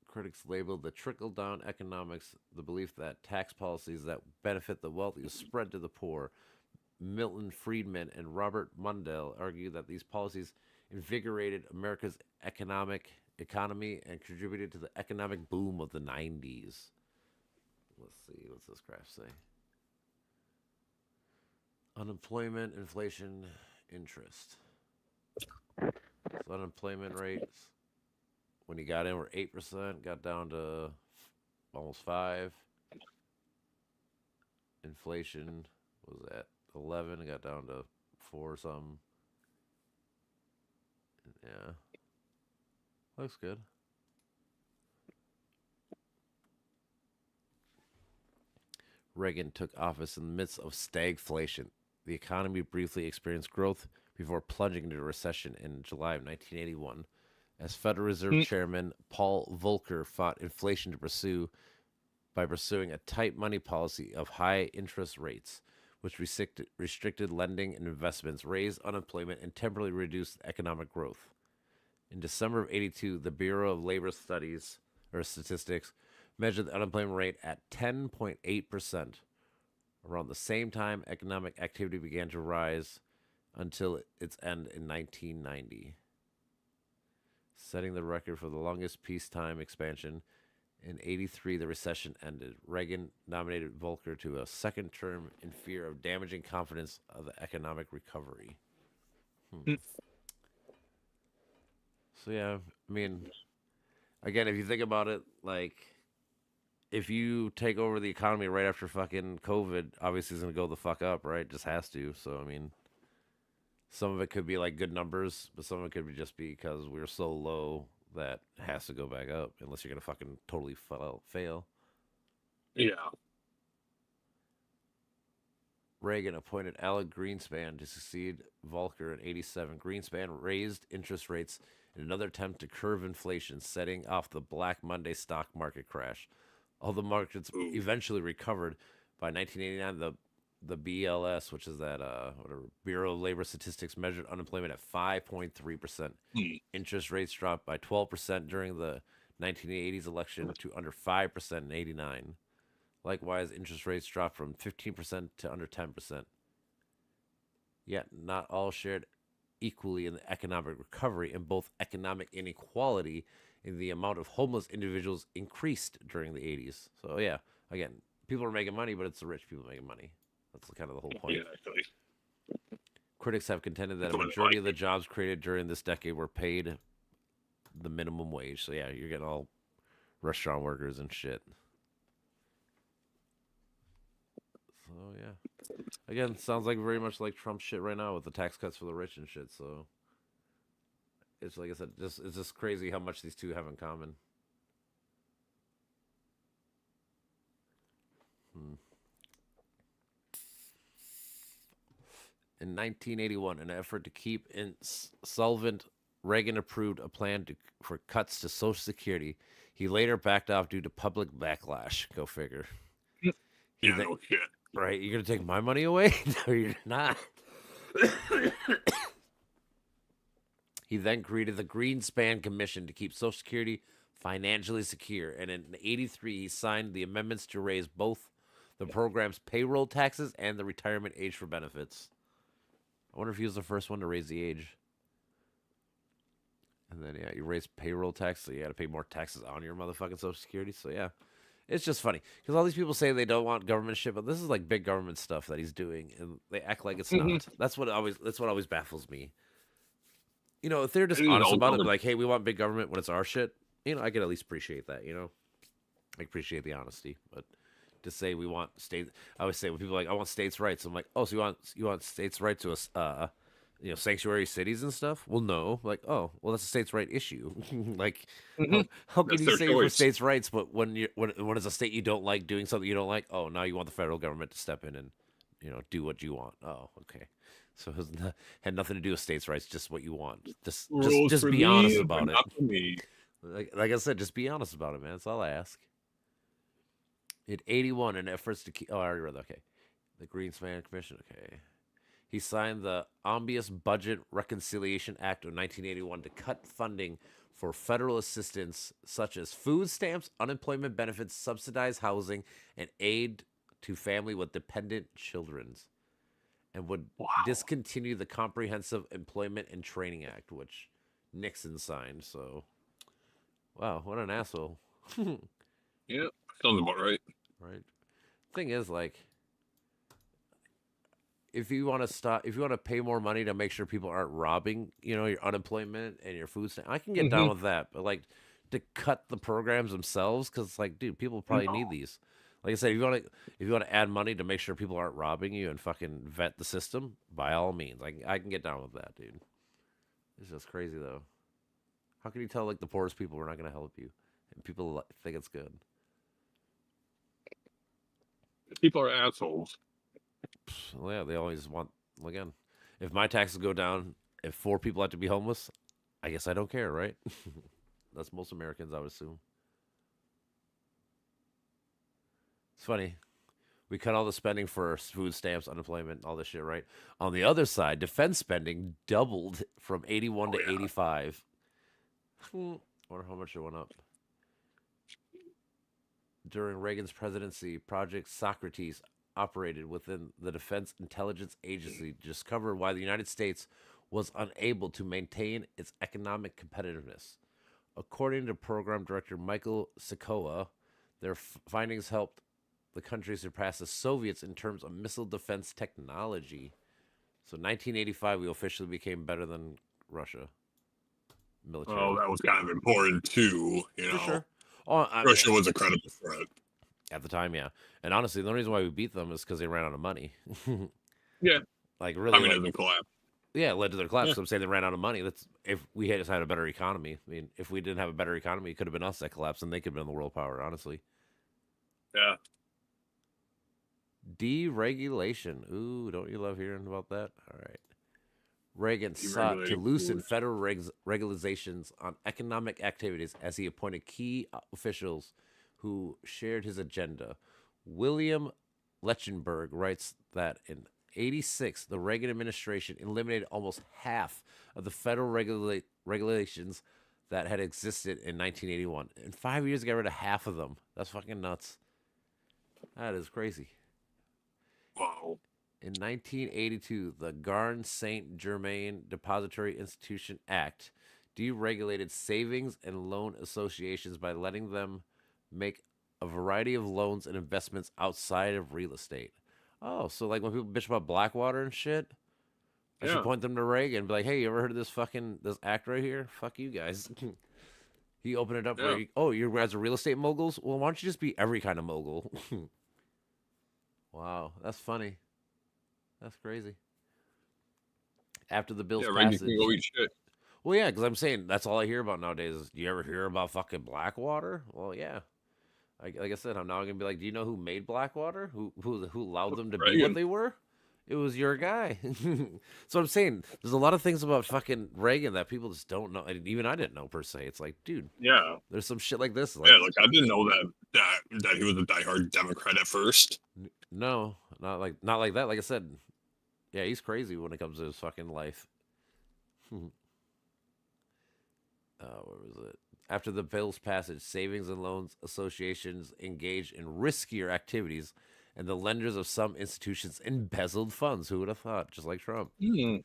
Critics labeled the trickle-down economics the belief that tax policies that benefit the wealthy spread to the poor. Milton Friedman and Robert Mundell argued that these policies invigorated America's economy and contributed to the economic boom of the 90s. Let's see, what's this graph say? Unemployment, inflation, interest. So unemployment rates, when he got in, were 8%, got down to almost 5. Inflation was at 11, got down to 4 something. Yeah. Looks good. Reagan took office in the midst of stagflation. The economy briefly experienced growth before plunging into recession in July of 1981. As Federal Reserve Chairman Paul Volcker fought inflation by pursuing a tight money policy of high interest rates, which restricted lending and investments, raised unemployment, and temporarily reduced economic growth. In December of 82, the Bureau of Labor Statistics measured the unemployment rate at 10.8%, Around the same time, economic activity began to rise until its end in 1990, setting the record for the longest peacetime expansion. In 83, the recession ended. Reagan nominated Volcker to a second term in fear of damaging confidence of the economic recovery. So, yeah, I mean, again, if you think about it, like, if you take over the economy right after fucking COVID, obviously it's going to go the fuck up, right? Just has to. So, I mean, some of it could be like good numbers, but some of it could be just because we're so low that it has to go back up unless you're going to fucking totally fail. Yeah. Reagan appointed Alec Greenspan to succeed Volcker in 87. Greenspan raised interest rates in another attempt to curb inflation, setting off the Black Monday stock market crash. Although markets eventually recovered, by 1989, the BLS, which is that whatever Bureau of Labor Statistics, measured unemployment at 5.3%. Interest rates dropped by 12% during the 1980s election to under 5% in 89. Likewise, interest rates dropped from 15% to under 10%. Yet, not all shared equally in the economic recovery, and both economic inequality in the amount of homeless individuals increased during the 80s. So, yeah, again, people are making money, but it's the rich people making money. That's kind of the whole point. Yeah, actually. Critics have contended that a majority of the jobs created during this decade were paid the minimum wage. So, yeah, you're getting all restaurant workers and shit. So, yeah. Again, sounds like very much like Trump shit right now with the tax cuts for the rich and shit. So, it's like I said, it's just crazy how much these two have in common. In 1981, in an effort to keep insolvent, Reagan approved a plan for cuts to Social Security. He later backed off due to public backlash. Go figure. Yeah, no shit. Right? You're going to take my money away? No, you're not. He then created the Greenspan Commission to keep Social Security financially secure. And in 83, he signed the amendments to raise both the program's payroll taxes and the retirement age for benefits. I wonder if he was the first one to raise the age. And then, yeah, you raise payroll tax, so you got to pay more taxes on your motherfucking Social Security. So, yeah, it's just funny. Because all these people say they don't want government shit, but this is like big government stuff that he's doing, and they act like it's not. That's what always baffles me. You know, if they're just honest about it, like, hey, we want big government when it's our shit, you know, I could at least appreciate that, you know? I appreciate the honesty, but to say we want state, I always say when people are like, I want states' rights. I'm like, oh, so you want states' right to sanctuary cities and stuff? Well, no. Like, oh, well, that's a states' right issue. Like, how can you say for states' rights, but when it's a state you don't like doing something you don't like, oh, now you want the federal government to step in and, you know, do what you want. Oh, okay. So it had nothing to do with states' rights, just what you want. Just be honest about it. Like I said, just be honest about it, man. That's all I ask. In 81, in efforts to keep... Oh, I already read that. Okay. The Greenspan Commission. Okay. He signed the Omnibus Budget Reconciliation Act of 1981 to cut funding for federal assistance such as food stamps, unemployment benefits, subsidized housing, and aid to family with dependent children, and would discontinue the Comprehensive Employment and Training Act, which Nixon signed. So, wow, what an asshole. Yeah, sounds about right. Right. Thing is, like, if you want to pay more money to make sure people aren't robbing, you know, your unemployment and your food stamp, I can get down with that. But like to cut the programs themselves, because it's like, dude, people probably need these. Like I said, if you want to add money to make sure people aren't robbing you and fucking vet the system, by all means, I can get down with that, dude. It's just crazy though. How can you tell like the poorest people are not going to help you, and people think it's good? People are assholes. Well, yeah, they always want, again, if my taxes go down, if 4 people have to be homeless, I guess I don't care, right? That's most Americans, I would assume. It's funny. We cut all the spending for food stamps, unemployment, all this shit, right? On the other side, defense spending doubled from 81 to 85. I wonder how much it went up. During Reagan's presidency, Project Socrates operated within the Defense Intelligence Agency discovered why the United States was unable to maintain its economic competitiveness. According to program director Michael Sikoa, their findings helped the country surpass the Soviets in terms of missile defense technology. So 1985, we officially became better than Russia militarily. Well, that was kind of important too. For sure. Oh, I mean, Russia was a credible threat. at the time, yeah. And honestly, the only reason why we beat them is because they ran out of money. Yeah. Like really, Communism collapsed. yeah, it led to their collapse. Yeah. So I'm saying they ran out of money. That's if we had just had a better economy. I mean, if we didn't have a better economy, it could have been us that collapsed, and they could have been the world power. Honestly. Yeah. Deregulation. Ooh, don't you love hearing about that? All right. Reagan sought to Deregulating loosen foods. federal regulations on economic activities as he appointed key officials who shared his agenda. William Lechenberg writes that in 86, the Reagan administration eliminated almost half of the federal regulations that had existed in 1981. In 5 years, got rid of half of them. That's fucking nuts. That is crazy. Wow. In 1982, the Garn Saint Germain Depository Institution Act deregulated savings and loan associations by letting them make a variety of loans and investments outside of real estate. Oh, so like when people bitch about Blackwater and shit, I should Yeah. point them to Reagan and be like, hey, you ever heard of this act right here? Fuck you guys. He opened it up Yeah. for, you guys are real estate moguls? Well, why don't you just be every kind of mogul? Wow, that's funny. That's crazy. After the bill's Yeah, Reagan passage. can go eat shit. Well, yeah, because I'm saying that's all I hear about nowadays. Is, do you ever hear about fucking Blackwater? Well, yeah. Like I said, I'm now gonna be like, do you know who made Blackwater? Who allowed them to be what Reagan. they were? It was your guy. So I'm saying there's a lot of things about fucking Reagan that people just don't know. And even I didn't know per se. It's like, dude, Yeah. there's some shit like this. Like, Yeah, like I didn't know that he was a diehard Democrat at first. no, not like that. Like I said, yeah, he's crazy when it comes to his fucking life. Where was it? After the bill's passage, savings and loans associations engaged in riskier activities, and the lenders of some institutions embezzled funds. Who would have thought? Just like Trump. The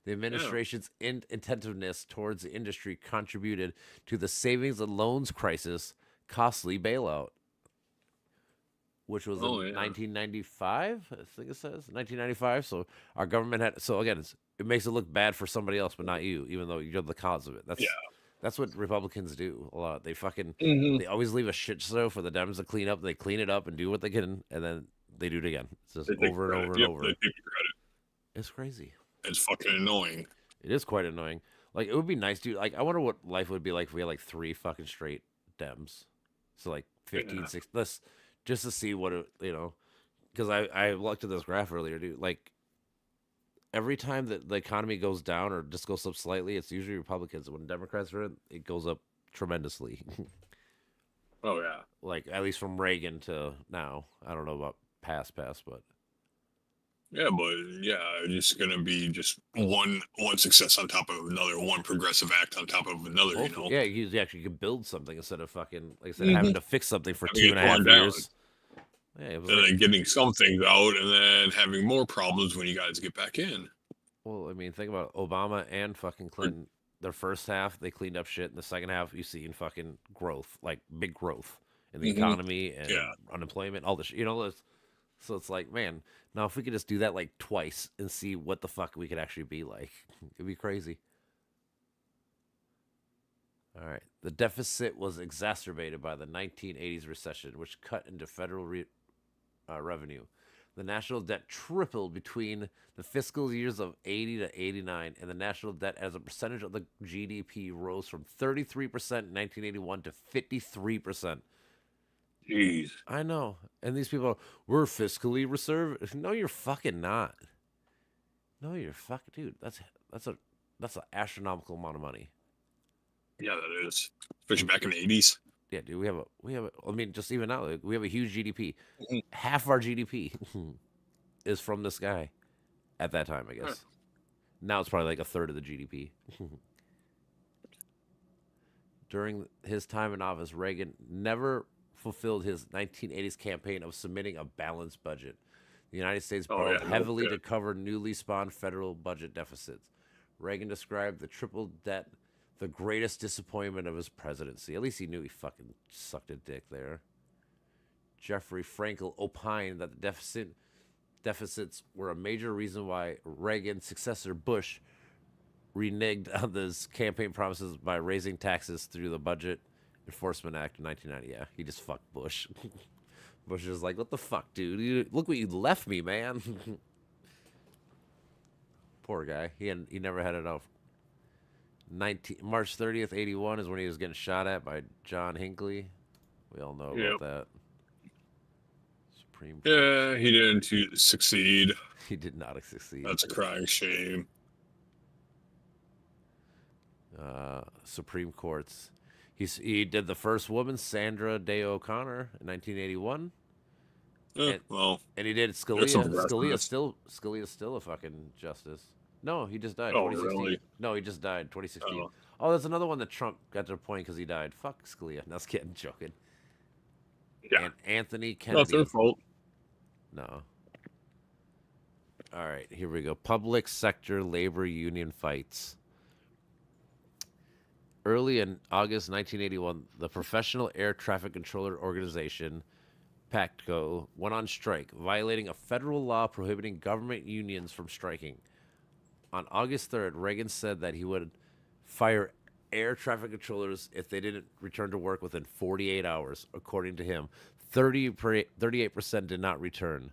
administration's inattentiveness towards the industry contributed to the savings and loans crisis, costly bailout, which was in 1995. I think it says 1995. So our government had. So again, it makes it look bad for somebody else, but not you, even though you're the cause of it. That's what Republicans do a lot. They fucking they always leave a shit show for the Dems to clean up. They clean it up and do what they can, and then they do it again. It's just over and over and over. They take credit. It's crazy. It's fucking annoying. It is quite annoying. Like, it would be nice, dude. Like, I wonder what life would be like if we had like 3 fucking straight Dems. So like 15, 16. Let's just to see what it, because I looked at this graph earlier, dude. Like, every time that the economy goes down or just goes up slightly, it's usually Republicans. When Democrats are in, it goes up tremendously. Oh yeah. Like, at least from Reagan to now. I don't know about past, but. Yeah, but yeah, it's gonna be just one success on top of another, one progressive act on top of another. You know. Yeah, you actually could build something instead of fucking, like I said, having to fix something for Having 2.5 it torn down. years. Yeah, it was And like, then getting some things out, and then having more problems when you guys get back in. well, I mean, think about it. Obama and fucking Clinton. Their first half, they cleaned up shit. In the second half, you see in fucking growth, like big growth in the economy and unemployment, all this shit. So it's like, man, now if we could just do that like twice and see what the fuck we could actually be like, it'd be crazy. All right. The deficit was exacerbated by the 1980s recession, which cut into federal revenue. The national debt tripled between the fiscal years of 80 to 89, and the national debt as a percentage of the GDP rose from 33% in 1981 to 53%. Jeez. I know. And these people are, we're fiscally reserved. No, you're fucking not. No, you're fucking, dude. That's an astronomical amount of money. Yeah, that is. Especially back in the 80s. Yeah, dude, we have a, I mean, just even now, like, we have a huge GDP. Half of our GDP is from this guy at that time, I guess. Now it's probably like a third of the GDP. During his time in office, Reagan never fulfilled his 1980s campaign of submitting a balanced budget. The United States Oh, borrowed yeah, no heavily shit. to cover newly spawned federal budget deficits. Reagan described the triple debt the greatest disappointment of his presidency. At least he knew he fucking sucked a dick there. Jeffrey Frankel opined that the deficits were a major reason why Reagan's successor Bush reneged on his campaign promises by raising taxes through the Budget Enforcement Act in 1990. Yeah, he just fucked Bush. Bush is like, what the fuck, dude? Look what you left me, man. Poor guy. He never had enough. March 30th, 81 is when he was getting shot at by John Hinckley. We all know Yep. about that. Supreme Court. Yeah, he didn't succeed. He did not succeed. That's a crying shame. Supreme Courts. He did the first woman, Sandra Day O'Connor, in 1981. Well, And he did there's some Scalia. precedents. Scalia's still a fucking justice. No, he just died. Oh, 2016. really? No, he just died. 2016. Oh. Oh, there's another one that Trump got to appoint because he died. Fuck Scalia. No, I was kidding, joking. Yeah. And Anthony Not Kennedy. their fault. No. All right, here we go. Public sector labor union fights. Early in August 1981, the Professional Air Traffic Controller Organization, PACTCO, went on strike, violating a federal law prohibiting government unions from striking. On August 3rd, Reagan said that he would fire air traffic controllers if they didn't return to work within 48 hours. According to him, 38% did not return.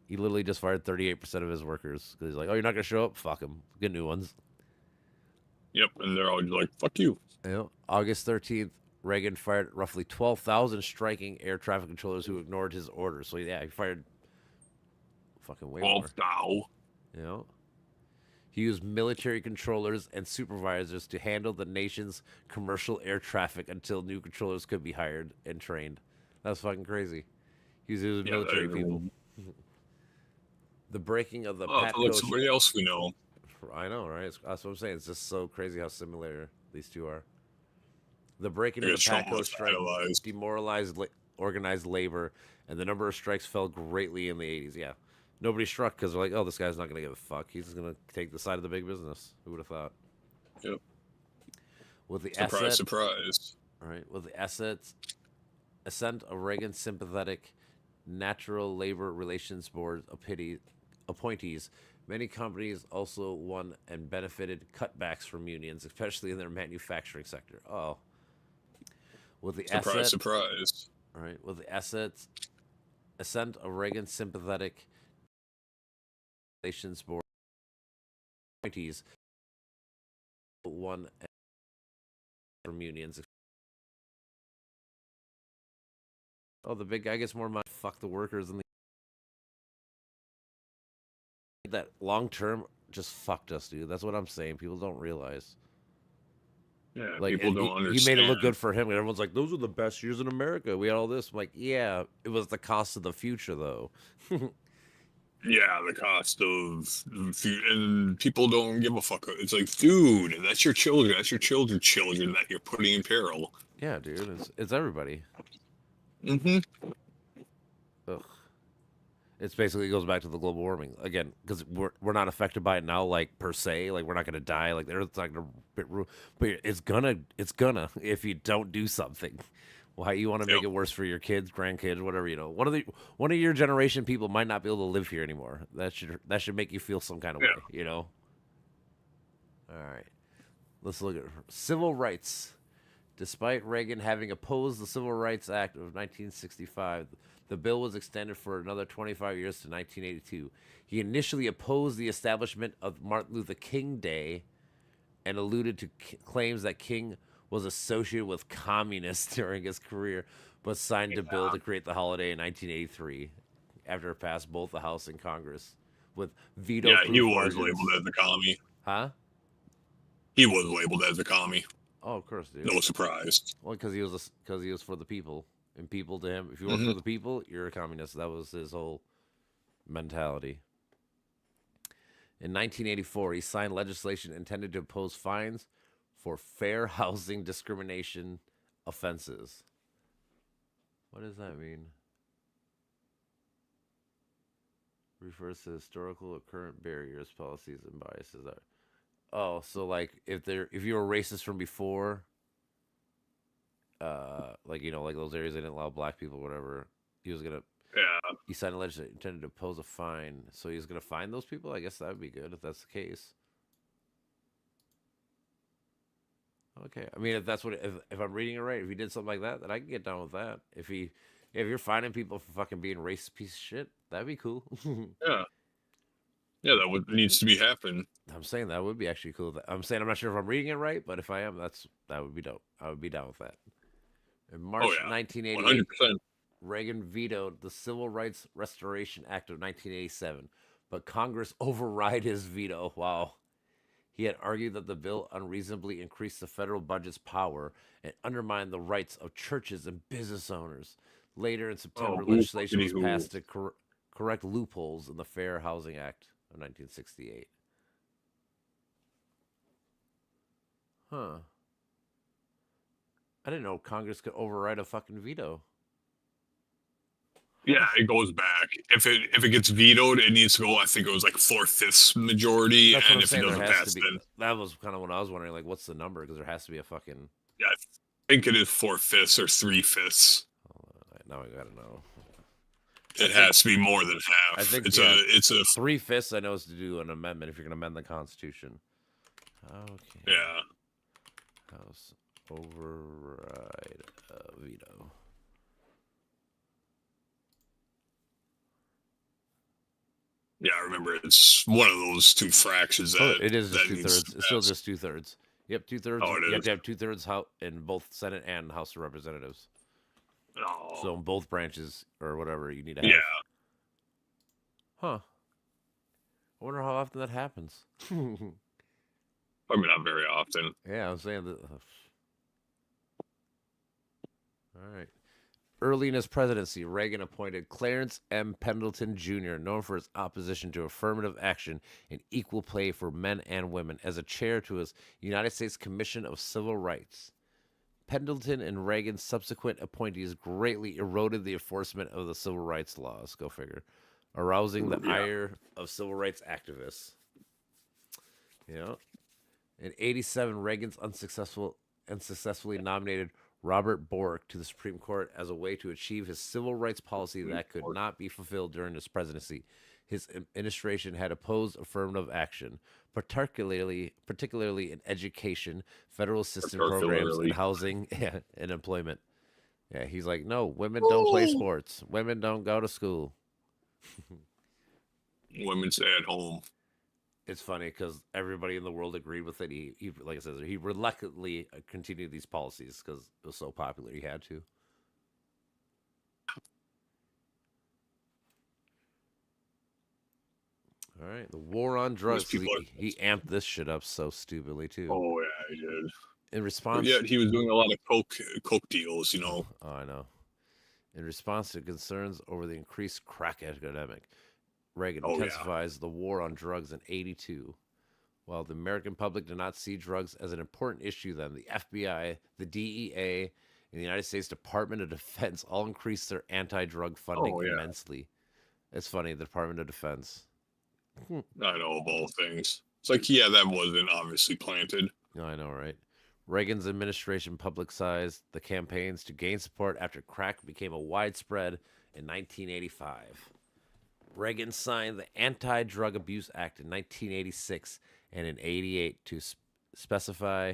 He literally just fired 38% of his workers because he's like, oh, you're not going to show up? Fuck them. Get new ones. Yep, and they're all like, fuck you. August 13th, Reagan fired roughly 12,000 striking air traffic controllers who ignored his orders. So, yeah, he fired fucking way more. 12,000. He used military controllers and supervisors to handle the nation's commercial air traffic until new controllers could be hired and trained. That's fucking crazy. He used military people. The breaking of the Pat look, somebody else we know. I know, right? That's what I'm saying. It's just so crazy how similar these two are. The breaking of the PATCO strike demoralized organized labor, and the number of strikes fell greatly in the 80s. Yeah. Nobody struck because they're like, oh, this guy's not going to give a fuck. He's just going to take the side of the big business. Who would have thought? Yep. With the surprise. All right. With the ascent of Reagan's sympathetic Natural Labor Relations Board appointees, many companies also won and benefited cutbacks from unions, especially in their manufacturing sector. Oh. With the surprise. All right. With the ascent of Reagan's sympathetic Relations Board appointees won from unions. Oh, the big guy gets more money. Fuck the workers and that long term just fucked us, dude. That's what I'm saying. People don't realize. Yeah, like, people don't understand. He made it look good for him, and everyone's like, "Those are the best years in America. We had all this." I'm like, yeah, it was the cost of the future, though. Yeah, the cost of, and people don't give a fuck. It's like, dude, that's your children. That's your children that you're putting in peril. Yeah, dude, it's everybody. Mm-hmm. Ugh. It's basically, it goes back to the global warming again, because we're not affected by it now, like per se, like we're not gonna die, like the Earth's not gonna but it's gonna if you don't do something. Why you want to make it worse for your kids, grandkids, whatever, one of your generation people might not be able to live here anymore. That should make you feel some kind of way, All right, let's look at civil rights. Despite Reagan having opposed the Civil Rights Act of 1965, the bill was extended for another 25 years to 1982. He initially opposed the establishment of Martin Luther King Day and alluded to claims that King was associated with communists during his career, but signed a bill to create the holiday in 1983 after it passed both the House and Congress with veto-proof margins. Yeah, he was margins. labeled as a commie. Huh? He was labeled as a commie. Oh, of course, dude. No surprise. Well, because he was for the people, and people to him. If you work for the people, you're a communist. That was his whole mentality. In 1984, he signed legislation intended to impose fines for fair housing discrimination offenses. What does that mean? refers to historical or current barriers, policies, and biases. Oh, so like if you were racist from before, like like those areas they didn't allow black people, whatever, he was gonna Yeah. he signed a legislation intended to impose a fine, so he's gonna fine those people. I guess that would be good if that's the case. Okay, I mean if that's what if I'm reading it right, if he did something like that, then I can get down with that. If you're fining people for fucking being racist piece of shit, that'd be cool. Yeah. Yeah, that would needs to be happening. I'm saying that would be actually cool. I'm saying I'm not sure if I'm reading it right, but if I am, that would be dope. I would be down with that. In March Oh yeah. 1988, 100%. Reagan vetoed the Civil Rights Restoration Act of 1987, but Congress override his veto. Wow. He had argued that the bill unreasonably increased the federal budget's power and undermined the rights of churches and business owners. Later in September, Oh, who legislation was fuckity who. passed to correct loopholes in the Fair Housing Act of 1968. Huh. I didn't know Congress could override a fucking veto. Yeah, it goes back. If it gets vetoed, it needs to go. I think it was like 4/5 majority, That's what and I'm if it saying. There doesn't has pass, to be. then That was kind of what I was wondering. Like, what's the number? Because there has to be a fucking. yeah, I think it is 4/5 or 3/5. Now I gotta know. It has to be more than half. I think it's yeah, it's a 3/5. I know is to do an amendment if you're gonna amend the Constitution. Okay. yeah. House override veto. Yeah, I remember it's one of those two fractions that Oh, it is just that needs 2/3. to It's still pass. just 2/3. Yep, 2/3. Oh, it You have is. to have 2/3 in both Senate and House of Representatives. Oh, So in both branches or whatever, you need to have. yeah. Huh. I wonder how often that happens. Probably not very often. Yeah, I'm saying that. All right. Early in his presidency, Reagan appointed Clarence M. Pendleton Jr., known for his opposition to affirmative action and equal pay for men and women, as a chair to his United States Commission of Civil Rights. Pendleton and Reagan's subsequent appointees greatly eroded the enforcement of the civil rights laws, go figure, arousing the ire of civil rights activists. Yeah. In 1987, Reagan's unsuccessfully nominated Robert Bork to the Supreme Court as a way to achieve his civil rights policy that could not be fulfilled during his presidency. His administration had opposed affirmative action, particularly in education, federal assistance programs, and housing and employment. Yeah, he's like, no, women don't play sports. Women don't go to school. Women stay at home. It's funny because everybody in the world agreed with it. He like I said, he reluctantly continued these policies because it was so popular. He had to. All right, the war on drugs. He amped this shit up so stupidly too. Oh yeah, he did. In response, yeah, he was doing a lot of coke deals, you know. Oh, I know. In response to concerns over the increased crack epidemic, Reagan intensifies the war on drugs in 1982. While the American public did not see drugs as an important issue then, the FBI, the DEA, and the United States Department of Defense all increased their anti-drug funding immensely. It's funny, the Department of Defense. I know, of all things. It's like, yeah, that wasn't obviously planted. No, I know, right? Reagan's administration publicized the campaigns to gain support after crack became a widespread in 1985. Reagan signed the Anti-Drug Abuse Act in 1986 and in 1988 to specify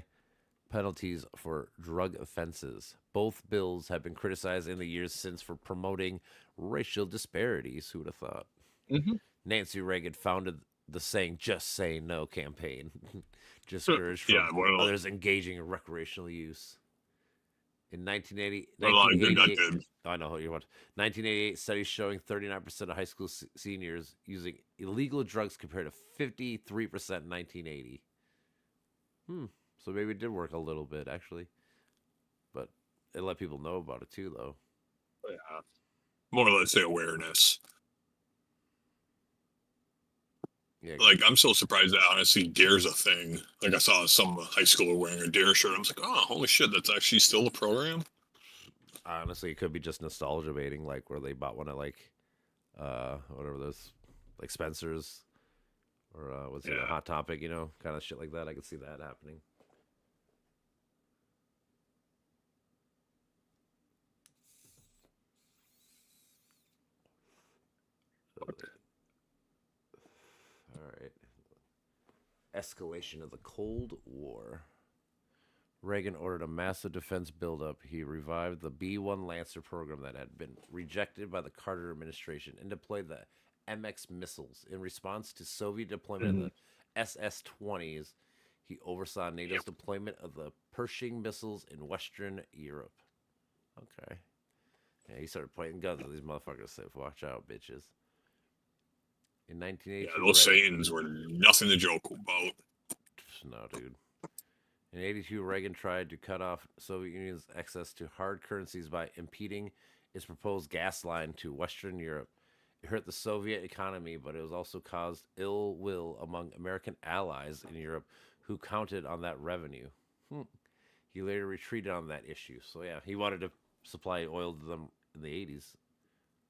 penalties for drug offenses. Both bills have been criticized in the years since for promoting racial disparities. Who would have thought? Mm-hmm. Nancy Reagan founded the Saying Just Say No campaign, discouraged from others engaging in recreational use. In 1988, I know you want. 1988 studies showing 39% of high school seniors using illegal drugs compared to 53% in 1980. So maybe it did work a little bit actually, but it let people know about it too, though. Yeah, more or less the awareness. Yeah, like I'm so surprised that honestly Dare's a thing. Like I saw some high schooler wearing a Dare shirt. I was like, oh, holy shit, that's actually still a program. Honestly, it could be just nostalgia baiting, like where they bought one at like, whatever those like Spencer's or what's it, Yeah. Hot Topic, kind of shit like that. I could see that happening. All right. Escalation of the Cold War. Reagan ordered a massive defense buildup. He revived the B-1 Lancer program that had been rejected by the Carter administration and deployed the MX missiles. In response to Soviet deployment of the SS-20s, he oversaw NATO's deployment of the Pershing missiles in Western Europe. Okay. Yeah, he started pointing guns at these motherfuckers. Said, "Watch out, bitches." In 1982, Yeah, those Satans were nothing to joke about. No, dude. In 82, Reagan tried to cut off Soviet Union's access to hard currencies by impeding its proposed gas line to Western Europe. It hurt the Soviet economy, but it was also caused ill will among American allies in Europe who counted on that revenue. He later retreated on that issue. So, yeah, he wanted to supply oil to them in the 80s.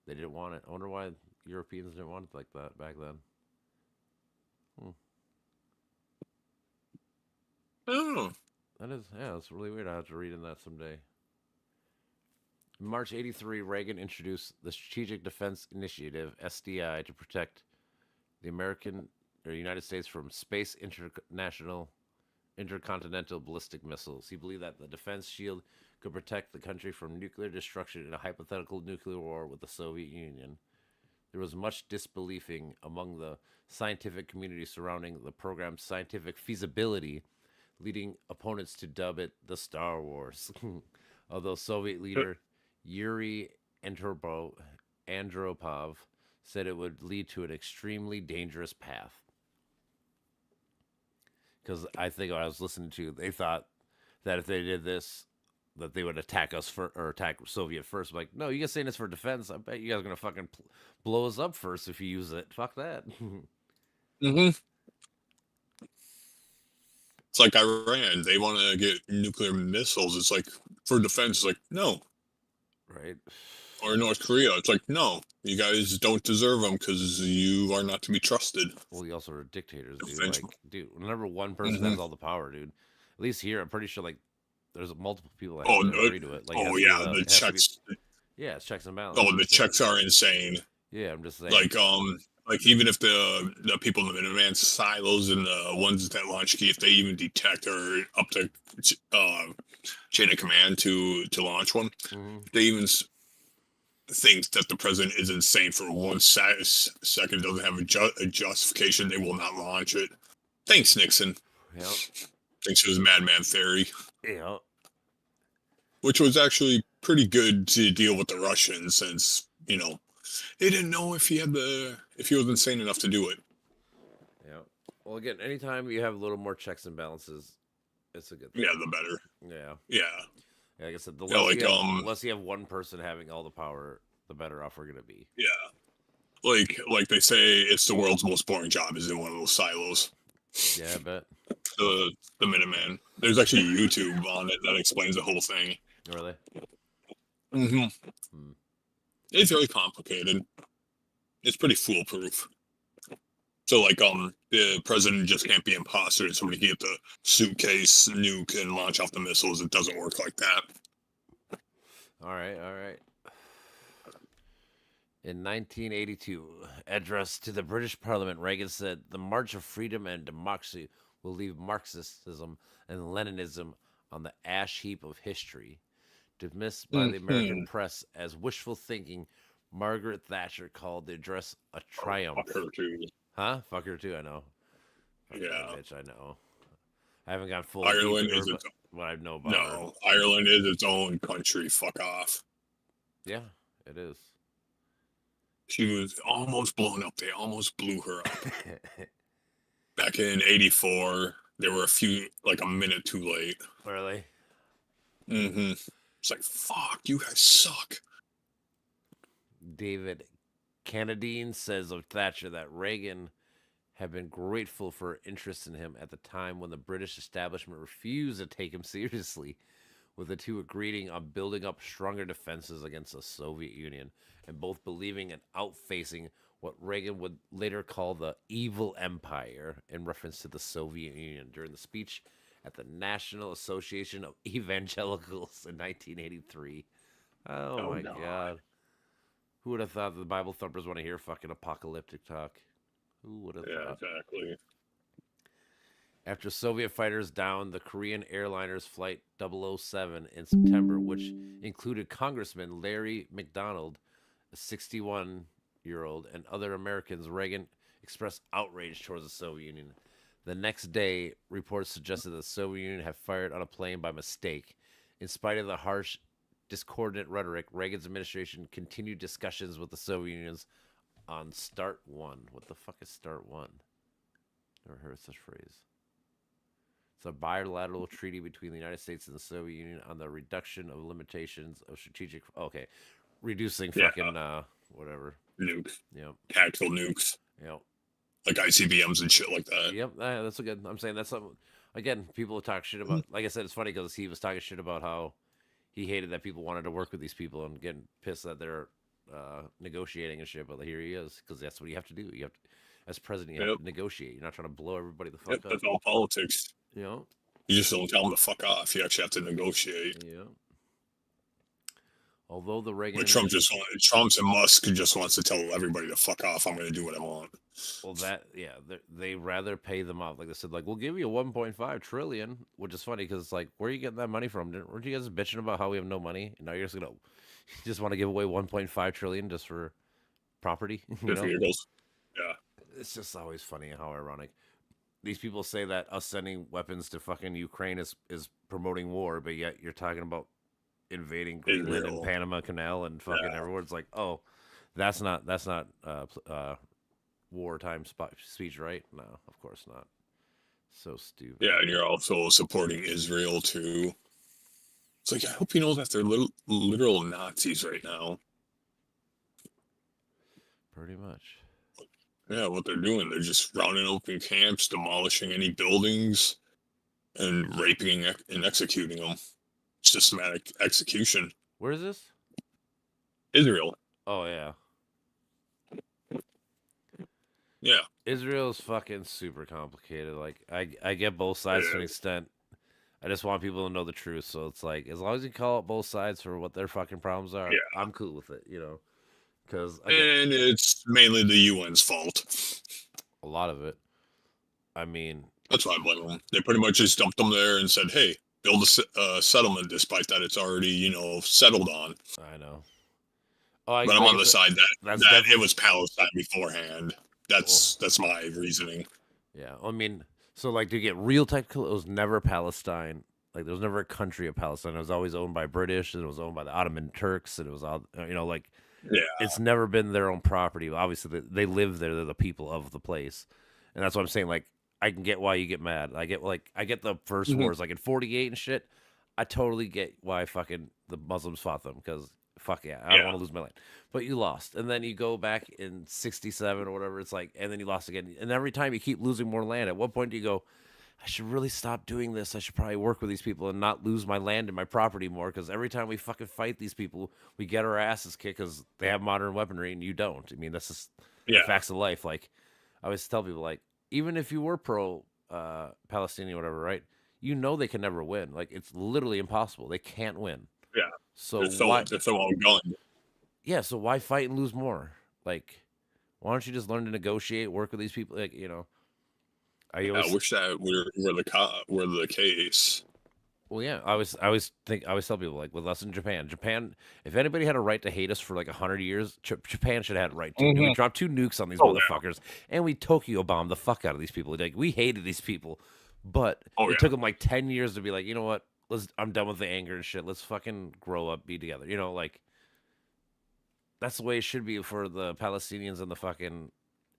They didn't want it. I wonder why Europeans didn't want it like that back then. Oh. That is, yeah, that's really weird. I have to read in that someday. In March 83, Reagan introduced the Strategic Defense Initiative, SDI, to protect the United States from space intercontinental ballistic missiles. He believed that the defense shield could protect the country from nuclear destruction in a hypothetical nuclear war with the Soviet Union. There was much disbelieving among the scientific community surrounding the program's scientific feasibility, leading opponents to dub it the Star Wars. Although Soviet leader Yuri Andropov said it would lead to an extremely dangerous path. Because I think I was listening to, they thought that if they did this, that they would attack us or attack Soviet first. I'm like, no, you guys saying this for defense? I bet you guys are gonna fucking blow us up first if you use it. Fuck that. It's like Iran. They want to get nuclear missiles. It's like, for defense, it's like, no. Right. Or North Korea. It's like, no. You guys don't deserve them because you are not to be trusted. Well, you also are dictators, dude. Defense. Like, dude, whenever one person has all the power, dude. At least here, I'm pretty sure, like, there's multiple people that have to agree to it. Like, it has to be the checks. Yeah, it's checks and balances. Oh, the checks are insane. Yeah, I'm just saying. Like even if the people in the Minuteman silos and the ones that launch key, if they even detect or up to chain of command to launch one, they even think that the president is insane for 1 second, doesn't have a justification, they will not launch it. Thanks, Nixon. Yep. Thinks it was Madman theory. Yeah. Which was actually pretty good to deal with the Russians, since they didn't know if he was insane enough to do it. Yeah. Well, again, anytime you have a little more checks and balances, it's a good thing. Yeah, the better. Yeah. Yeah. Like I said, the less you have one person having all the power, the better off we're gonna be. Yeah. Like they say, it's the world's most boring job is in one of those silos. Yeah, I bet. The Minuteman. There's actually YouTube on it that explains the whole thing. Really? It's very complicated. It's pretty foolproof. So the president just can't be imposter and somebody can get the suitcase nuke and launch off the missiles. It doesn't work like that. All right. In 1982, address to the British Parliament, Reagan said, "The march of freedom and democracy will leave Marxism and Leninism on the ash heap of history." Dismissed by the American press as wishful thinking, Margaret Thatcher called the address a triumph. Fuck her too. Huh? Fuck her too, I know. Yeah. Bitch, I know. I haven't got full Ireland deep is into what I know about No, Ireland is its own country. Fuck off. Yeah, it is. She was almost blown up. They almost blew her up. Back in 84, they were a minute too late. Really? It's like, fuck, you guys suck. David Cannadine says of Thatcher that Reagan had been grateful for her interest in him at the time when the British establishment refused to take him seriously, with the two agreeing on building up stronger defenses against the Soviet Union and both believing in outfacing what Reagan would later call the evil empire in reference to the Soviet Union during the speech at the National Association of Evangelicals in 1983. Oh Oh my no. God. Who would have thought the Bible thumpers want to hear fucking apocalyptic talk? Who would have Yeah, thought? exactly. After Soviet fighters downed the Korean airliner's Flight 007 in September, which included Congressman Larry McDonald, a 61-year-old, and other Americans, Reagan expressed outrage towards the Soviet Union. The next day, reports suggested the Soviet Union had fired on a plane by mistake. In spite of the harsh, discordant rhetoric, Reagan's administration continued discussions with the Soviet Unions on Start One. What the fuck is Start One? Never heard such phrase. It's a bilateral treaty between the United States and the Soviet Union on the reduction of limitations of strategic. Okay, reducing fucking whatever. Nukes, Yep. tactical nukes, Yep. like ICBMs and shit like that. Yep. That's a good. I'm saying that's something. Again, people talk shit about. Like I said, it's funny because he was talking shit about how he hated that people wanted to work with these people and getting pissed that they're negotiating and shit. But here he is, because that's what you have to do. You have to, as president, you have to negotiate. You're not trying to blow everybody the fuck up. That's all politics. You know. You just don't tell them to fuck off. You actually have to negotiate. Yeah. Although the Reagan, But Trump's and Musk just wants to tell everybody to fuck off. I'm going to do what I want. Well, they rather pay them off. Like they said, like we'll give you 1.5 trillion, which is funny because it's like, where are you getting that money from? Weren't you guys bitching about how we have no money? And now you're just want to give away 1.5 trillion just for property. You know? Vehicles. Yeah. It's just always funny how ironic. These people say that us sending weapons to fucking Ukraine is promoting war, but yet you're talking about invading Greenland and Panama Canal and fucking everywhere. It's like, oh, that's not wartime speech, right? No, of course not. So stupid. Yeah, and you're also supporting Israel too. It's like, I hope you know that they're literal Nazis right now. Pretty much. Yeah, what they're doing, they're just rounding open camps, demolishing any buildings, and raping and executing them. Systematic execution. Where is this? Israel. Oh, yeah. Yeah. Israel's fucking super complicated. Like, I get both sides to an extent. I just want people to know the truth. So it's like, as long as you call out both sides for what their fucking problems are, I'm cool with it, you know? And it's mainly the UN's fault. A lot of it. I mean, that's why I blame them. They pretty much just dumped them there and said, hey, build a settlement, despite that it's already, settled on. I know. But I'm on the side that it was Palestine beforehand. That's my reasoning. Yeah. I mean, so like to get real technical, it was never Palestine. Like there was never a country of Palestine. It was always owned by British, and it was owned by the Ottoman Turks, and it was all, it's never been their own property. Obviously, they live there. They're the people of the place. And that's what I'm saying. Like, I can get why you get mad. I get the first wars, like in 48 and shit. I totally get why fucking the Muslims fought them, because fuck yeah, I don't want to lose my land. But you lost. And then you go back in 67 or whatever, it's like, and then you lost again. And every time you keep losing more land. At what point do you go, I should really stop doing this. I should probably work with these people and not lose my land and my property more, because every time we fucking fight these people, we get our asses kicked because they have modern weaponry and you don't. I mean, that's just the facts of life. Like, I always tell people, like, even if you were pro Palestinian or whatever, right? You know they can never win. Like, it's literally impossible. They can't win. Yeah. So they're so outgunned. Yeah, so why fight and lose more? Like, why don't you just learn to negotiate, work with these people? Like, I wish that were the case. Well, yeah, I always tell people, like, with us in Japan, if anybody had a right to hate us for like 100 years, Japan should have had a right to. Mm-hmm. We dropped 2 nukes on these motherfuckers, and we Tokyo bombed the fuck out of these people. Like, we hated these people, but it took them like 10 years to be like, you know what? I'm done with the anger and shit. Let's fucking grow up, be together. Like, that's the way it should be for the Palestinians and the fucking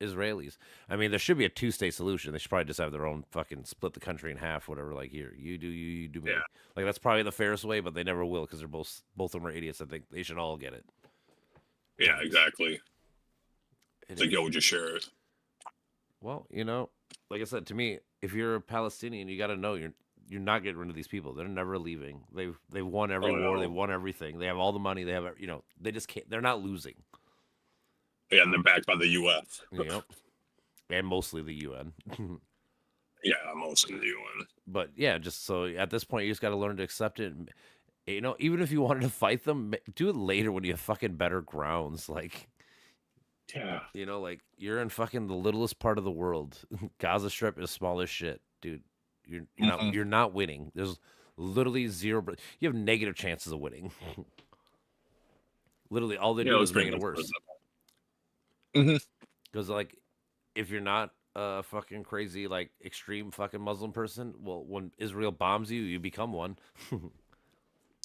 Israelis. I mean, there should be a 2-state solution. They should probably just have their own fucking split the country in half, whatever. Like, here, you do you, you do me. Yeah. Like, that's probably the fairest way, but they never will, because they're both of them are idiots. I think they should all get it. Yeah, exactly. It's like, yo, just share it. Well, like I said, to me, if you're a Palestinian, you got to know you're not getting rid of these people. They're never leaving. They've won every war. They won everything. They have all the money. They have, they just can't. They're not losing. Yeah, and they're backed by the U.S. Yep. And mostly the UN. Yeah, mostly the UN. But yeah, just so at this point, you just got to learn to accept it. You know, even if you wanted to fight them, do it later when you have fucking better grounds. Like, Yeah. you know, like you're in fucking the littlest part of the world. Gaza Strip is small as shit, dude. You're not winning. There's literally zero. You have negative chances of winning. Literally, all they Yeah, do let's is make bring it it worse. Mm-hmm. Because like, if you're not a fucking crazy like extreme fucking Muslim person, well, when Israel bombs you, you become one.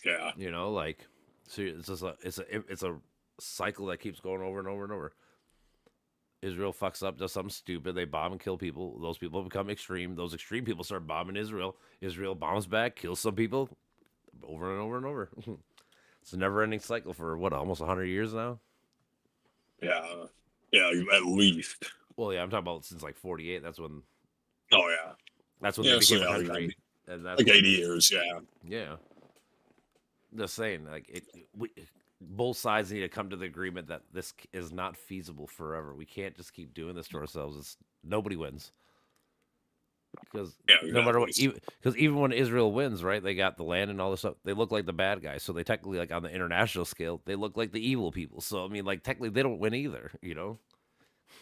Yeah. You know, like, so it's just a cycle that keeps going over and over and over. Israel fucks up, does something stupid. They bomb and kill people. Those people become extreme. Those extreme people start bombing Israel. Israel bombs back, kills some people, over and over and over. It's a never-ending cycle for what, almost 100 years now. Yeah. Yeah, at least. Well, yeah, I'm talking about since like 48. That's when Oh, yeah. they Yeah, so became a yeah, country, and that's like when, 80 years, yeah. yeah. Just saying, like both sides need to come to the agreement that this is not feasible forever. We can't just keep doing this to ourselves. Nobody wins because Yeah, no matter what, exactly. because even when Israel wins, right, they got the land and all this stuff. They look like the bad guys, so they technically, like on the international scale, they look like the evil people. So I mean, like technically, they don't win either. You know,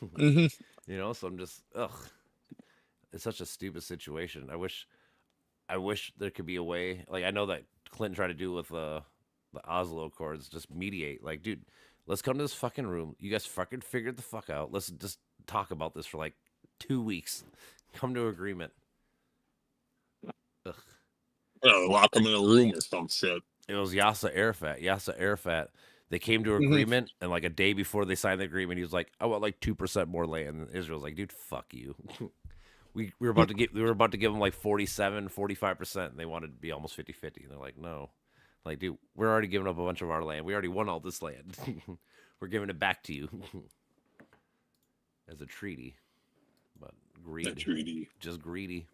Mm-hmm. you know. So I'm just, ugh, it's such a stupid situation. I wish there could be a way. Like I know that Clinton tried to do with the Oslo Accords, just mediate. Like, dude, let's come to this fucking room. You guys fucking figured the fuck out. Let's just talk about this for like 2 weeks. Come to agreement. Ugh. Yeah, lock them in a room or some shit. It was Yasser Arafat. Yasser Arafat. They came to Mm-hmm. agreement, and like a day before they signed the agreement, he was like, "I want like 2% more land." And Israel's like, "Dude, fuck you." we were about to give them like 47, 45%, and they wanted to be almost 50-50. And they're like, "No." Like, dude, we're already giving up a bunch of our land. We already won all this land. We're giving it back to you as a treaty. But greed. That treaty. Just greedy.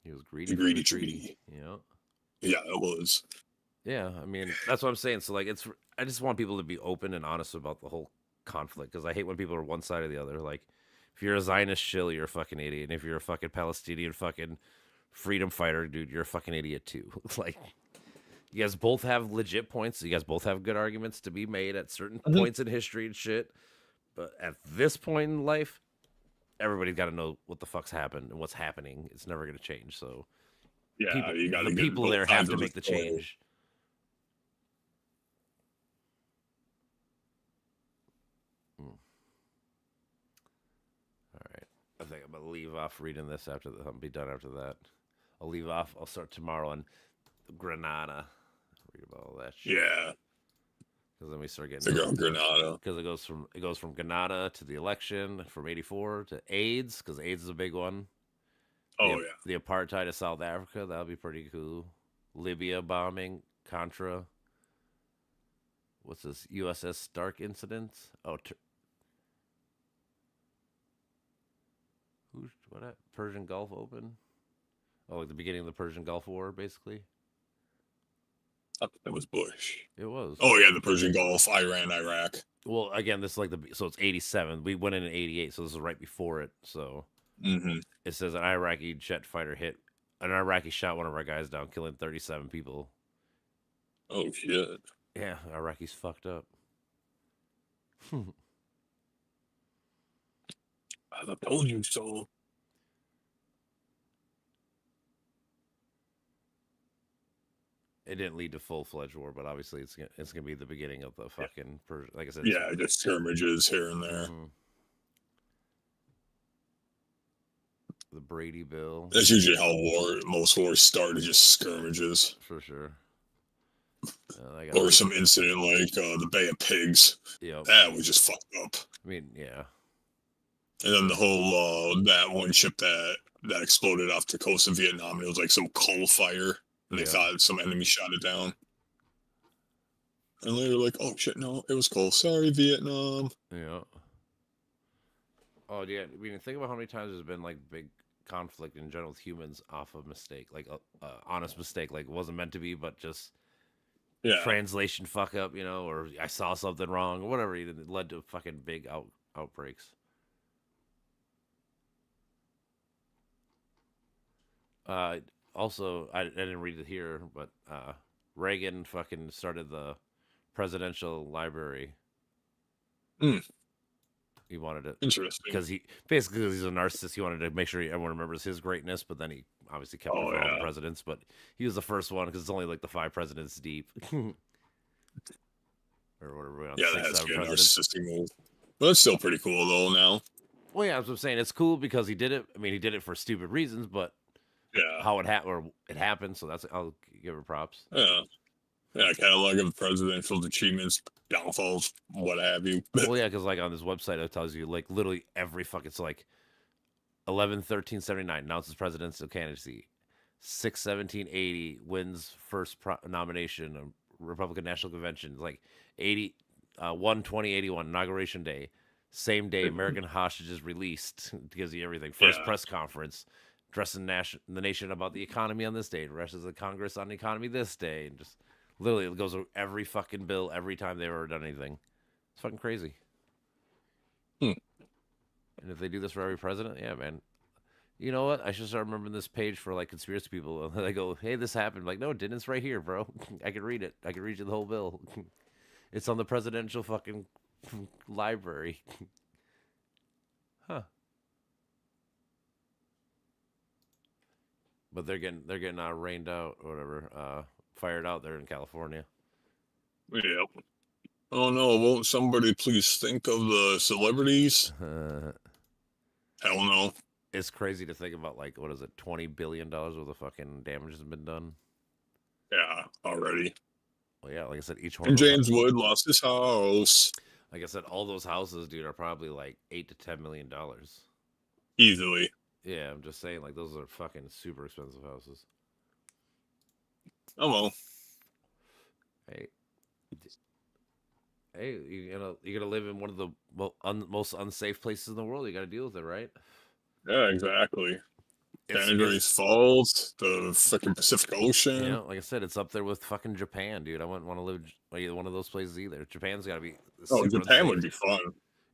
He was greedy. The for greedy the treaty. treaty. Yeah. Yeah, it was. Yeah, I mean, that's what I'm saying. So, like, I just want people to be open and honest about the whole conflict because I hate when people are one side or the other. Like, if you're a Zionist shill, you're a fucking idiot. And if you're a fucking Palestinian fucking freedom fighter, dude, you're a fucking idiot too. Like, you guys both have legit points. You guys both have good arguments to be made at certain points in history and shit. But at this point in life, everybody's got to know what the fuck's happened and what's happening. It's never going to change. So, Yeah, you got to the get people both there sides have to of the make the story. change. All right. I think I'm going to leave off reading this after I'll be done after that. I'll leave off. I'll start tomorrow on Granada. Read about all that shit. Yeah. Because then we start getting Figure out Granada. because it goes from Granada to the election, from '84 to AIDS, because AIDS is a big one. Oh, the, yeah. the apartheid of South Africa, that'll be pretty cool. Libya bombing, Contra. What's this? USS Stark incident? Oh, what? Persian Gulf Open? Oh, like the beginning of the Persian Gulf War, basically. That was Bush. It was. Oh, yeah, the Persian Gulf, Iran, Iraq. Well, again, this is like so it's '87. We went in '88, so this is right before it. So Mm-hmm. it says an Iraqi jet fighter hit an Iraqi shot one of our guys down, killing 37 people. Oh, shit. Yeah, Iraqis fucked up. I told you so. It didn't lead to full-fledged war, but obviously it's gonna be the beginning of the fucking like I said. Yeah, just skirmishes here and there. The Brady Bill. That's usually how most wars start, is just skirmishes. For sure. Or some incident like the Bay of Pigs. Yeah. That was just fucked up. I mean, yeah. And then the whole that one ship that exploded off the coast of Vietnam. It was like some coal fire, and they thought some enemy shot it down. And they were like, "Oh shit, no, it was coal. Sorry, Vietnam." Yeah. Oh yeah. I mean, think about how many times there's been like big conflict in general with humans off of mistake, like honest mistake, like it wasn't meant to be, but just Yeah. translation fuck up, you know, or I saw something wrong, or whatever. It led to fucking big outbreaks. Uh, Also, I didn't read it here, but Reagan fucking started the presidential library. Hmm. He wanted it Interesting. because he basically, 'cause he's a narcissist. He wanted to make sure everyone remembers his greatness, but then he obviously kept it Oh for all the yeah. presidents. But he was the first one because it's only like the 5 presidents deep, or whatever, we're on Yeah, that six, has to seven be a presidents. narcissistic move. But that's still pretty cool though now. Well, yeah, that's what I'm saying. It's cool because he did it. I mean, he did it for stupid reasons, but Yeah. how it happened. So that's I'll give her props. Yeah. Yeah, catalog of presidential achievements, downfalls, what have you. Well, yeah, because like on this website, it tells you like literally every fuck. It's like 11/13/79 announces presidential candidacy. 6/17/80 wins first nomination of Republican National Convention. Like 80, 1/20/81 inauguration day. Same day, American hostages released because of everything. First Yeah. press conference, addressing the nation about the economy on this day. Rest of the Congress on the economy this day, and just literally it goes over every fucking bill every time they've ever done anything. It's fucking crazy. Hmm. And if they do this for every president, yeah, man. You know what? I should start remembering this page for like conspiracy people. They go, "Hey, this happened." I'm like, no, it didn't. It's right here, bro. I can read it. I can read you the whole bill. It's on the presidential fucking library. Huh? But they're getting rained out or whatever, fired out there in California. Yep. Oh no, won't somebody please think of the celebrities? Hell no. It's crazy to think about, like, what is it, $20 billion worth of fucking damage has been done. Yeah, already. Well, yeah, like I said, each one of And those, James Wood lost his house. like I said, all those houses, dude, are probably like $8 to $10 million. Easily. Yeah, I'm just saying, like, those are fucking super expensive houses. Oh well. Hey, hey, you're gonna live in one of the most unsafe places in the world. You got to deal with it, right? Yeah, exactly. It's San Andreas Fault, the freaking Pacific you Ocean. know, like I said, it's up there with fucking Japan, dude. I wouldn't want to live either one of those places either. Japan's got to be Oh, super Japan unsafe. would be fun.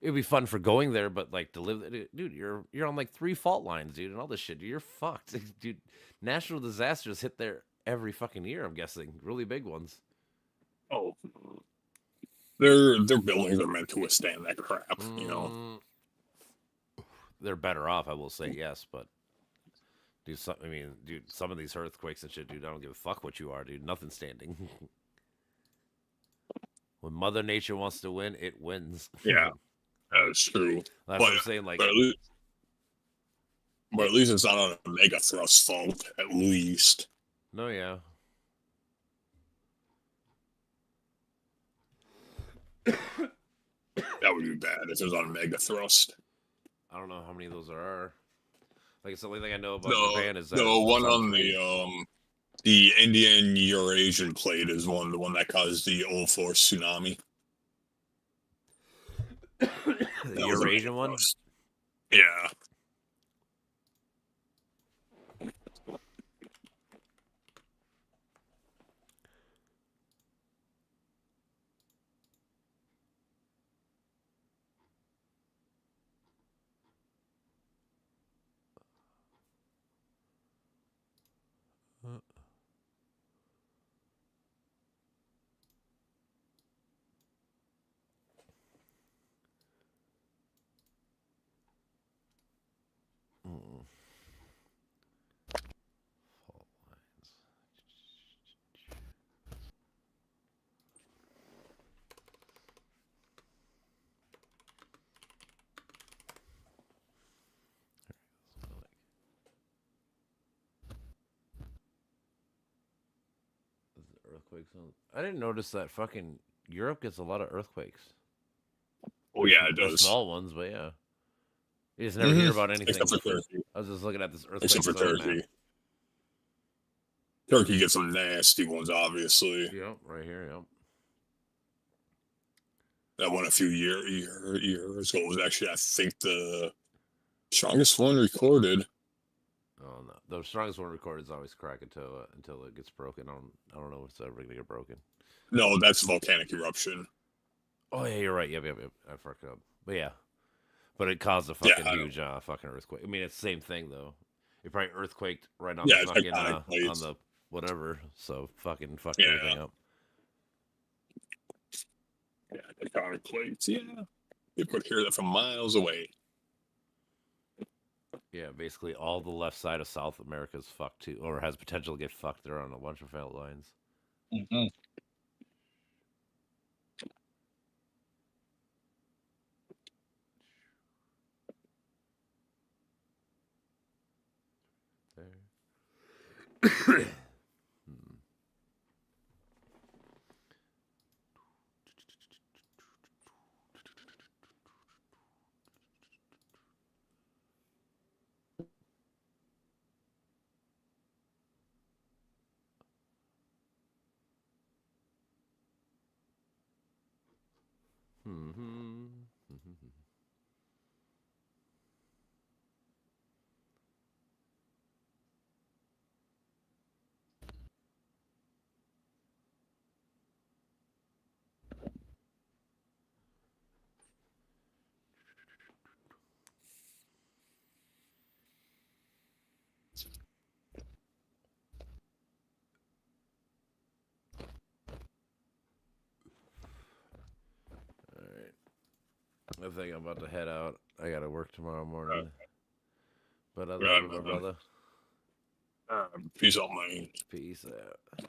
It'd be fun for going there, but like to live, dude, you're on like 3 fault lines, dude, and all this shit. Dude, you're fucked, dude. Natural disasters hit there every fucking year. I'm guessing really big ones. Oh, their buildings are meant to withstand that crap. You know. They're better off, I will say, yes, but dude, dude, some of these earthquakes and shit, dude, I don't give a fuck what you are, dude. Nothing standing. When Mother Nature wants to win, it wins. Yeah, that's true. That's what I'm saying. Like, but at least it's not on a mega thrust fault. At least. no, yeah. That would be bad if it was on a mega thrust. I don't know how many of those there are. Like, it's the only thing I know about Japan is that the one it's on three. the Indian Eurasian plate is the one that caused the 04 tsunami. The Eurasian one. Yeah. Fault lines. Earthquakes. I didn't notice that fucking Europe gets a lot of earthquakes. Oh yeah, it They're does. small ones, but yeah. You just never hear about anything. Except for Turkey. I was just looking at this earthquake. Except for Turkey. Turkey gets some nasty ones, obviously. Yep, right here. Yep. That one a few years ago was actually, I think, the strongest one recorded. Oh no, the strongest one recorded is always crack until it gets broken. I don't know if it's ever gonna get broken. No, that's volcanic eruption. Oh yeah, you're right. Yep. I forgot. But yeah, but it caused a Yeah, fucking I know. huge fucking earthquake. I mean, it's the same thing though. It probably earthquaked right on Yeah, the it's fucking tectonic on plates. the whatever. So fucking fucked Yeah. everything up. Yeah, tectonic plates. Yeah, you could hear that from miles away. Yeah, basically all the left side of South America is fucked too, or has potential to get fucked. They're on a bunch of fault lines. Mm-hmm. There. Hmm. All right. I think I'm about to head out. I gotta work tomorrow morning. But other Yeah, than that, my brother, peace out, man. peace out.